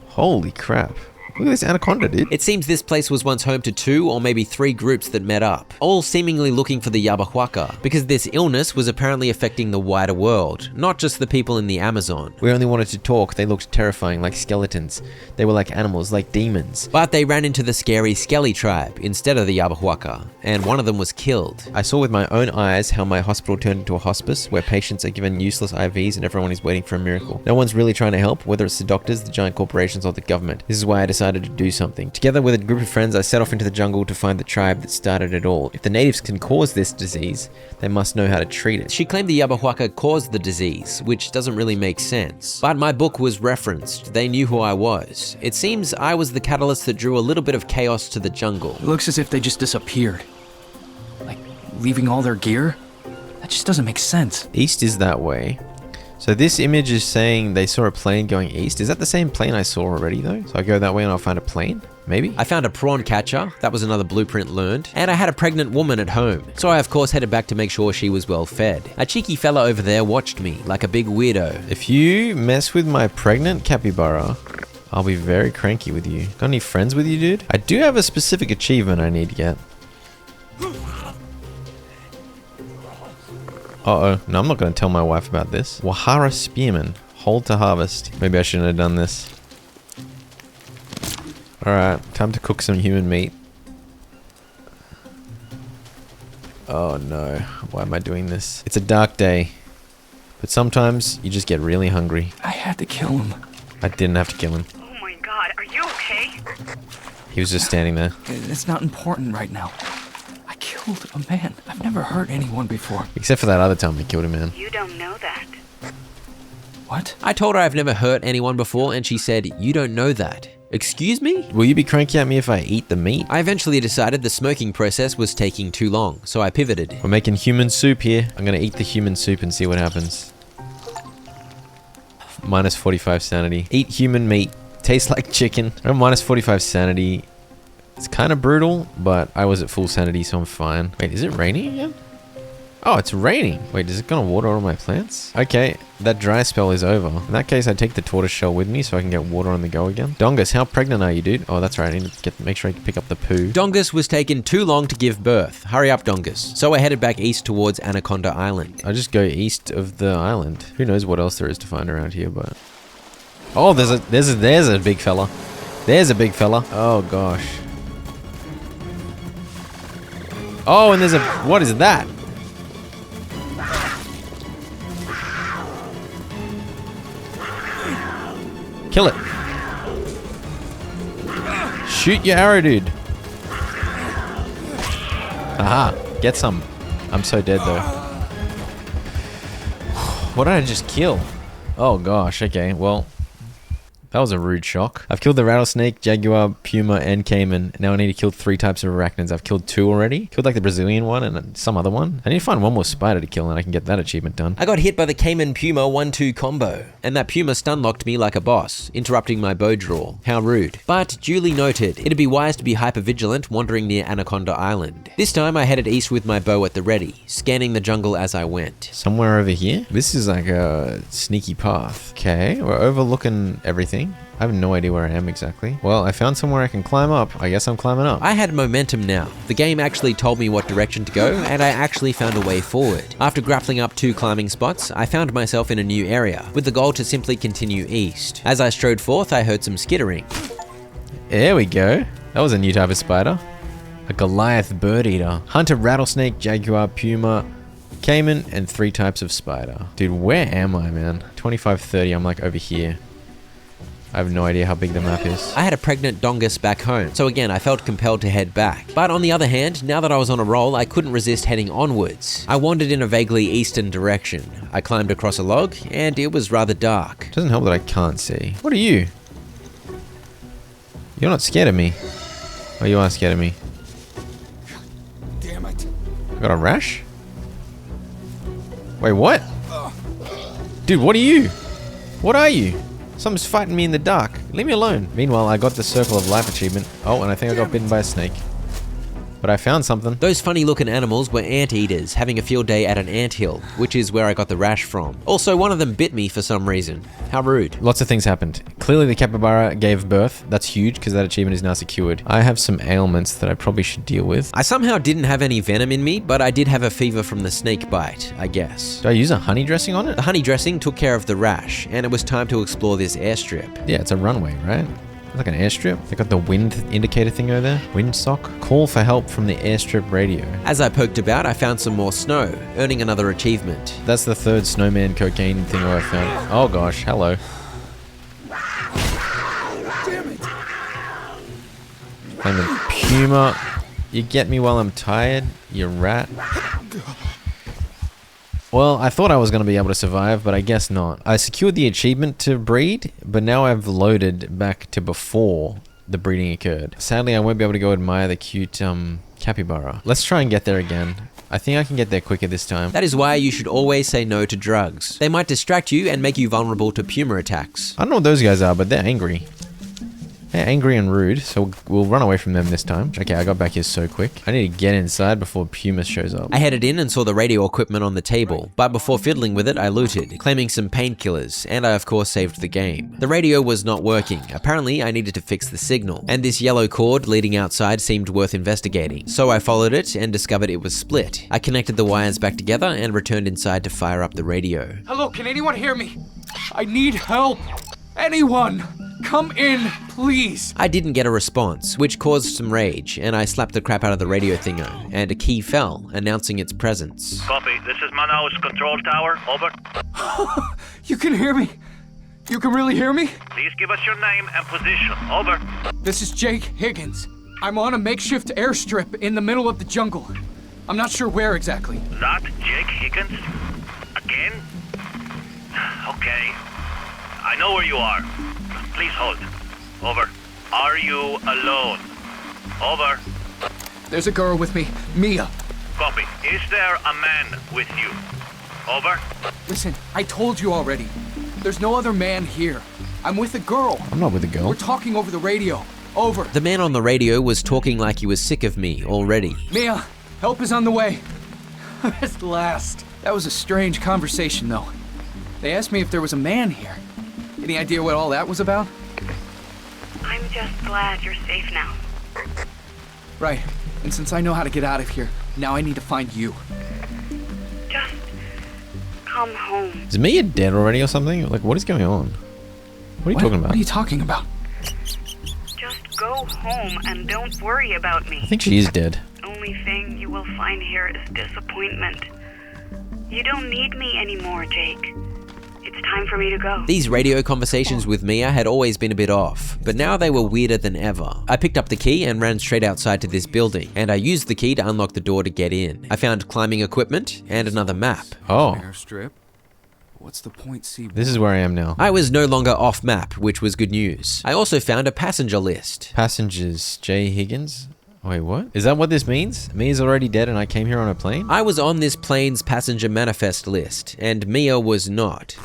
Holy crap. Look at this anaconda, dude. It seems this place was once home to 2 or maybe 3 groups that met up, all seemingly looking for the Yabahuaca, because this illness was apparently affecting the wider world, not just the people in the Amazon. We only wanted to talk. They looked terrifying, like skeletons. They were like animals, like demons. But they ran into the scary Skelly tribe instead of the Yabahuaca, and one of them was killed. I saw with my own eyes how my hospital turned into a hospice, where patients are given useless IVs and everyone is waiting for a miracle. No one's really trying to help, whether it's the doctors, the giant corporations, or the government. This is why I decided to do something. Together with a group of friends, I set off into the jungle to find the tribe that started it all. If the natives can cause this disease, they must know how to treat it. She claimed the Yabahuaca caused the disease, which doesn't really make sense. But my book was referenced. They knew who I was. It seems I was the catalyst that drew a little bit of chaos to the jungle. It looks as if they just disappeared. Like, leaving all their gear? That just doesn't make sense. East is that way. So this image is saying they saw a plane going east. Is that the same plane I saw already though? So I go that way and I'll find a plane? Maybe? I found a prawn catcher, that was another blueprint learned, and I had a pregnant woman at home, so I of course headed back to make sure she was well fed. A cheeky fella over there watched me, like a big weirdo. If you mess with my pregnant capybara, I'll be very cranky with you. Got any friends with you, dude? I do have a specific achievement I need to get. Uh-oh. No, I'm not going to tell my wife about this. Wahara Spearman. Hold to harvest. Maybe I shouldn't have done this. Alright, time to cook some human meat. Oh no. Why am I doing this? It's a dark day. But sometimes you just get really hungry. I had to kill him. I didn't have to kill him. Oh my god, are you okay? He was just standing there. It's not important right now. I killed a man. I've never hurt anyone before. Except for that other time I killed a man. You don't know that. What? I told her I've never hurt anyone before, and she said, "You don't know that." Excuse me? Will you be cranky at me if I eat the meat? I eventually decided the smoking process was taking too long, so I pivoted. We're making human soup here. I'm gonna eat the human soup and see what happens. Minus 45 sanity. Eat human meat. Tastes like chicken. I'm minus 45 sanity. It's kind of brutal, but I was at full sanity, so I'm fine. Wait, is it raining again? Oh, it's raining. Wait, is it gonna water all my plants? Okay, that dry spell is over. In that case, I take the tortoise shell with me so I can get water on the go again. Dongus, how pregnant are you, dude? Oh, that's right. I need to make sure I can pick up the poo. Dongus was taking too long to give birth. Hurry up, Dongus. So I headed back east towards Anaconda Island. I just go east of the island. Who knows what else there is to find around here, but... Oh, there's a big fella. There's a big fella. Oh, gosh. Oh, and there's a... What is that? Kill it. Shoot your arrow, dude. Aha. Get some. I'm so dead, though. What did I just kill? Oh, gosh. Okay, well... That was a rude shock. I've killed the rattlesnake, jaguar, puma, and caiman. Now I need to kill 3 types of arachnids. I've killed 2 already. Killed like the Brazilian one and some other one. I need to find one more spider to kill and I can get that achievement done. I got hit by the Cayman Puma 1-2 combo, and that Puma stun-locked me like a boss, interrupting my bow draw. How rude. But duly noted, it'd be wise to be hyper-vigilant wandering near Anaconda Island. This time I headed east with my bow at the ready, scanning the jungle as I went. Somewhere over here? This is like a sneaky path. Okay, we're overlooking everything. anything? I have no idea where I am exactly. Well, I found somewhere I can climb up. I guess I'm climbing up. I had momentum now. The game actually told me what direction to go, and I actually found a way forward. After grappling up 2 climbing spots, I found myself in a new area, with the goal to simply continue east. As I strode forth, I heard some skittering. There we go. That was a new type of spider. A Goliath bird eater. Hunter rattlesnake, jaguar, puma, caiman, and 3 types of spider. Dude, where am I, man? 2530, I'm like over here. I have no idea how big the map is. I had a pregnant dongus back home, so again I felt compelled to head back. But on the other hand, now that I was on a roll, I couldn't resist heading onwards. I wandered in a vaguely eastern direction. I climbed across a log, and it was rather dark. Doesn't help that I can't see. What are you? You're not scared of me. Oh, you are scared of me. Damn it. I got a rash? Wait, what? Dude, what are you? What are you? Something's fighting me in the dark. Leave me alone. Meanwhile, I got the Circle of Life achievement. Oh, and I think I got bitten by a snake. But I found something. Those funny looking animals were anteaters having a field day at an anthill, which is where I got the rash from. Also, one of them bit me for some reason. How rude. Lots of things happened. Clearly the capybara gave birth. That's huge because that achievement is now secured. I have some ailments that I probably should deal with. I somehow didn't have any venom in me, but I did have a fever from the snake bite, I guess. Do I use a honey dressing on it? The honey dressing took care of the rash, and it was time to explore this airstrip. Yeah, it's a runway, right? Like an airstrip. They got the wind indicator thing over there. Windsock. Call for help from the airstrip radio. As I poked about, I found some more snow, earning another achievement. That's the 3rd snowman cocaine thing I found. Oh gosh, hello. Damn it. I'm a puma. You get me while I'm tired, you rat. Well, I thought I was going to be able to survive, but I guess not. I secured the achievement to breed, but now I've loaded back to before the breeding occurred. Sadly, I won't be able to go admire the cute capybara. Let's try and get there again. I think I can get there quicker this time. That is why you should always say no to drugs. They might distract you and make you vulnerable to puma attacks. I don't know what those guys are, but they're angry. They're angry and rude, so we'll run away from them this time. Okay, I got back here so quick. I need to get inside before Puma shows up. I headed in and saw the radio equipment on the table, but before fiddling with it, I looted, claiming some painkillers, and I of course saved the game. The radio was not working. Apparently, I needed to fix the signal, and this yellow cord leading outside seemed worth investigating. So I followed it and discovered it was split. I connected the wires back together and returned inside to fire up the radio. Hello, can anyone hear me? I need help. Anyone! Come in, please! I didn't get a response, which caused some rage, and I slapped the crap out of the radio thingo, and a key fell, announcing its presence. Copy. This is Manaus Control Tower. Over. You can hear me? You can really hear me? Please give us your name and position. Over. This is Jake Higgins. I'm on a makeshift airstrip in the middle of the jungle. I'm not sure where exactly. That Jake Higgins? Again? Okay. I know where you are. Please hold. Over. Are you alone? Over. There's a girl with me, Mia. Copy. Is there a man with you? Over. Listen, I told you already. There's no other man here. I'm with a girl. I'm not with a girl. We're talking over the radio. Over. The man on the radio was talking like he was sick of me already. Mia, help is on the way. At last. That was a strange conversation, though. They asked me if there was a man here. Any idea what all that was about? I'm just glad you're safe now. Right. And since I know how to get out of here, now I need to find you. Just come home. Is Mia dead already or something? Like, what is going on? What are you talking about? What are you talking about? Just go home and don't worry about me. I think she is dead. Only thing you will find here is disappointment. You don't need me anymore, Jake. It's time for me to go. These radio conversations with Mia had always been a bit off, but now they were weirder than ever. I picked up the key and ran straight outside to this building, and I used the key to unlock the door to get in. I found climbing equipment and another map. Oh, Airstrip? What's the point, C? this is where I am now. I was no longer off map, which was good news. I also found a passenger list. Passengers, J. Higgins? Wait, what? Is that what this means? Mia's already dead and I came here on a plane? I was on this plane's passenger manifest list, and Mia was not.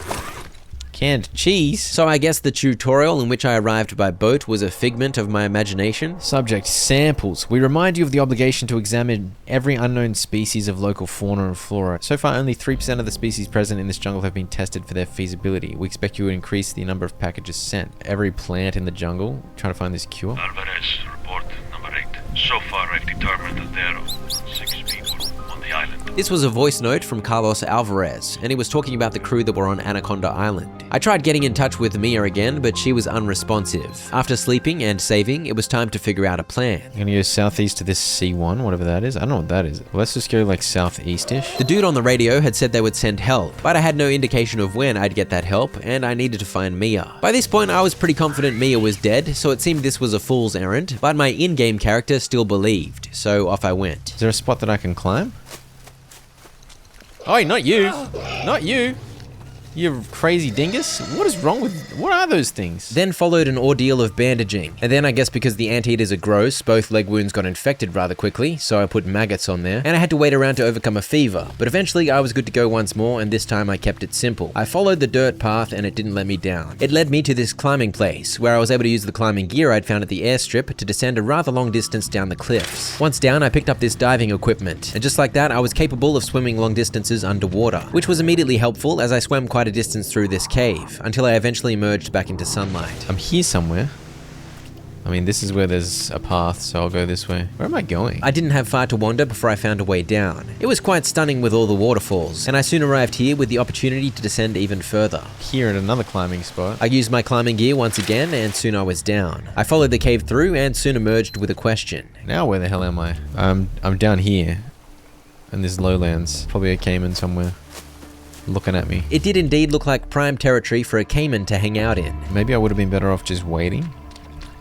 Canned cheese? So I guess the tutorial in which I arrived by boat was a figment of my imagination. Subject, samples. We remind you of the obligation to examine every unknown species of local fauna and flora. So far, only 3% of the species present in this jungle have been tested for their feasibility. We expect you to increase the number of packages sent. Every plant in the jungle, trying to find this cure. Alvarez, report number 8. So far, I've determined that there are 6 people on the island. This was a voice note from Carlos Alvarez, and he was talking about the crew that were on Anaconda Island. I tried getting in touch with Mia again, but she was unresponsive. After sleeping and saving, it was time to figure out a plan. I'm gonna go southeast to this C1, whatever that is. I don't know what that is. Well, let's just go like southeast-ish. The dude on the radio had said they would send help, but I had no indication of when I'd get that help, and I needed to find Mia. By this point, I was pretty confident Mia was dead, so it seemed this was a fool's errand, but my in-game character still believed, so off I went. Is there a spot that I can climb? Oh, not you! Not you! You crazy dingus? What is wrong with... What are those things? Then followed an ordeal of bandaging. And then I guess because the anteaters are gross, both leg wounds got infected rather quickly, so I put maggots on there, and I had to wait around to overcome a fever. But eventually I was good to go once more, and this time I kept it simple. I followed the dirt path and it didn't let me down. It led me to this climbing place, where I was able to use the climbing gear I'd found at the airstrip to descend a rather long distance down the cliffs. Once down, I picked up this diving equipment, and just like that, I was capable of swimming long distances underwater, which was immediately helpful as I swam quite a distance through this cave, until I eventually emerged back into sunlight. I'm here somewhere. I mean, this is where there's a path, so I'll go this way. Where am I going? I didn't have far to wander before I found a way down. It was quite stunning with all the waterfalls, and I soon arrived here with the opportunity to descend even further. Here at another climbing spot. I used my climbing gear once again, and soon I was down. I followed the cave through and soon emerged with a question. Now where the hell am I? I'm down here. And there's lowlands. Probably a caiman somewhere. Looking at me. It did indeed look like prime territory for a caiman to hang out in. Maybe I would have been better off just waiting.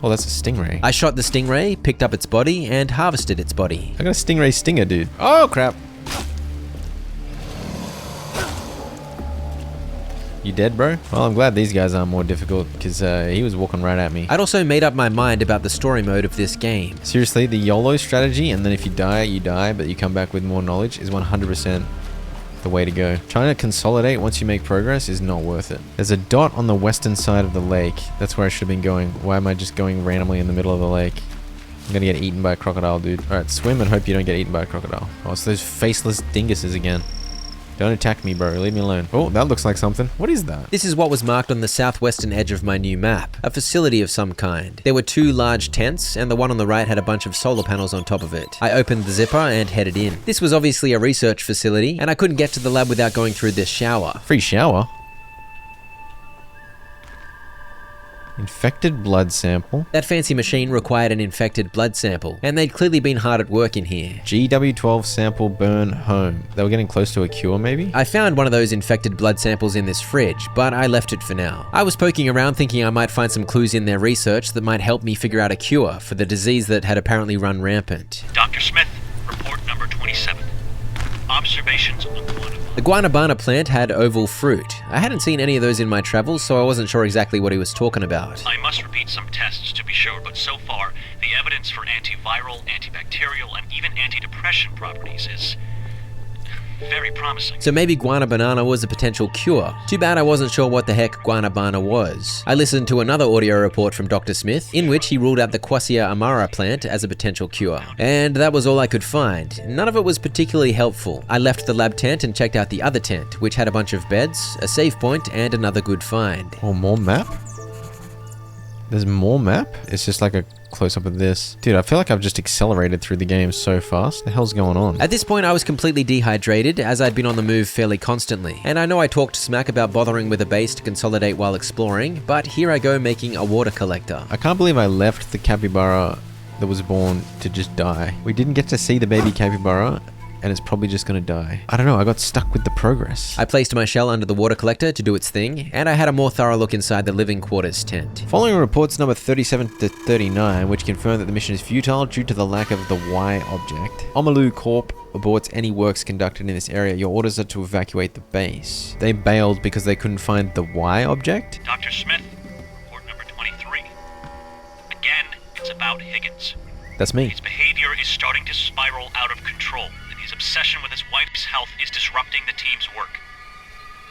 Oh, that's a stingray. I shot the stingray, picked up its body, and harvested its body. I got a stingray stinger, dude. Oh, crap. You dead, bro? Well, I'm glad these guys aren't more difficult, because he was walking right at me. I'd also made up my mind about the story mode of this game. Seriously, the YOLO strategy, and then if you die, but you come back with more knowledge, is 100% the way to go. Trying to consolidate once you make progress is not worth it. There's a dot on the western side of the lake. That's where I should have been going. Why am I just going randomly in the middle of the lake? I'm gonna get eaten by a crocodile, dude. Alright, swim and hope you don't get eaten by a crocodile. Oh, it's those faceless dinguses again. Don't attack me, bro. Leave me alone. Oh, that looks like something. What is that? This is what was marked on the southwestern edge of my new map. A facility of some kind. There were 2 large tents, and the one on the right had a bunch of solar panels on top of it. I opened the zipper and headed in. This was obviously a research facility, and I couldn't get to the lab without going through this shower. Free shower? Infected blood sample. That fancy machine required an infected blood sample, and they'd clearly been hard at work in here. GW12 sample burn home. They were getting close to a cure, maybe? I found one of those infected blood samples in this fridge, but I left it for now. I was poking around thinking I might find some clues in their research that might help me figure out a cure for the disease that had apparently run rampant. Dr. Smith, report number 27. Observations on Guanabana. The Guanabana plant had oval fruit. I hadn't seen any of those in my travels, so I wasn't sure exactly what he was talking about. I must repeat some tests to be sure, but so far, the evidence for antiviral, antibacterial, and even antidepressant properties is very promising. So maybe Guanabana was a potential cure. Too bad I wasn't sure what the heck Guanabana was. I listened to another audio report from Dr. Smith, in which he ruled out the Quassia amara plant as a potential cure. And that was all I could find. None of it was particularly helpful. I left the lab tent and checked out the other tent, which had a bunch of beds, a save point, and another good find. Oh, more map? There's more map? It's just like a close-up of this. Dude, I feel like I've just accelerated through the game so fast. The hell's going on? At this point, I was completely dehydrated, as I'd been on the move fairly constantly. And I know I talked smack about bothering with a base to consolidate while exploring, but here I go making a water collector. I can't believe I left the capybara that was born to just die. We didn't get to see the baby capybara, and it's probably just gonna die. I don't know, I got stuck with the progress. I placed my shell under the water collector to do its thing, and I had a more thorough look inside the living quarters tent. Following reports number 37 to 39, which confirm that the mission is futile due to the lack of the Y object. Omalu Corp aborts any works conducted in this area. Your orders are to evacuate the base. They bailed because they couldn't find the Y object? Dr. Smith, report number 23. Again, it's about Higgins. That's me. His behavior is starting to spiral out of control. His obsession with his wife's health is disrupting the team's work.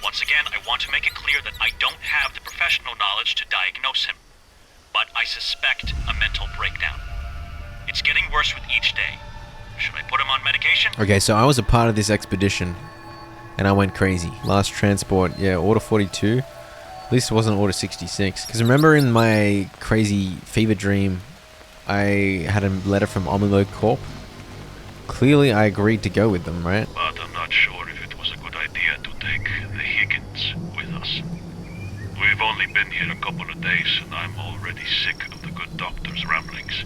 Once again, I want to make it clear that I don't have the professional knowledge to diagnose him, but I suspect a mental breakdown. It's getting worse with each day. Should I put him on medication? Okay, so I was a part of this expedition, and I went crazy. Last transport, yeah, Order 42. At least it wasn't Order 66. Because remember in my crazy fever dream, I had a letter from Omilo Corp. Clearly, I agreed to go with them, right? But I'm not sure if it was a good idea to take the Higgins with us. We've only been here a couple of days, and I'm already sick of the good doctor's ramblings.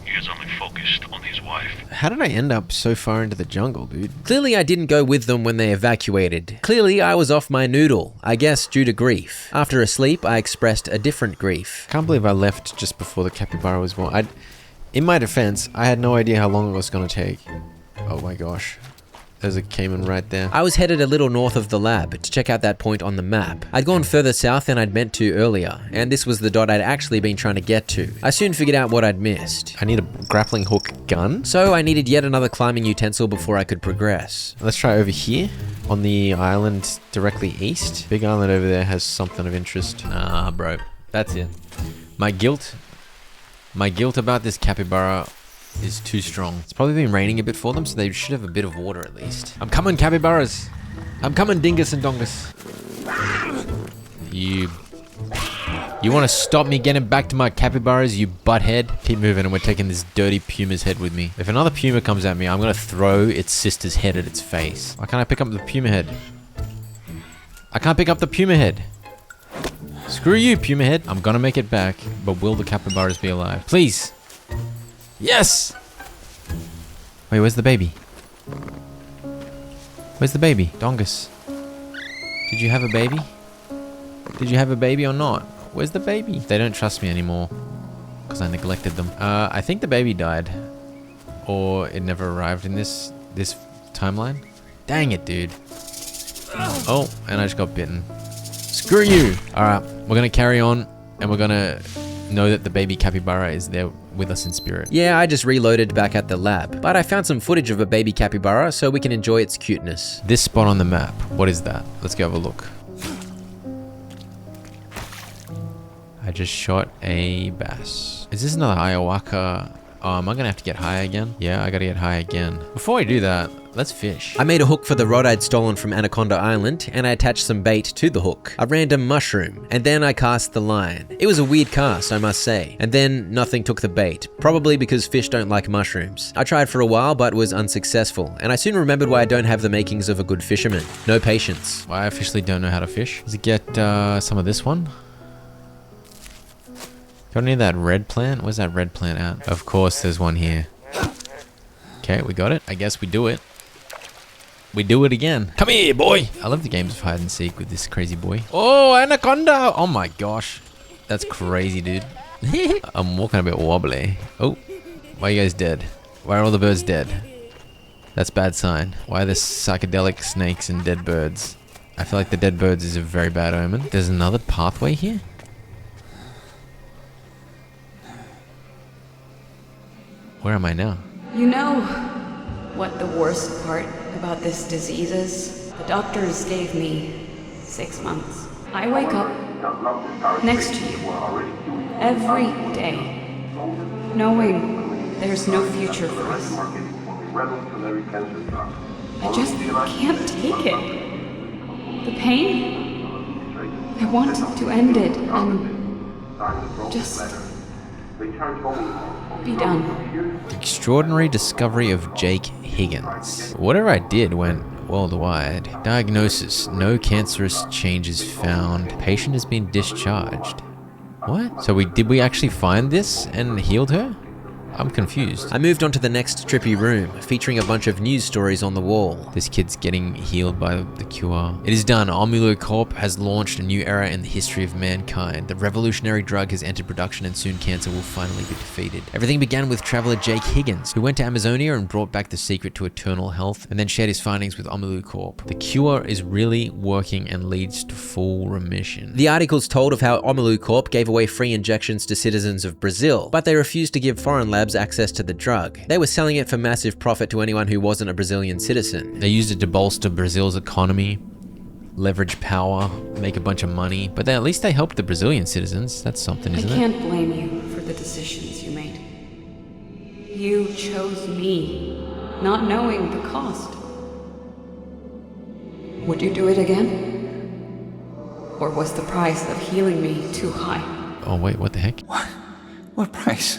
He is only focused on his wife. How did I end up so far into the jungle, dude? Clearly I didn't go with them when they evacuated. Clearly I was off my noodle, I guess due to grief. After a sleep, I expressed a different grief. Can't believe I left just before the capybara was born. In my defense, I had no idea how long it was going to take. Oh my gosh. There's a caiman right there. I was headed a little north of the lab to check out that point on the map. I'd gone further south than I'd meant to earlier, and this was the dot I'd actually been trying to get to. I soon figured out what I'd missed. I need a grappling hook gun. So I needed yet another climbing utensil before I could progress. Let's try over here on the island directly east. Big island over there has something of interest. Nah, bro. That's it. My guilt about this capybara is too strong. It's probably been raining a bit for them, so they should have a bit of water at least. I'm coming, capybaras. I'm coming, dingus and dongus. You want to stop me getting back to my capybaras, you butthead? Keep moving and we're taking this dirty puma's head with me. If another puma comes at me, I'm going to throw its sister's head at its face. Why can't I pick up the puma head? I can't pick up the puma head. Screw you, puma head. I'm going to make it back, but will the capybaras be alive? Please. Yes! Wait, where's the baby? Where's the baby? Dongus. Did you have a baby? Did you have a baby or not? Where's the baby? They don't trust me anymore because I neglected them. I think the baby died, or it never arrived in this timeline. Dang it, dude. Oh, and I just got bitten. Screw you! Alright, we're gonna carry on, and we're gonna know that the baby capybara is there with us in spirit. Yeah, I just reloaded back at the lab, but I found some footage of a baby capybara so we can enjoy its cuteness. This spot on the map, what is that? Let's go have a look. I just shot a bass. Is this another ayahuasca? Oh, am I gonna have to get high again? Yeah, I gotta get high again. Before I do that, let's fish. I made a hook for the rod I'd stolen from Anaconda Island, and I attached some bait to the hook, a random mushroom, and then I cast the line. It was a weird cast, I must say. And then nothing took the bait, probably because fish don't like mushrooms. I tried for a while, but was unsuccessful, and I soon remembered why I don't have the makings of a good fisherman. No patience. Why I officially don't know how to fish. Does it get some of this one? Got any of that red plant? Where's that red plant at? Of course there's one here. Okay, we got it. I guess we do it. We do it again. Come here, boy! I love the games of hide and seek with this crazy boy. Oh, anaconda! Oh my gosh. That's crazy, dude. I'm walking a bit wobbly. Oh, why are you guys dead? Why are all the birds dead? That's bad sign. Why are there psychedelic snakes and dead birds? I feel like the dead birds is a very bad omen. There's another pathway here? Where am I now? You know what the worst part about this disease is? The doctors gave me 6 months. I wake up next to you every day, knowing there's no future for us. I just can't take it. The pain, I want to end it and just be done. The extraordinary discovery of Jake Higgins. Whatever I did went worldwide. Diagnosis: no cancerous changes found. Patient has been discharged. What? So did we actually find this and healed her? I'm confused. I moved on to the next trippy room, featuring a bunch of news stories on the wall. This kid's getting healed by the cure. It is done. Omilo Corp has launched a new era in the history of mankind. The revolutionary drug has entered production and soon cancer will finally be defeated. Everything began with traveler Jake Higgins, who went to Amazonia and brought back the secret to eternal health, and then shared his findings with Omilo Corp. The cure is really working and leads to full remission. The articles told of how Omilo Corp gave away free injections to citizens of Brazil, but they refused to give foreign labs access to the drug. They were selling it for massive profit to anyone who wasn't a Brazilian citizen. They used it to bolster Brazil's economy. leverage power, make a bunch of money. But at least they helped the Brazilian citizens. That's something, isn't it? I can't blame you for the decisions you made. You chose me, not knowing the cost. Would you do it again? Or was the price of healing me too high? Oh wait, what the heck? What price?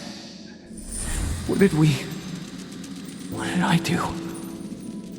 What did I do?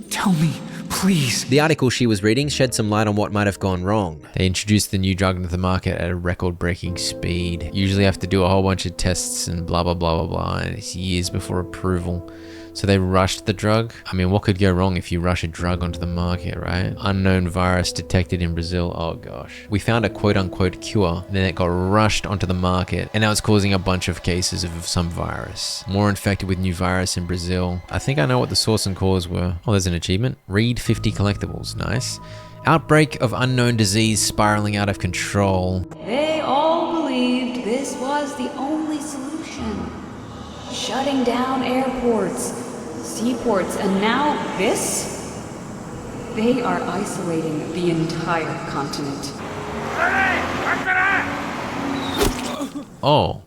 Tell me, please. The article she was reading shed some light on what might have gone wrong. They introduced the new drug into the market at a record-breaking speed. Usually have to do a whole bunch of tests and blah blah blah blah blah, and it's years before approval. So they rushed the drug. I mean, what could go wrong if you rush a drug onto the market, right? Unknown virus detected in Brazil. Oh gosh. We found a quote-unquote cure, and then it got rushed onto the market, and now it's causing a bunch of cases of some virus. More infected with new virus in Brazil. I think I know what the source and cause were. Oh, there's an achievement. Read 50 collectibles. Nice. Outbreak of unknown disease spiraling out of control. They all believed this was the only solution. Shutting down airports, seaports, and now this? They are isolating the entire continent. Oh.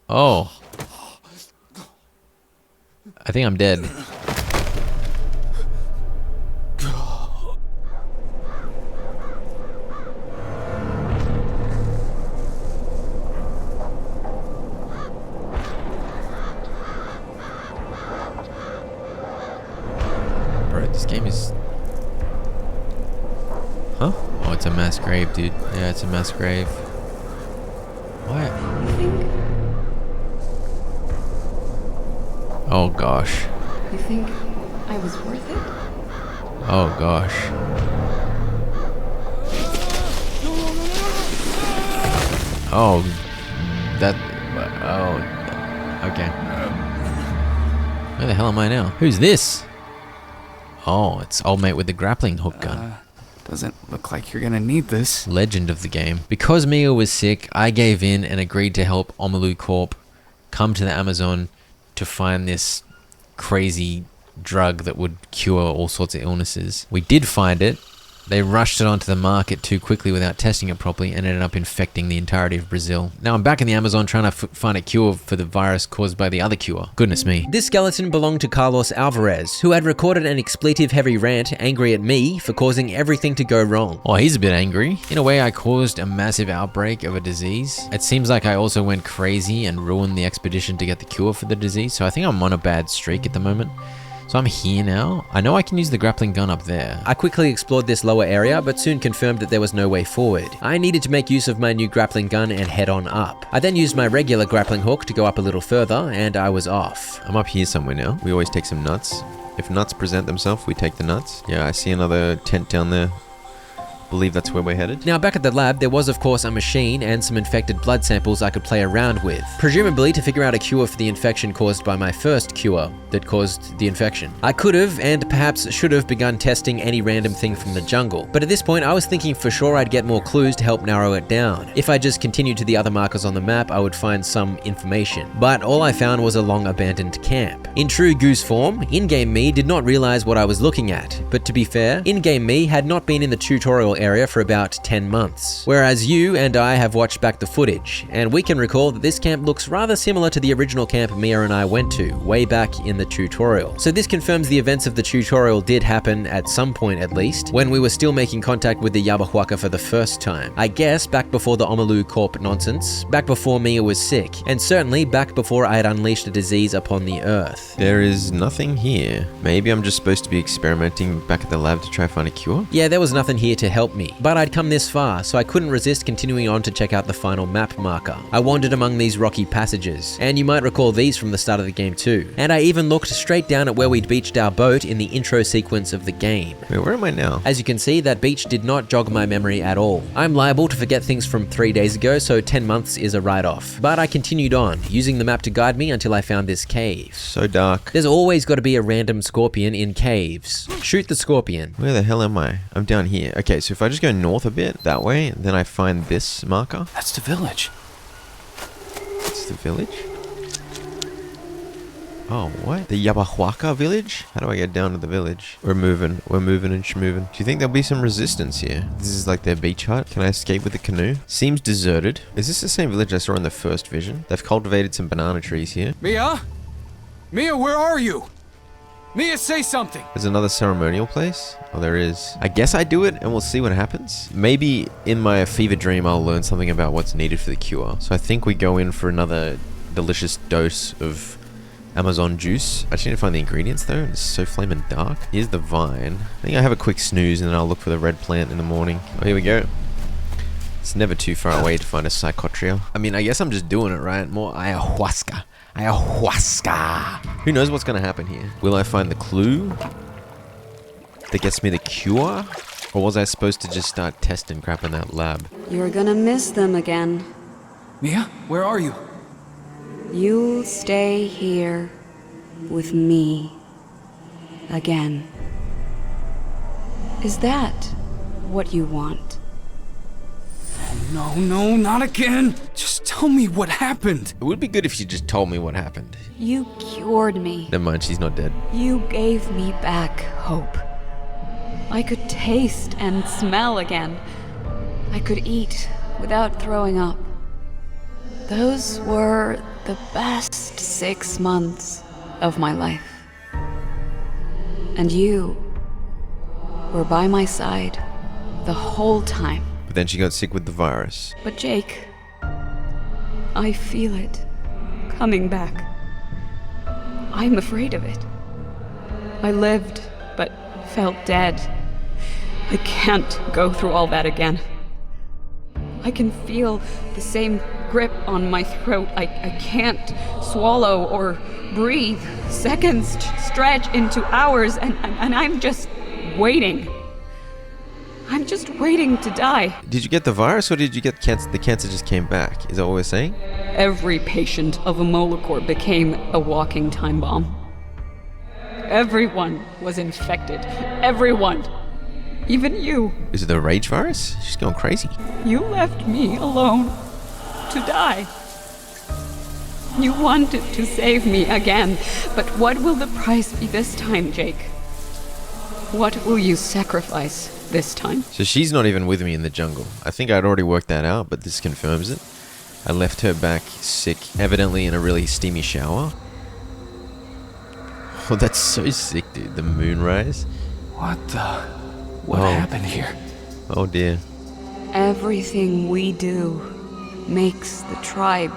Oh. I think I'm dead. This game is... Huh? Oh, it's a mass grave, dude. Yeah, it's a mass grave. Why? You think? Oh, gosh. You think I was worth it? Oh, gosh. Oh, that... Oh, okay. Where the hell am I now? Who's this? Oh, it's old mate with the grappling hook gun. Doesn't look like you're gonna need this. Legend of the game. Because Mia was sick, I gave in and agreed to help Omalu Corp come to the Amazon to find this crazy drug that would cure all sorts of illnesses. We did find it. They rushed it onto the market too quickly without testing it properly and ended up infecting the entirety of Brazil. Now I'm back in the Amazon trying to find a cure for the virus caused by the other cure. Goodness me. This skeleton belonged to Carlos Alvarez, who had recorded an expletive-heavy rant angry at me for causing everything to go wrong. Oh, he's a bit angry. In a way, I caused a massive outbreak of a disease. It seems like I also went crazy and ruined the expedition to get the cure for the disease, so I think I'm on a bad streak at the moment. So I'm here now. I know I can use the grappling gun up there. I quickly explored this lower area, but soon confirmed that there was no way forward. I needed to make use of my new grappling gun and head on up. I then used my regular grappling hook to go up a little further, and I was off. I'm up here somewhere now. We always take some nuts. If nuts present themselves, we take the nuts. Yeah, I see another tent down there. Believe that's where we're headed. Now back at the lab, there was of course a machine and some infected blood samples I could play around with, presumably to figure out a cure for the infection caused by my first cure that caused the infection. I could have and perhaps should have begun testing any random thing from the jungle, but at this point I was thinking for sure I'd get more clues to help narrow it down. If I just continued to the other markers on the map, I would find some information. But all I found was a long abandoned camp. In true Goose form, in-game me did not realize what I was looking at, but to be fair, in-game me had not been in the tutorial area for about 10 months. Whereas you and I have watched back the footage, and we can recall that this camp looks rather similar to the original camp Mia and I went to, way back in the tutorial. So this confirms the events of the tutorial did happen at some point at least, when we were still making contact with the Yabahuaca for the first time. I guess back before the Omalu Corp nonsense, back before Mia was sick, and certainly back before I had unleashed a disease upon the earth. There is nothing here. Maybe I'm just supposed to be experimenting back at the lab to try to find a cure? Yeah, there was nothing here to help me. But I'd come this far, so I couldn't resist continuing on to check out the final map marker. I wandered among these rocky passages, and you might recall these from the start of the game too. And I even looked straight down at where we'd beached our boat in the intro sequence of the game. Wait, where am I now? As you can see, that beach did not jog my memory at all. I'm liable to forget things from 3 days ago, so 10 months is a write-off. But I continued on, using the map to guide me until I found this cave. So dark. There's always got to be a random scorpion in caves. Shoot the scorpion. Where the hell am I? I'm down here. Okay, so if I just go north a bit, that way, then I find this marker. That's the village. It's the village? Oh, what? The Yabahuaca village? How do I get down to the village? We're moving and schmoving. Do you think there'll be some resistance here? This is like their beach hut. Can I escape with a canoe? Seems deserted. Is this the same village I saw in the first vision? They've cultivated some banana trees here. Mia? Mia, where are you? Mia, say something! There's another ceremonial place? Oh, there is. I guess I do it and we'll see what happens. Maybe in my fever dream I'll learn something about what's needed for the cure. So I think we go in for another delicious dose of Amazon juice. I just need to find the ingredients though. It's so flaming dark. Here's the vine. I think I have a quick snooze and then I'll look for the red plant in the morning. Oh, here we go. It's never too far away to find a psychotria. I mean, I guess I'm just doing it, right? More ayahuasca. Ayahuasca. Who knows what's going to happen here? Will I find the clue that gets me the cure? Or was I supposed to just start testing crap in that lab? You're gonna miss them again. Mia, where are you? You'll stay here with me again. Is that what you want? No, not again. Just tell me what happened. It would be good if you just told me what happened. You cured me. Never mind, she's not dead. You gave me back hope. I could taste and smell again. I could eat without throwing up. Those were the best 6 months of my life. And you were by my side the whole time. But then she got sick with the virus. But Jake, I feel it coming back. I'm afraid of it. I lived, but felt dead. I can't go through all that again. I can feel the same grip on my throat. I can't swallow or breathe. Seconds stretch into hours, and I'm just waiting. I'm just waiting to die. Did you get the virus or did you get cancer? The cancer just came back. Is that what we're saying? Every patient of Imolacor became a walking time bomb. Everyone was infected. Everyone. Even you. Is it the rage virus? She's going crazy. You left me alone to die. You wanted to save me again, but what will the price be this time, Jake? What will you sacrifice this time? So she's not even with me in the jungle. I think I'd already worked that out, but this confirms it. I left her back sick, evidently in a really steamy shower. Oh, that's so sick, dude. The moonrise. What happened here? Oh dear. Everything we do makes the tribe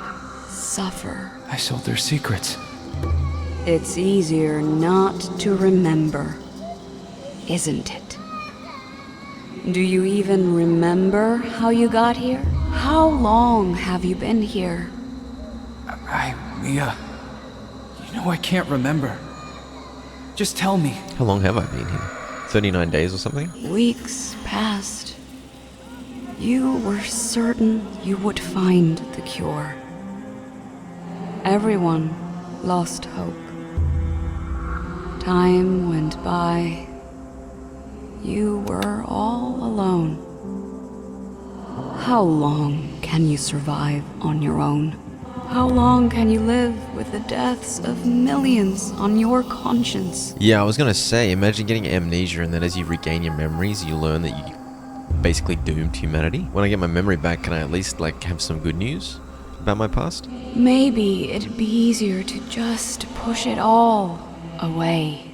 suffer. I sold their secrets. It's easier not to remember, isn't it? Do you even remember how you got here? How long have you been here? Mia, you know I can't remember. Just tell me. How long have I been here? 39 days or something? Weeks passed. You were certain you would find the cure. Everyone lost hope. Time went by. You were all alone. How long can you survive on your own? How long can you live with the deaths of millions on your conscience? Yeah, I was gonna say, imagine getting amnesia and then as you regain your memories, you learn that you basically doomed humanity. When I get my memory back, can I at least, have some good news about my past? Maybe it'd be easier to just push it all away.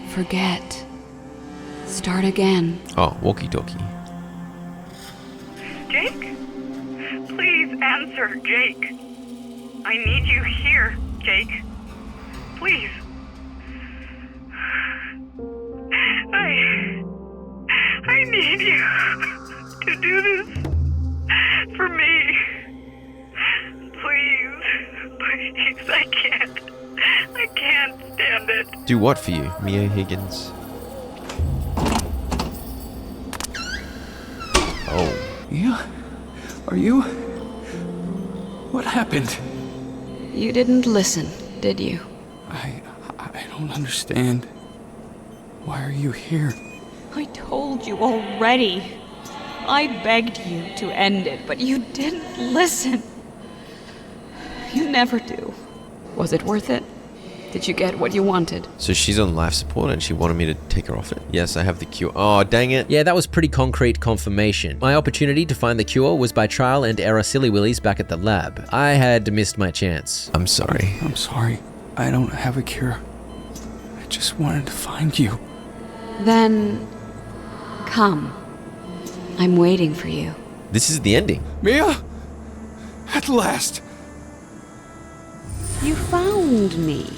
Forget. Start again. Oh, walkie-talkie. Jake? Please answer, Jake. I need you here, Jake. Please. I need you to do this for me. Please. Please, I can't stand it. Do what for you, Mia Higgins? Oh. Mia? Are you... What happened? You didn't listen, did you? I don't understand. Why are you here? I told you already. I begged you to end it, but you didn't listen. You never do. Was it worth it? Did you get what you wanted? So she's on life support and she wanted me to take her off it? Yes, I have the cure. Oh, dang it. Yeah, that was pretty concrete confirmation. My opportunity to find the cure was by trial and error silly willies back at the lab. I had missed my chance. I'm sorry. I'm sorry. I don't have a cure. I just wanted to find you. Then, come. I'm waiting for you. This is the ending. Mia? At last! You found me.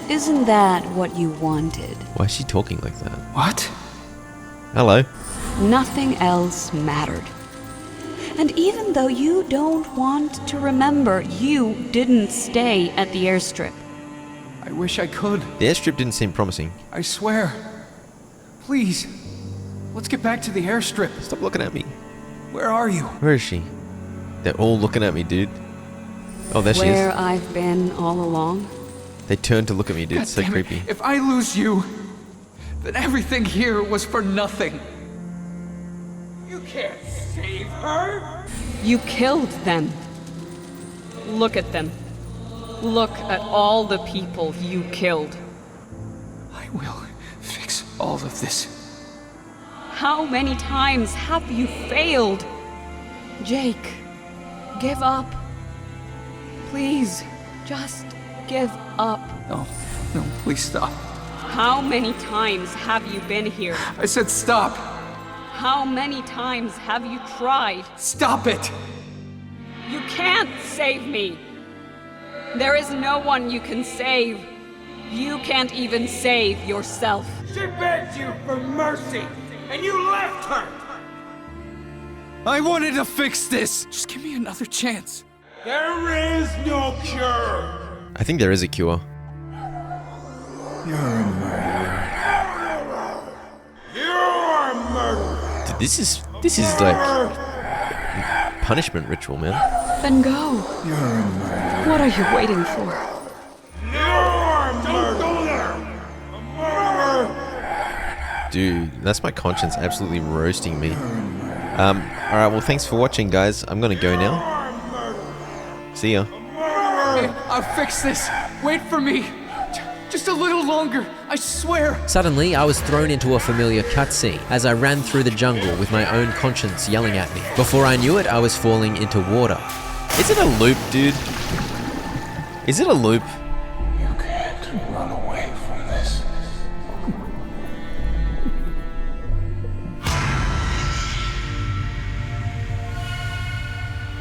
Isn't that what you wanted? Why is she talking like that? What? Hello. Nothing else mattered. And even though you don't want to remember, you didn't stay at the airstrip. I wish I could. The airstrip didn't seem promising. I swear. Please. Let's get back to the airstrip. Stop looking at me. Where are you? Where is she? They're all looking at me, dude. Oh, there she Where is. I've been all along. They turned to look at me, dude. God It's so damn it. creepy. If I lose you, then everything here was for nothing. You can't save her. You killed them. Look at them. Look at all the people you killed. I will fix all of this. How many times have you failed? Jake, give up. Please, just give up. No, please stop. How many times have you been here? I said stop. How many times have you tried? Stop it. You can't save me. There is no one you can save. You can't even save yourself. She begged you for mercy, and you left her! I wanted to fix this. Just give me another chance. There is no cure! I think there is a cure. You're murdered. You're murdered! Dude, this is like punishment ritual, man. Then go. You're murdered. What are you waiting for? You're murdered! Don't go there! Murdered! Dude, that's my conscience absolutely roasting me. Alright, well, thanks for watching, guys. I'm gonna go now. See ya. I'll fix this. Wait for me. Just a little longer. I swear. Suddenly, I was thrown into a familiar cutscene as I ran through the jungle with my own conscience yelling at me. Before I knew it, I was falling into water. Is it a loop, dude? Is it a loop? You can't run away from this.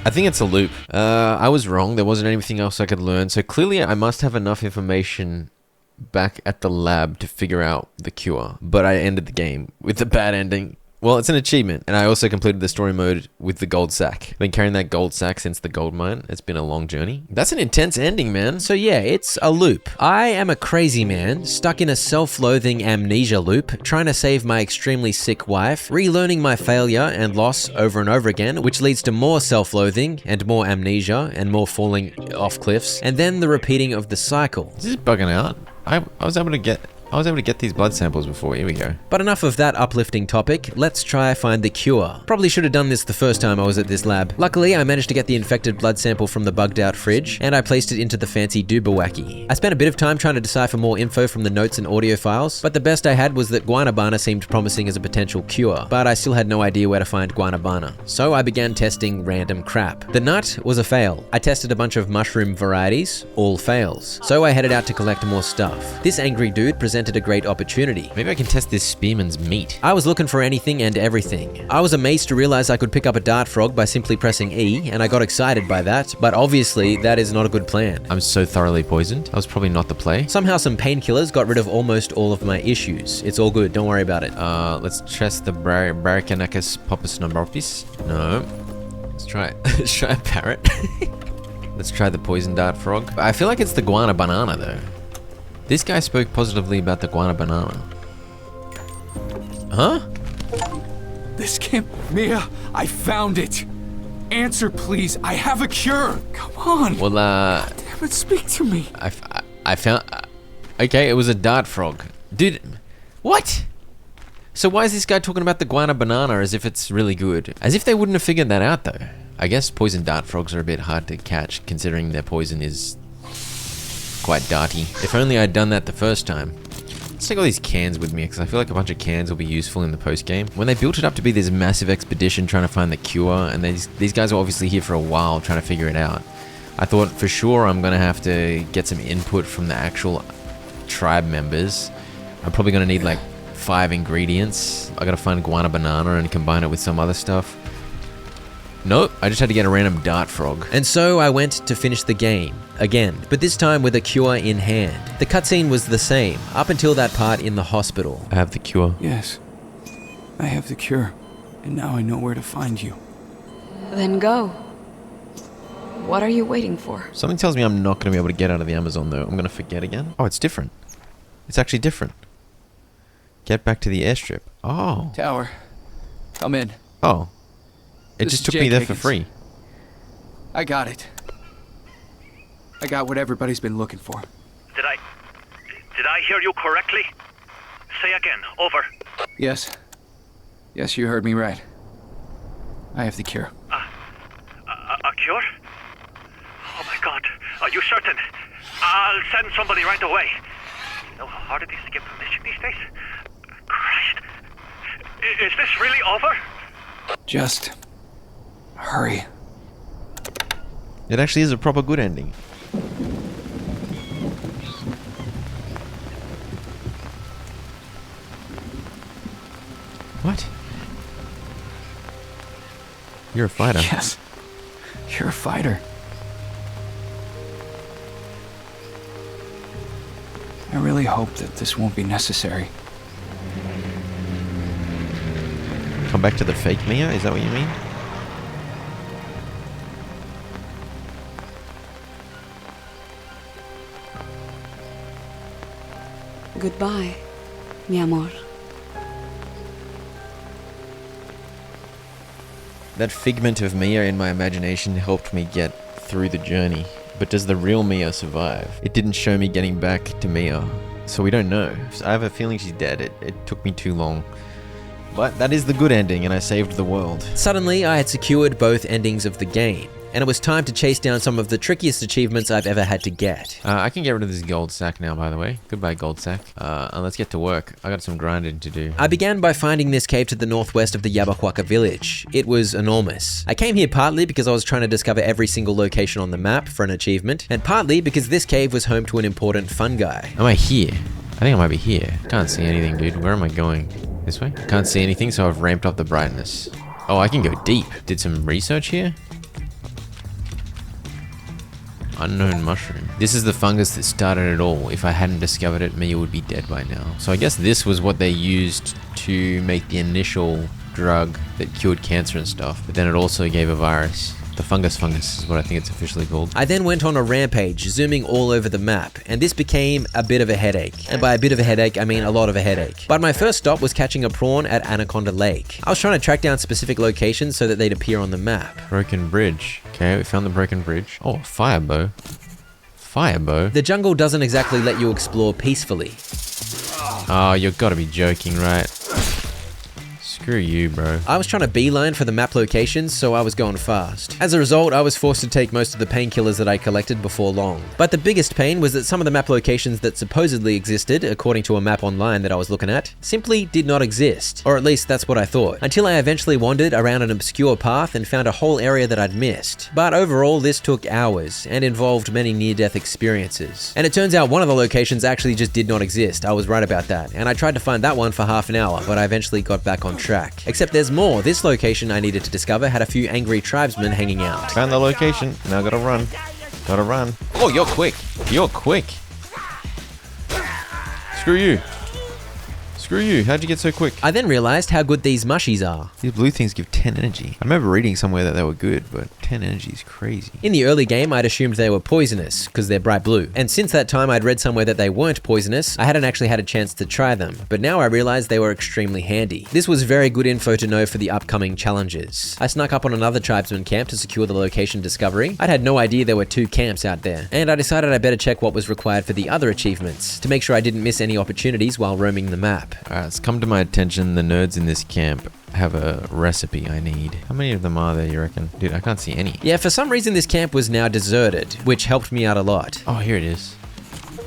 I think it's a loop. I was wrong. There wasn't anything else I could learn. So clearly I must have enough information back at the lab to figure out the cure. But I ended the game with the bad ending. Well, it's an achievement. And I also completed the story mode with the gold sack. Been carrying that gold sack since the gold mine. It's been a long journey. That's an intense ending, man. So yeah, it's a loop. I am a crazy man, stuck in a self-loathing amnesia loop, trying to save my extremely sick wife, relearning my failure and loss over and over again, which leads to more self-loathing and more amnesia and more falling off cliffs, and then the repeating of the cycle. This is bugging out. I was able to get these blood samples before. Here we go. But enough of that uplifting topic, let's try find the cure. Probably should have done this the first time I was at this lab. Luckily, I managed to get the infected blood sample from the bugged out fridge, and I placed it into the fancy Dubawaki. I spent a bit of time trying to decipher more info from the notes and audio files, but the best I had was that guanabana seemed promising as a potential cure, but I still had no idea where to find guanabana. So I began testing random crap. The nut was a fail. I tested a bunch of mushroom varieties, all fails. So I headed out to collect more stuff. This angry dude presented a great opportunity. Maybe I can test this spearman's meat. I was looking for anything and everything. I was amazed to realize I could pick up a dart frog by simply pressing E, and I got excited by that, but obviously that is not a good plan. I'm so thoroughly poisoned. That was probably not the play. Somehow some painkillers got rid of almost all of my issues. It's all good, don't worry about it. Let's test the Barachanacus popus nombropis. No. Let's try it. Let's try a parrot. Let's try the poison dart frog. I feel like it's the guana banana though. This guy spoke positively about the guana banana. Huh? This can't... Mia, I found it. Answer, please. I have a cure. Come on. Well, Damn it, speak to me. I found... okay, it was a dart frog. Dude, what? So why is this guy talking about the guana banana as if it's really good? As if they wouldn't have figured that out though. I guess poison dart frogs are a bit hard to catch considering their poison is quite darty. If only I'd done that the first time. Let's take all these cans with me, because I feel like a bunch of cans will be useful in the post-game. When they built it up to be this massive expedition trying to find the cure, and these guys were obviously here for a while trying to figure it out, I thought for sure I'm going to have to get some input from the actual tribe members. I'm probably going to need like 5 ingredients. I got to find guana banana and combine it with some other stuff. Nope, I just had to get a random dart frog. And so I went to finish the game, again, but this time with a cure in hand. The cutscene was the same, up until that part in the hospital. I have the cure. Yes, I have the cure, and now I know where to find you. Then go. What are you waiting for? Something tells me I'm not going to be able to get out of the Amazon, though. I'm going to forget again. Oh, it's different. It's actually different. Get back to the airstrip. Oh. Tower, come in. Oh. It This just is took Jake me there Higgins. for free. I got it. I got what everybody's been looking for. Did I hear you correctly? Say again. Over. Yes. Yes, you heard me right. I have the cure. A cure? Oh my God. Are you certain? I'll send somebody right away. You know how hard it is to get permission these days? Christ. Is this really over? Just hurry. It actually is a proper good ending. What? You're a fighter. Yes. You're a fighter. I really hope that this won't be necessary. Come back to the fake Mia? Is that what you mean? Goodbye, mi amor. That figment of Mia in my imagination helped me get through the journey. But does the real Mia survive? It didn't show me getting back to Mia, so we don't know. I have a feeling she's dead. It took me too long. But that is the good ending, and I saved the world. Suddenly, I had secured both endings of the game, and it was time to chase down some of the trickiest achievements I've ever had to get. I can get rid of this gold sack now, by the way. Goodbye, gold sack. And let's get to work. I got some grinding to do. I began by finding this cave to the northwest of the Yabahuaca village. It was enormous. I came here partly because I was trying to discover every single location on the map for an achievement, and partly because this cave was home to an important fungi. Am I here? I think I might be here. Can't see anything, dude. Where am I going? This way? Can't see anything, so I've ramped up the brightness. Oh, I can go deep. Did some research here? Unknown mushroom. This is the fungus that started it all. If I hadn't discovered it, Mia would be dead by now. So I guess this was what they used to make the initial drug that cured cancer and stuff. But then it also gave a virus. The fungus is what I think it's officially called. I then went on a rampage, zooming all over the map, and this became a bit of a headache. And by a bit of a headache, I mean a lot of a headache. But my first stop was catching a prawn at Anaconda Lake. I was trying to track down specific locations so that they'd appear on the map. Broken bridge. Okay, we found the broken bridge. Oh, fire bow. Fire bow? The jungle doesn't exactly let you explore peacefully. Oh, you've got to be joking, right? Screw you, bro. I was trying to beeline for the map locations, so I was going fast. As a result, I was forced to take most of the painkillers that I collected before long. But the biggest pain was that some of the map locations that supposedly existed, according to a map online that I was looking at, simply did not exist. Or at least that's what I thought. Until I eventually wandered around an obscure path and found a whole area that I'd missed. But overall, this took hours and involved many near-death experiences. And it turns out one of the locations actually just did not exist. I was right about that. And I tried to find that one for half an hour, but I eventually got back on track. Except there's more. This location I needed to discover had a few angry tribesmen hanging out. Found the location. Now gotta run. Gotta run. Oh, you're quick. You're quick. Screw you. Screw you. How'd you get so quick? I then realized how good these mushies are. These blue things give 10 energy. I remember reading somewhere that they were good, but 10 energy is crazy. In the early game, I'd assumed they were poisonous, because they're bright blue. And since that time I'd read somewhere that they weren't poisonous, I hadn't actually had a chance to try them. But now I realized they were extremely handy. This was very good info to know for the upcoming challenges. I snuck up on another tribesman camp to secure the location discovery. I'd had no idea there were 2 camps out there. And I decided I better check what was required for the other achievements, to make sure I didn't miss any opportunities while roaming the map. Alright, it's come to my attention the nerds in this camp have a recipe I need. How many of them are there, you reckon? Dude, I can't see any. Yeah, for some reason this camp was now deserted, which helped me out a lot. Oh, here it is.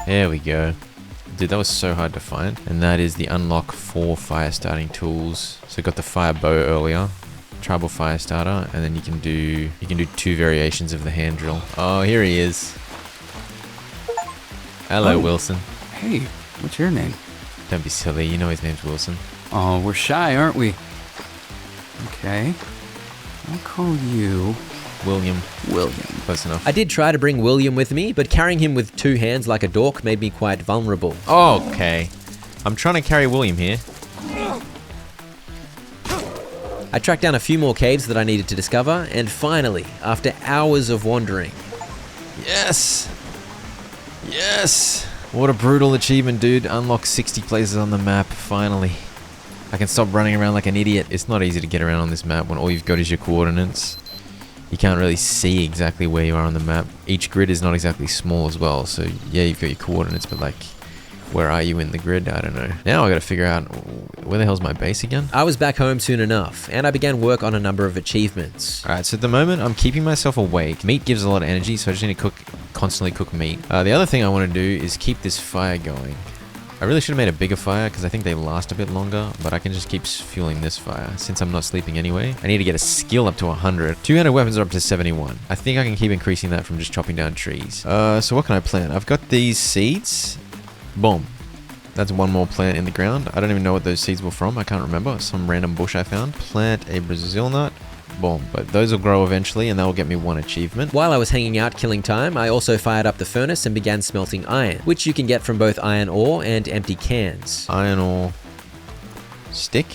There we go. Dude, that was so hard to find. And that is the unlock 4 fire starting tools. So got the fire bow earlier, tribal fire starter, and then you can do 2 variations of the hand drill. Oh, here he is. Hello, Wilson. Hey, what's your name? Don't be silly, you know his name's Wilson. Oh, we're shy, aren't we? Okay. I'll call you William. William. Close enough. I did try to bring William with me, but carrying him with 2 hands like a dork made me quite vulnerable. Okay. I'm trying to carry William here. I tracked down a few more caves that I needed to discover, and finally, after hours of wandering... Yes! Yes! What a brutal achievement, dude. Unlock 60 places on the map, finally. I can stop running around like an idiot. It's not easy to get around on this map when all you've got is your coordinates. You can't really see exactly where you are on the map. Each grid is not exactly small as well, so yeah, you've got your coordinates, but like, where are you in the grid? I don't know. Now I gotta figure out, where the hell's my base again? I was back home soon enough, and I began work on a number of achievements. Alright, so at the moment, I'm keeping myself awake. Meat gives a lot of energy, so I just need to constantly cook meat. The other thing I want to do is keep this fire going. I really should have made a bigger fire because I think they last a bit longer, but I can just keep fueling this fire since I'm not sleeping anyway. I need to get a skill up to 100. 200 weapons are up to 71. I think I can keep increasing that from just chopping down trees. So what can I plant? I've got these seeds. Boom. That's one more plant in the ground. I don't even know what those seeds were from. I can't remember. Some random bush I found. Plant a Brazil nut. Boom. But those will grow eventually and that will get me 1 achievement. While I was hanging out killing time, I also fired up the furnace and began smelting iron, which you can get from both iron ore and empty cans. Iron ore. Stick.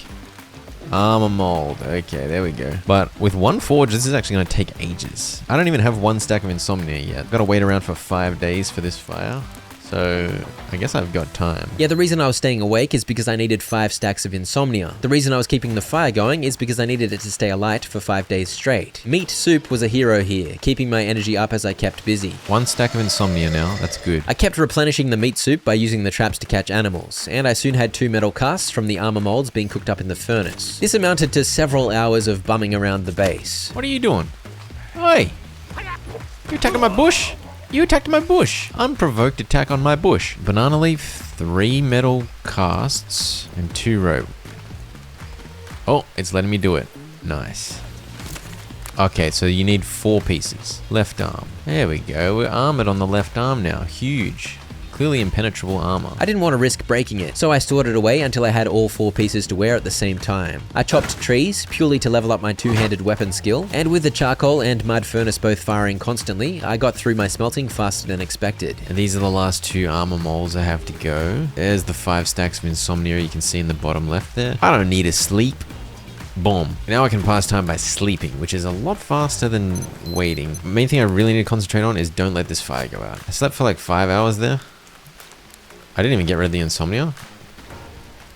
Armor mold. Okay, there we go. But with 1 forge, this is actually going to take ages. I don't even have 1 stack of insomnia yet. I've got to wait around for 5 days for this fire. So, I guess I've got time. Yeah, the reason I was staying awake is because I needed 5 stacks of insomnia. The reason I was keeping the fire going is because I needed it to stay alight for 5 days straight. Meat soup was a hero here, keeping my energy up as I kept busy. 1 stack of insomnia now, that's good. I kept replenishing the meat soup by using the traps to catch animals, and I soon had 2 metal casts from the armor molds being cooked up in the furnace. This amounted to several hours of bumming around the base. What are you doing? Hey! You attacking my bush? You attacked my bush. Unprovoked attack on my bush. Banana leaf, 3 metal casts, and 2 rope. Oh, it's letting me do it. Nice. Okay, so you need 4 pieces. Left arm. There we go. We're armored on the left arm now. Huge. Clearly impenetrable armor. I didn't want to risk breaking it, so I stored it away until I had all 4 pieces to wear at the same time. I chopped trees, purely to level up my 2-handed weapon skill, and with the charcoal and mud furnace both firing constantly, I got through my smelting faster than expected. And these are the last 2 armor molds I have to go. There's the 5 stacks of insomnia you can see in the bottom left there. I don't need to sleep. Boom. Now I can pass time by sleeping, which is a lot faster than waiting. The main thing I really need to concentrate on is don't let this fire go out. I slept for like 5 hours there. I didn't even get rid of the insomnia.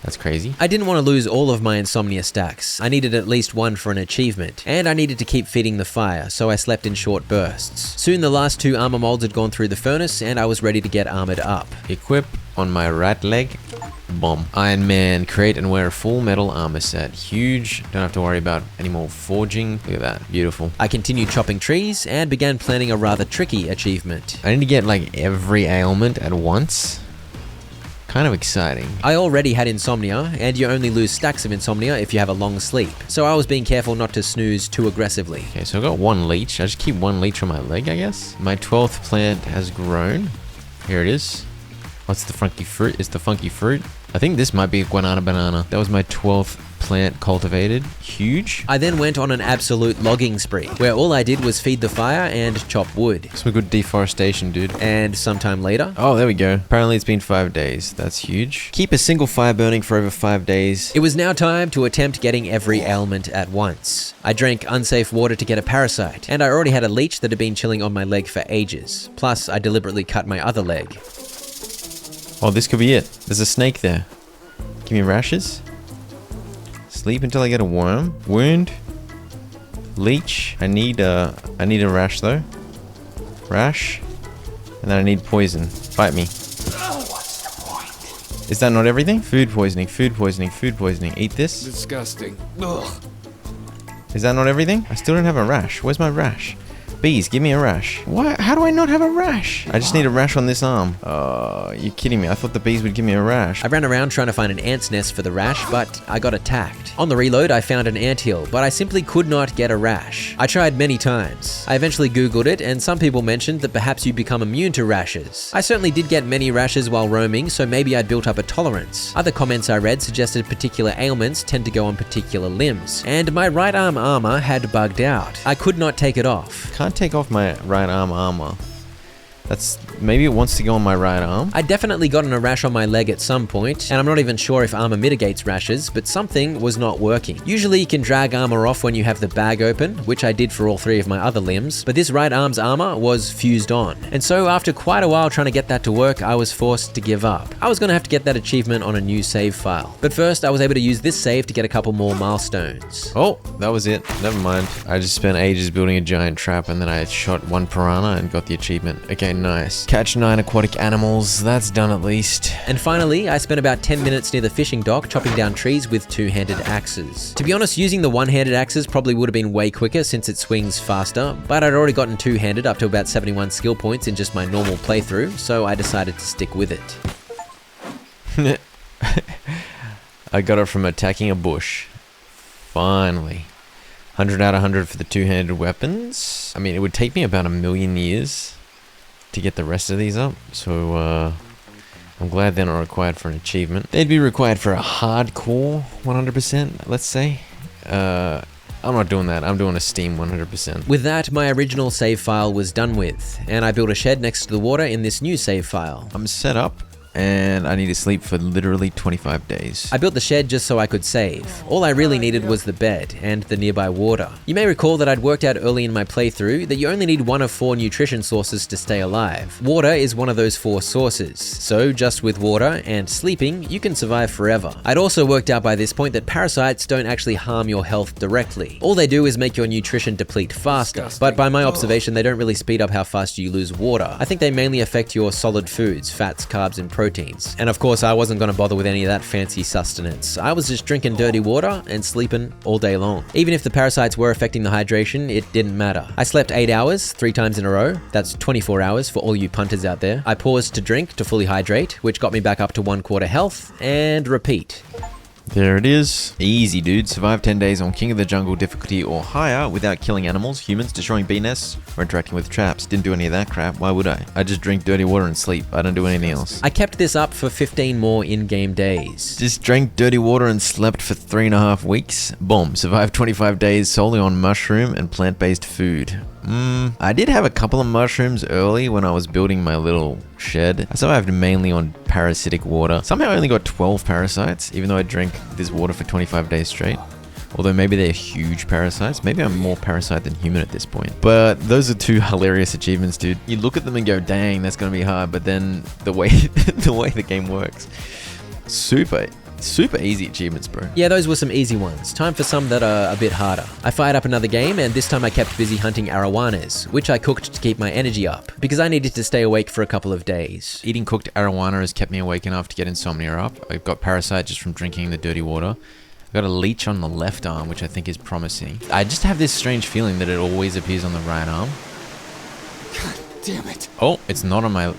That's crazy. I didn't want to lose all of my insomnia stacks. I needed at least 1 for an achievement, and I needed to keep feeding the fire, so I slept in short bursts. Soon the last 2 armor molds had gone through the furnace, and I was ready to get armored up. Equip on my right leg. Boom. Iron Man, create and wear a full metal armor set. Huge. Don't have to worry about any more forging. Look at that. Beautiful. I continued chopping trees and began planning a rather tricky achievement. I need to get like every ailment at once. Kind of exciting. I already had insomnia, and you only lose stacks of insomnia if you have a long sleep, so I was being careful not to snooze too aggressively. Okay, so I've got 1 leech. I just keep 1 leech on my leg, I guess. My 12th plant has grown. Here it is. What's the funky fruit? It's the funky fruit. I think this might be a guanana banana. That was my 12th plant cultivated. Huge. I then went on an absolute logging spree, where all I did was feed the fire and chop wood. Some good deforestation, dude. And sometime later... Oh, there we go. Apparently it's been 5 days. That's huge. Keep a single fire burning for over 5 days. It was now time to attempt getting every ailment at once. I drank unsafe water to get a parasite, and I already had a leech that had been chilling on my leg for ages. Plus, I deliberately cut my other leg. Oh, this could be it. There's a snake there. Give me rashes. Sleep until I get a worm. Wound. Leech. I need a rash though. Rash. And then I need poison. Bite me. What's the point? Is that not everything? Food poisoning, food poisoning, food poisoning. Eat this. Disgusting. Ugh. Is that not everything? I still don't have a rash. Where's my rash? Bees, give me a rash. Why? How do I not have a rash? I just need a rash on this arm. You're kidding me. I thought the bees would give me a rash. I ran around trying to find an ant's nest for the rash, but I got attacked. On the reload, I found an anthill, but I simply could not get a rash. I tried many times. I eventually Googled it, and some people mentioned that perhaps you become immune to rashes. I certainly did get many rashes while roaming, so maybe I'd built up a tolerance. Other comments I read suggested particular ailments tend to go on particular limbs, and my right arm armor had bugged out. I could not take it off. Can't take off my right arm armor. Maybe it wants to go on my right arm. I definitely gotten a rash on my leg at some point, and I'm not even sure if armor mitigates rashes, but something was not working. Usually you can drag armor off when you have the bag open, which I did for all 3 of my other limbs, but this right arm's armor was fused on. And so after quite a while trying to get that to work, I was forced to give up. I was gonna have to get that achievement on a new save file. But first, I was able to use this save to get a couple more milestones. Oh, that was it. Never mind. I just spent ages building a giant trap, and then I shot 1 piranha and got the achievement. Okay, nice. Catch 9 aquatic animals, that's done at least. And finally, I spent about 10 minutes near the fishing dock chopping down trees with 2-handed axes. To be honest, using the 1-handed axes probably would have been way quicker since it swings faster, but I'd already gotten 2-handed up to about 71 skill points in just my normal playthrough, so I decided to stick with it. I got it from attacking a bush. Finally. 100 out of 100 for the 2-handed weapons. I mean, it would take me about 1,000,000 years to get the rest of these up, so I'm glad they're not required for an achievement. They'd be required for a hardcore 100%, let's say. I'm not doing that. I'm doing a Steam 100%. With that, my original save file was done with, and I built a shed next to the water in this new save file. I'm set up, and I need to sleep for literally 25 days. I built the shed just so I could save. All I really needed was the bed and the nearby water. You may recall that I'd worked out early in my playthrough that you only need 1 of 4 nutrition sources to stay alive. Water is one of those 4 sources, so just with water and sleeping, you can survive forever. I'd also worked out by this point that parasites don't actually harm your health directly. All they do is make your nutrition deplete faster, but by my observation, they don't really speed up how fast you lose water. I think they mainly affect your solid foods, fats, carbs, and proteins. And of course, I wasn't going to bother with any of that fancy sustenance. I was just drinking dirty water and sleeping all day long. Even if the parasites were affecting the hydration, it didn't matter. I slept 8 hours, 3 times in a row. That's 24 hours for all you punters out there. I paused to drink to fully hydrate, which got me back up to 1/4 health, and repeat. There it is. Easy, dude. Survive 10 days on King of the Jungle difficulty or higher without killing animals, humans, destroying bee nests, or interacting with traps. Didn't do any of that crap. Why would I? I just drink dirty water and sleep. I don't do anything else. I kept this up for 15 more in-game days. Just drank dirty water and slept for 3.5 weeks. Boom. Survived 25 days solely on mushroom and plant-based food. I did have a couple of mushrooms early when I was building my little shed. I survived mainly on parasitic water. Somehow I only got 12 parasites, even though I drank this water for 25 days straight. Although maybe they're huge parasites. Maybe I'm more parasite than human at this point. But those are 2 hilarious achievements, dude. You look at them and go, dang, that's gonna be hard. But then the way the game works, super easy achievements, bro. Yeah, those were some easy ones. Time for some that are a bit harder. I fired up another game, and this time I kept busy hunting arowanas, which I cooked to keep my energy up, because I needed to stay awake for a couple of days. Eating cooked arowana has kept me awake enough to get insomnia up. I've got parasite just from drinking the dirty water. I've got a leech on the left arm, which I think is promising. I just have this strange feeling that it always appears on the right arm. God damn it. Oh, it's not on my...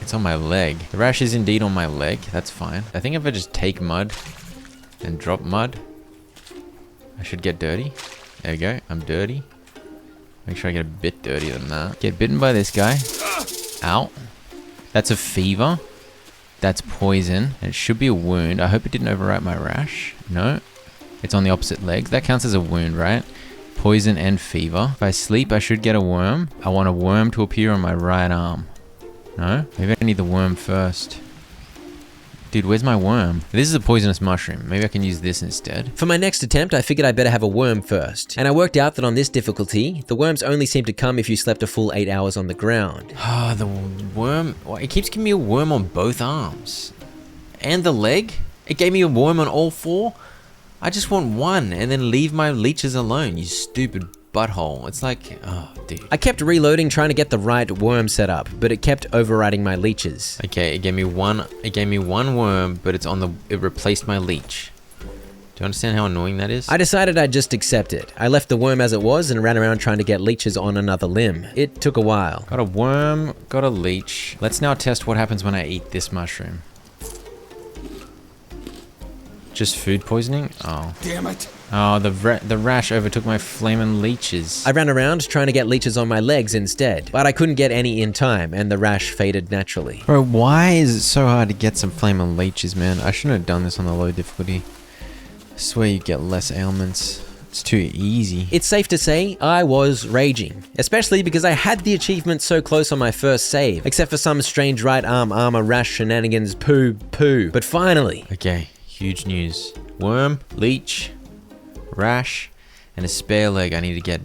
It's on my leg. The rash is indeed on my leg. That's fine. I think if I just take mud and drop mud, I should get dirty. There we go. I'm dirty. Make sure I get a bit dirtier than that. Get bitten by this guy. Ow. That's a fever. That's poison. It should be a wound. I hope it didn't overwrite my rash. No. It's on the opposite leg. That counts as a wound, right? Poison and fever. If I sleep, I should get a worm. I want a worm to appear on my right arm. No? Maybe I need the worm first. Dude, where's my worm? This is a poisonous mushroom. Maybe I can use this instead. For my next attempt, I figured I better have a worm first. And I worked out that on this difficulty, the worms only seem to come if you slept a full 8 hours on the ground. Ah, the worm... Well, it keeps giving me a worm on both arms. And the leg? It gave me a worm on all 4? I just want 1 and then leave my leeches alone, you stupid butthole. It's like, oh, dude. I kept reloading trying to get the right worm set up, but it kept overriding my leeches. Okay, it gave me one worm, but it replaced my leech. you understand how annoying that is? I decided I'd just accept it. I left the worm as it was and ran around trying to get leeches on another limb. It took a while. Got a worm, got a leech. Let's now test what happens when I eat this mushroom. Just food poisoning? Oh. Damn it. Oh, the rash overtook my flamin' leeches. I ran around trying to get leeches on my legs instead, but I couldn't get any in time and the rash faded naturally. Bro, why is it so hard to get some flamin' leeches, man? I shouldn't have done this on the low difficulty. I swear you get less ailments. It's too easy. It's safe to say I was raging, especially because I had the achievement so close on my first save, except for some strange right arm armor rash shenanigans poo. But finally. Okay, huge news. Worm, leech, rash, and a spare leg. I need to get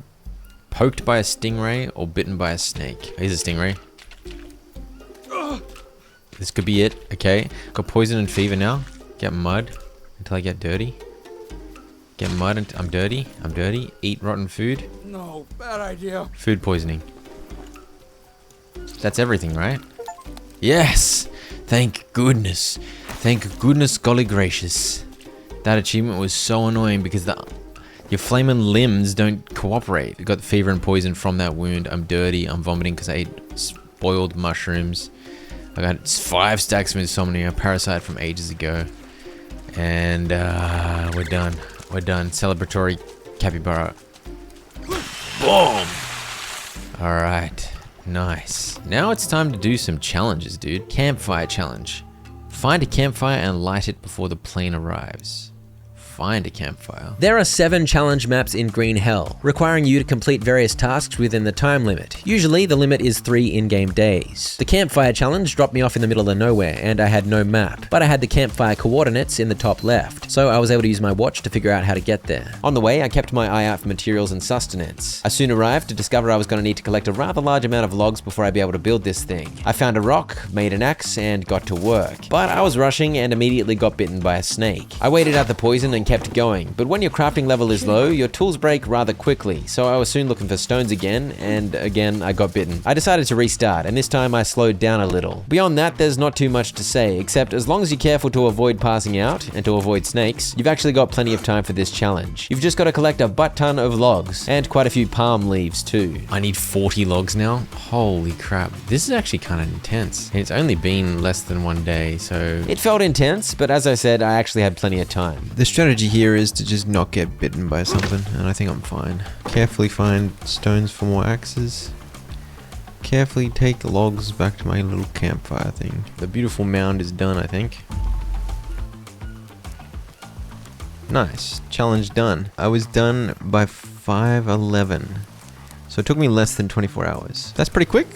poked by a stingray or bitten by a snake. Here's a stingray. This could be it, okay. Got poison and fever now. Get mud until I get dirty. Get mud and I'm dirty. Eat rotten food. No, bad idea. Food poisoning. That's everything, right? Yes! Thank goodness. Thank goodness golly gracious. That achievement was so annoying because your flaming limbs don't cooperate. I got fever and poison from that wound. I'm dirty. I'm vomiting because I ate spoiled mushrooms. I got 5 stacks of insomnia, a parasite from ages ago. And we're done. We're done. Celebratory capybara. Boom! Alright. Nice. Now it's time to do some challenges, dude. Campfire challenge. Find a campfire and light it before the plane arrives. Find a campfire. There are 7 challenge maps in Green Hell, requiring you to complete various tasks within the time limit. Usually, the limit is 3 in-game days. The campfire challenge dropped me off in the middle of nowhere, and I had no map, but I had the campfire coordinates in the top left, so I was able to use my watch to figure out how to get there. On the way, I kept my eye out for materials and sustenance. I soon arrived to discover I was going to need to collect a rather large amount of logs before I'd be able to build this thing. I found a rock, made an axe, and got to work. But I was rushing and immediately got bitten by a snake. I waited out the poison and kept going, but when your crafting level is low, your tools break rather quickly, so I was soon looking for stones again, and again I got bitten. I decided to restart, and this time I slowed down a little. Beyond that, there's not too much to say, except as long as you're careful to avoid passing out, and to avoid snakes, you've actually got plenty of time for this challenge. You've just got to collect a butt ton of logs, and quite a few palm leaves too. I need 40 logs now? Holy crap. This is actually kind of intense. It's only been less than 1 day, so... It felt intense, but as I said, I actually had plenty of time. The strategy here is to just not get bitten by something, and I think I'm fine. Carefully find stones for more axes. Carefully take the logs back to my little campfire thing. The beautiful mound is done, I think. Nice. Challenge done. I was done by 5:11. So it took me less than 24 hours. That's pretty quick.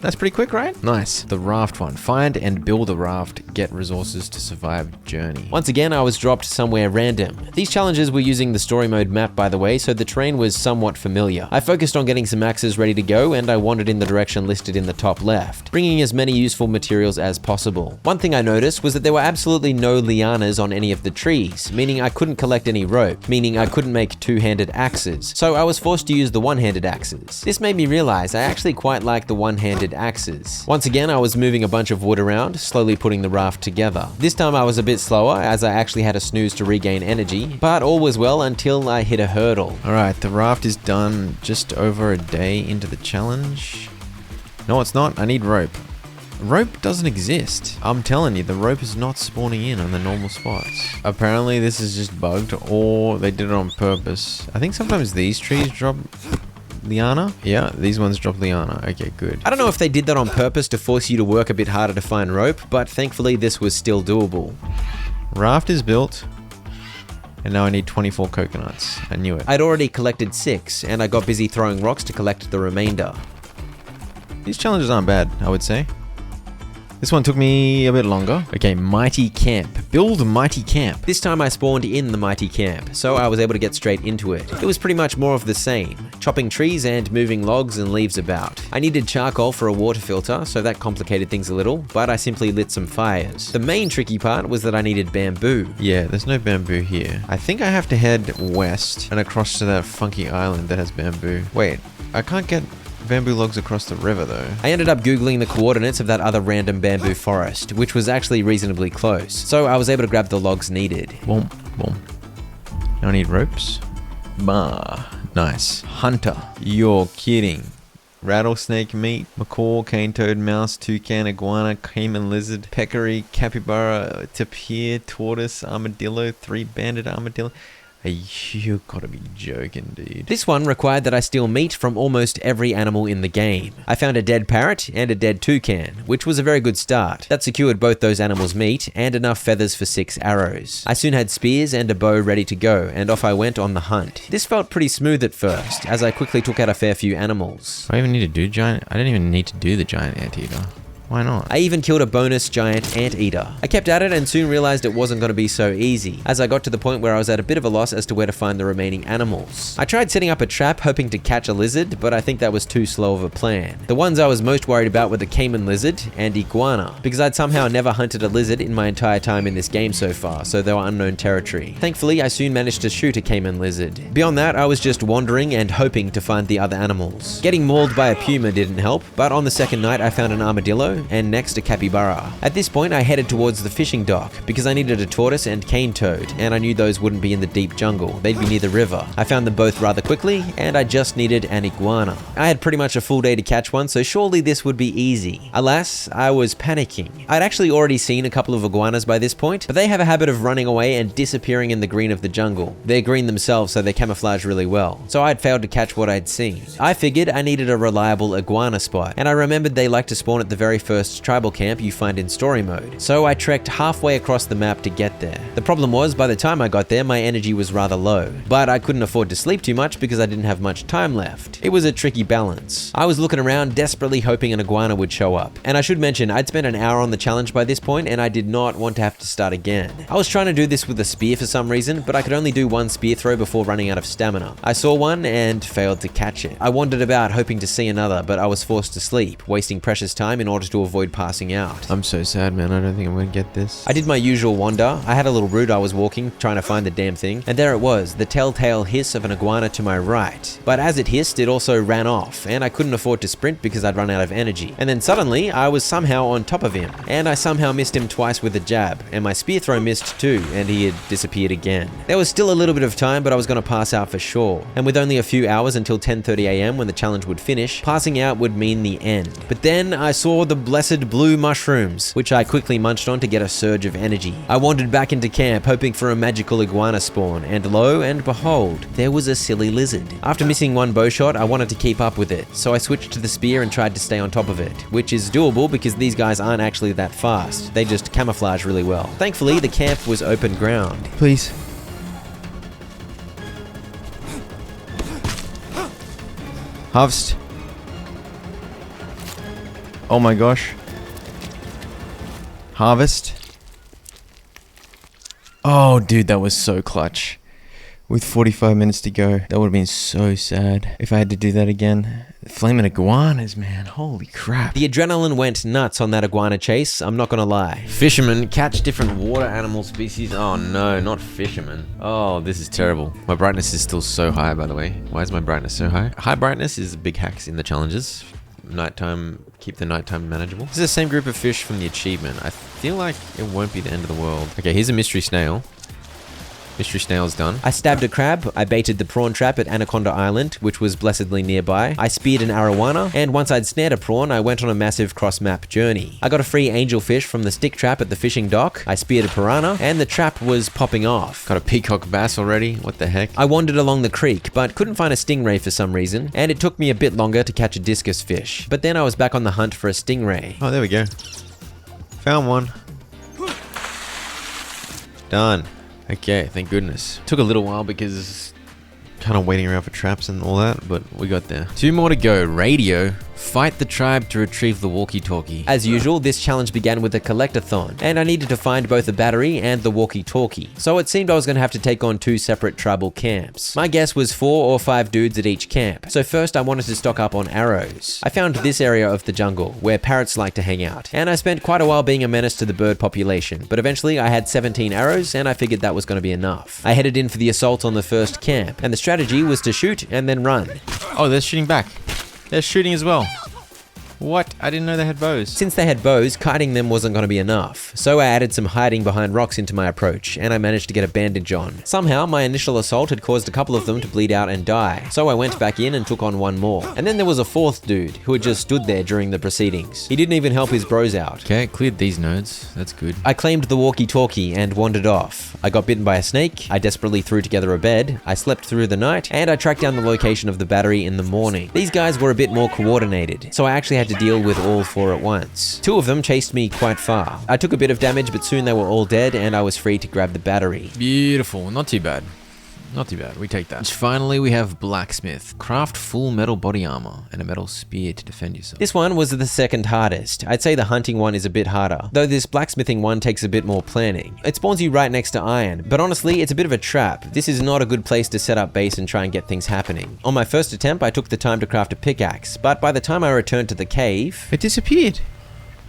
That's pretty quick, right? Nice. The raft one. Find and build a raft. Get resources to survive journey. Once again, I was dropped somewhere random. These challenges were using the story mode map, by the way, so the terrain was somewhat familiar. I focused on getting some axes ready to go, and I wandered in the direction listed in the top left, bringing as many useful materials as possible. One thing I noticed was that there were absolutely no lianas on any of the trees, meaning I couldn't collect any rope, meaning I couldn't make two-handed axes, so I was forced to use the one-handed axes. This made me realize I actually quite like the one-handed axes. Once again, I was moving a bunch of wood around, slowly putting the raft together. This time I was a bit slower, as I actually had a snooze to regain energy, but all was well until I hit a hurdle. Alright, the raft is done just over a day into the challenge. No, it's not. I need rope. Rope doesn't exist. I'm telling you, the rope is not spawning in on the normal spots. Apparently this is just bugged, or they did it on purpose. I think sometimes these trees drop liana? Yeah, these ones drop liana. Okay, good. I don't know if they did that on purpose to force you to work a bit harder to find rope, but thankfully this was still doable. Raft is built. And now I need 24 coconuts. I knew it. I'd already collected 6, and I got busy throwing rocks to collect the remainder. These challenges aren't bad, I would say. This one took me a bit longer. Okay, mighty camp. Build a mighty camp. This time I spawned in the mighty camp, so I was able to get straight into it. It was pretty much more of the same, chopping trees and moving logs and leaves about. I needed charcoal for a water filter, so that complicated things a little, but I simply lit some fires. The main tricky part was that I needed bamboo. Yeah, there's no bamboo here. I think I have to head west and across to that funky island that has bamboo. Wait, I can't get bamboo logs across the river though. I ended up googling the coordinates of that other random bamboo forest, which was actually reasonably close, so I was able to grab the logs needed. Boom, boom. Now I need ropes. Bah. Nice. Hunter. You're kidding. Rattlesnake meat, macaw, cane toad, mouse, toucan, iguana, cayman lizard, peccary, capybara, tapir, tortoise, armadillo, 3-banded armadillo. You gotta be joking, dude. This one required that I steal meat from almost every animal in the game. I found a dead parrot and a dead toucan, which was a very good start. That secured both those animals' meat and enough feathers for 6 arrows. I soon had spears and a bow ready to go, and off I went on the hunt. This felt pretty smooth at first, as I quickly took out a fair few animals. Do I even need to do giant? I didn't even need to do the giant anteater. Why not? I even killed a bonus giant anteater. I kept at it and soon realized it wasn't going to be so easy, as I got to the point where I was at a bit of a loss as to where to find the remaining animals. I tried setting up a trap hoping to catch a lizard, but I think that was too slow of a plan. The ones I was most worried about were the cayman lizard and iguana, because I'd somehow never hunted a lizard in my entire time in this game so far, so they were unknown territory. Thankfully, I soon managed to shoot a cayman lizard. Beyond that, I was just wandering and hoping to find the other animals. Getting mauled by a puma didn't help, but on the second night I found an armadillo, and next a capybara. At this point I headed towards the fishing dock because I needed a tortoise and cane toad, and I knew those wouldn't be in the deep jungle, they'd be near the river. I found them both rather quickly, and I just needed an iguana. I had pretty much a full day to catch one, so surely this would be easy. Alas, I was panicking. I'd actually already seen a couple of iguanas by this point, but they have a habit of running away and disappearing in the green of the jungle. They're green themselves, so they camouflage really well, so I'd failed to catch what I'd seen. I figured I needed a reliable iguana spot, and I remembered they like to spawn at the very first tribal camp you find in story mode, so I trekked halfway across the map to get there. The problem was, by the time I got there, my energy was rather low, but I couldn't afford to sleep too much because I didn't have much time left. It was a tricky balance. I was looking around, desperately hoping an iguana would show up, and I should mention I'd spent an hour on the challenge by this point, and I did not want to have to start again. I was trying to do this with a spear for some reason, but I could only do one spear throw before running out of stamina. I saw one and failed to catch it. I wandered about hoping to see another, but I was forced to sleep, wasting precious time in order to avoid passing out. I'm so sad, man. I don't think I'm gonna get this. I did my usual wander. I had a little route I was walking, trying to find the damn thing, and there it was, the telltale hiss of an iguana to my right. But as it hissed, it also ran off, and I couldn't afford to sprint because I'd run out of energy. And then suddenly, I was somehow on top of him, and I somehow missed him twice with a jab, and my spear throw missed too, and he had disappeared again. There was still a little bit of time, but I was gonna pass out for sure. And with only a few hours until 10:30 AM when the challenge would finish, passing out would mean the end. But then I saw the blessed blue mushrooms, which I quickly munched on to get a surge of energy. I wandered back into camp, hoping for a magical iguana spawn, and lo and behold, there was a silly lizard. After missing one bow shot, I wanted to keep up with it, so I switched to the spear and tried to stay on top of it, which is doable because these guys aren't actually that fast. They just camouflage really well. Thankfully, the camp was open ground. Please. Harvest. Oh my gosh. Harvest. Oh, dude, that was so clutch. With 45 minutes to go, that would have been so sad if I had to do that again. Flaming iguanas, man. Holy crap. The adrenaline went nuts on that iguana chase, I'm not gonna lie. Fishermen catch different water animal species. Oh no, not fishermen. Oh, this is terrible. My brightness is still so high, by the way. Why is my brightness so high? High brightness is a big hacks in the challenges. Nighttime, keep the nighttime manageable. This is the same group of fish from the achievement. I feel like it won't be the end of the world. Okay, here's a mystery snail. Mystery snail's done. I stabbed a crab, I baited the prawn trap at Anaconda Island, which was blessedly nearby. I speared an arowana, and once I'd snared a prawn, I went on a massive cross-map journey. I got a free angelfish from the stick trap at the fishing dock. I speared a piranha, and the trap was popping off. Got a peacock bass already? What the heck? I wandered along the creek, but couldn't find a stingray for some reason, and it took me a bit longer to catch a discus fish. But then I was back on the hunt for a stingray. Oh, there we go. Found one. Done. Okay, thank goodness. Took a little while because kind of waiting around for traps and all that, but we got there. 2 more to go. Radio. Fight the tribe to retrieve the walkie-talkie. As usual, this challenge began with a collectathon, and I needed to find both the battery and the walkie-talkie. So it seemed I was going to have to take on 2 separate tribal camps. My guess was 4 or 5 dudes at each camp. So first I wanted to stock up on arrows. I found this area of the jungle, where parrots like to hang out, and I spent quite a while being a menace to the bird population, but eventually I had 17 arrows, and I figured that was going to be enough. I headed in for the assault on the first camp, and the strategy was to shoot and then run. Oh, they're shooting back. They're shooting as well. What? I didn't know they had bows. Since they had bows, kiting them wasn't going to be enough, so I added some hiding behind rocks into my approach, and I managed to get a bandage on. Somehow, my initial assault had caused a couple of them to bleed out and die, so I went back in and took on one more. And then there was a fourth dude, who had just stood there during the proceedings. He didn't even help his bros out. Okay, cleared these nodes. That's good. I claimed the walkie-talkie and wandered off. I got bitten by a snake, I desperately threw together a bed, I slept through the night, and I tracked down the location of the battery in the morning. These guys were a bit more coordinated, so I actually had to deal with all four at once. Two of them chased me quite far. I took a bit of damage, but soon they were all dead, and I was free to grab the battery. Beautiful. Not too bad. Not too bad. We take that. Finally, we have blacksmith. Craft full metal body armor and a metal spear to defend yourself. This one was the second hardest. I'd say the hunting one is a bit harder, though this blacksmithing one takes a bit more planning. It spawns you right next to iron, but honestly, it's a bit of a trap. This is not a good place to set up base and try and get things happening. On my first attempt, I took the time to craft a pickaxe, but by the time I returned to the cave, It disappeared.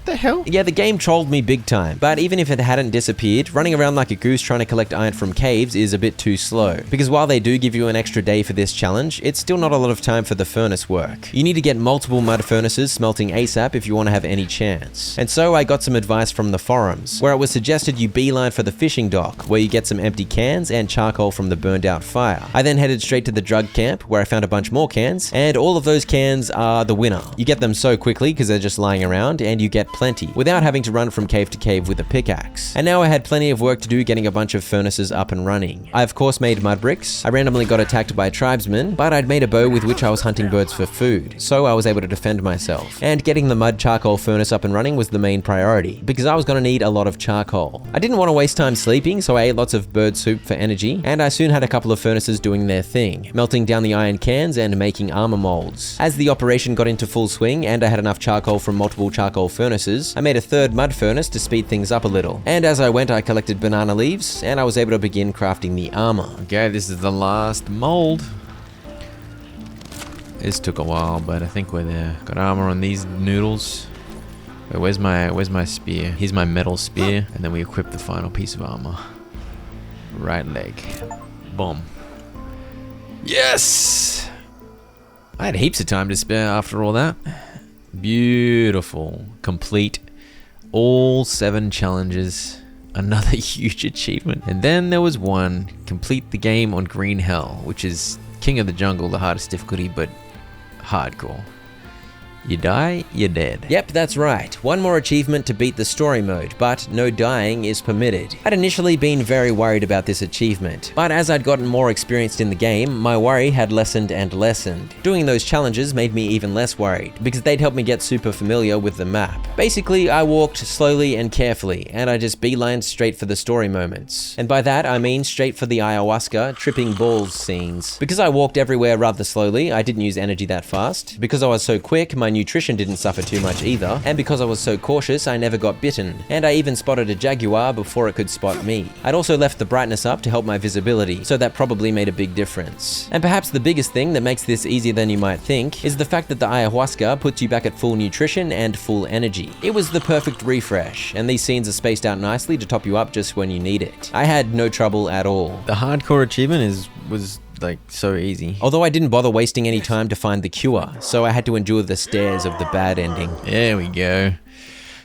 The hell? yeah, the game trolled me big time, but even if it hadn't disappeared, running around like a goose trying to collect iron from caves is a bit too slow. Because while they do give you an extra day for this challenge, it's still not a lot of time for the furnace work. You need to get multiple mud furnaces smelting ASAP if you want to have any chance. And so I got some advice from the forums, where it was suggested you beeline for the fishing dock, where you get some empty cans and charcoal from the burned out fire. I then headed straight to the drug camp, where I found a bunch more cans, and all of those cans are the winner. You get them so quickly because they're just lying around, and you get plenty, without having to run from cave to cave with a pickaxe. And now I had plenty of work to do getting a bunch of furnaces up and running. I of course made mud bricks. I randomly got attacked by tribesmen, but I'd made a bow with which I was hunting birds for food, so I was able to defend myself. And getting the mud charcoal furnace up and running was the main priority, because I was going to need a lot of charcoal. I didn't want to waste time sleeping, so I ate lots of bird soup for energy, and I soon had a couple of furnaces doing their thing, melting down the iron cans and making armor molds. As the operation got into full swing and I had enough charcoal from multiple charcoal furnaces, I made a third mud furnace to speed things up a little. And as I went, I collected banana leaves, and I was able to begin crafting the armor. Okay, this is the last mold. This took a while, but I think we're there. Got armor on these noodles. Wait, where's my spear? Here's my metal spear, and then we equip the final piece of armor. Right leg. Boom. Yes! I had heaps of time to spare after all that. Beautiful. Complete all 7 challenges. Another huge achievement. And then there was one, complete the game on Green Hell, which is King of the Jungle, the hardest difficulty, but hardcore. You die, you're dead. Yep, that's right. One more achievement to beat the story mode, but no dying is permitted. I'd initially been very worried about this achievement, but as I'd gotten more experienced in the game, my worry had lessened and lessened. Doing those challenges made me even less worried, because they'd helped me get super familiar with the map. Basically, I walked slowly and carefully, and I just beelined straight for the story moments. And by that, I mean straight for the ayahuasca, tripping balls scenes. Because I walked everywhere rather slowly, I didn't use energy that fast. Because I was so quick, my nutrition didn't suffer too much either, and because I was so cautious, I never got bitten, and I even spotted a jaguar before it could spot me. I'd also left the brightness up to help my visibility, so that probably made a big difference. And perhaps the biggest thing that makes this easier than you might think is the fact that the ayahuasca puts you back at full nutrition and full energy. It was the perfect refresh, and these scenes are spaced out nicely to top you up just when you need it. I had no trouble at all. The hardcore achievement was like so easy. Although I didn't bother wasting any time to find the cure, so I had to endure the stares of the bad ending. There we go.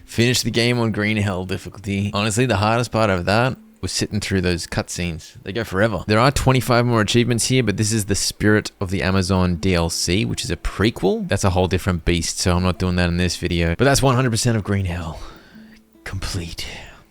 Finish the game on Green Hell difficulty. Honestly, the hardest part of that was sitting through those cutscenes. They go forever. There are 25 more achievements here, but this is the Spirit of the Amazon DLC, which is a prequel. That's a whole different beast, so I'm not doing that in this video. But that's 100% of Green Hell. Complete.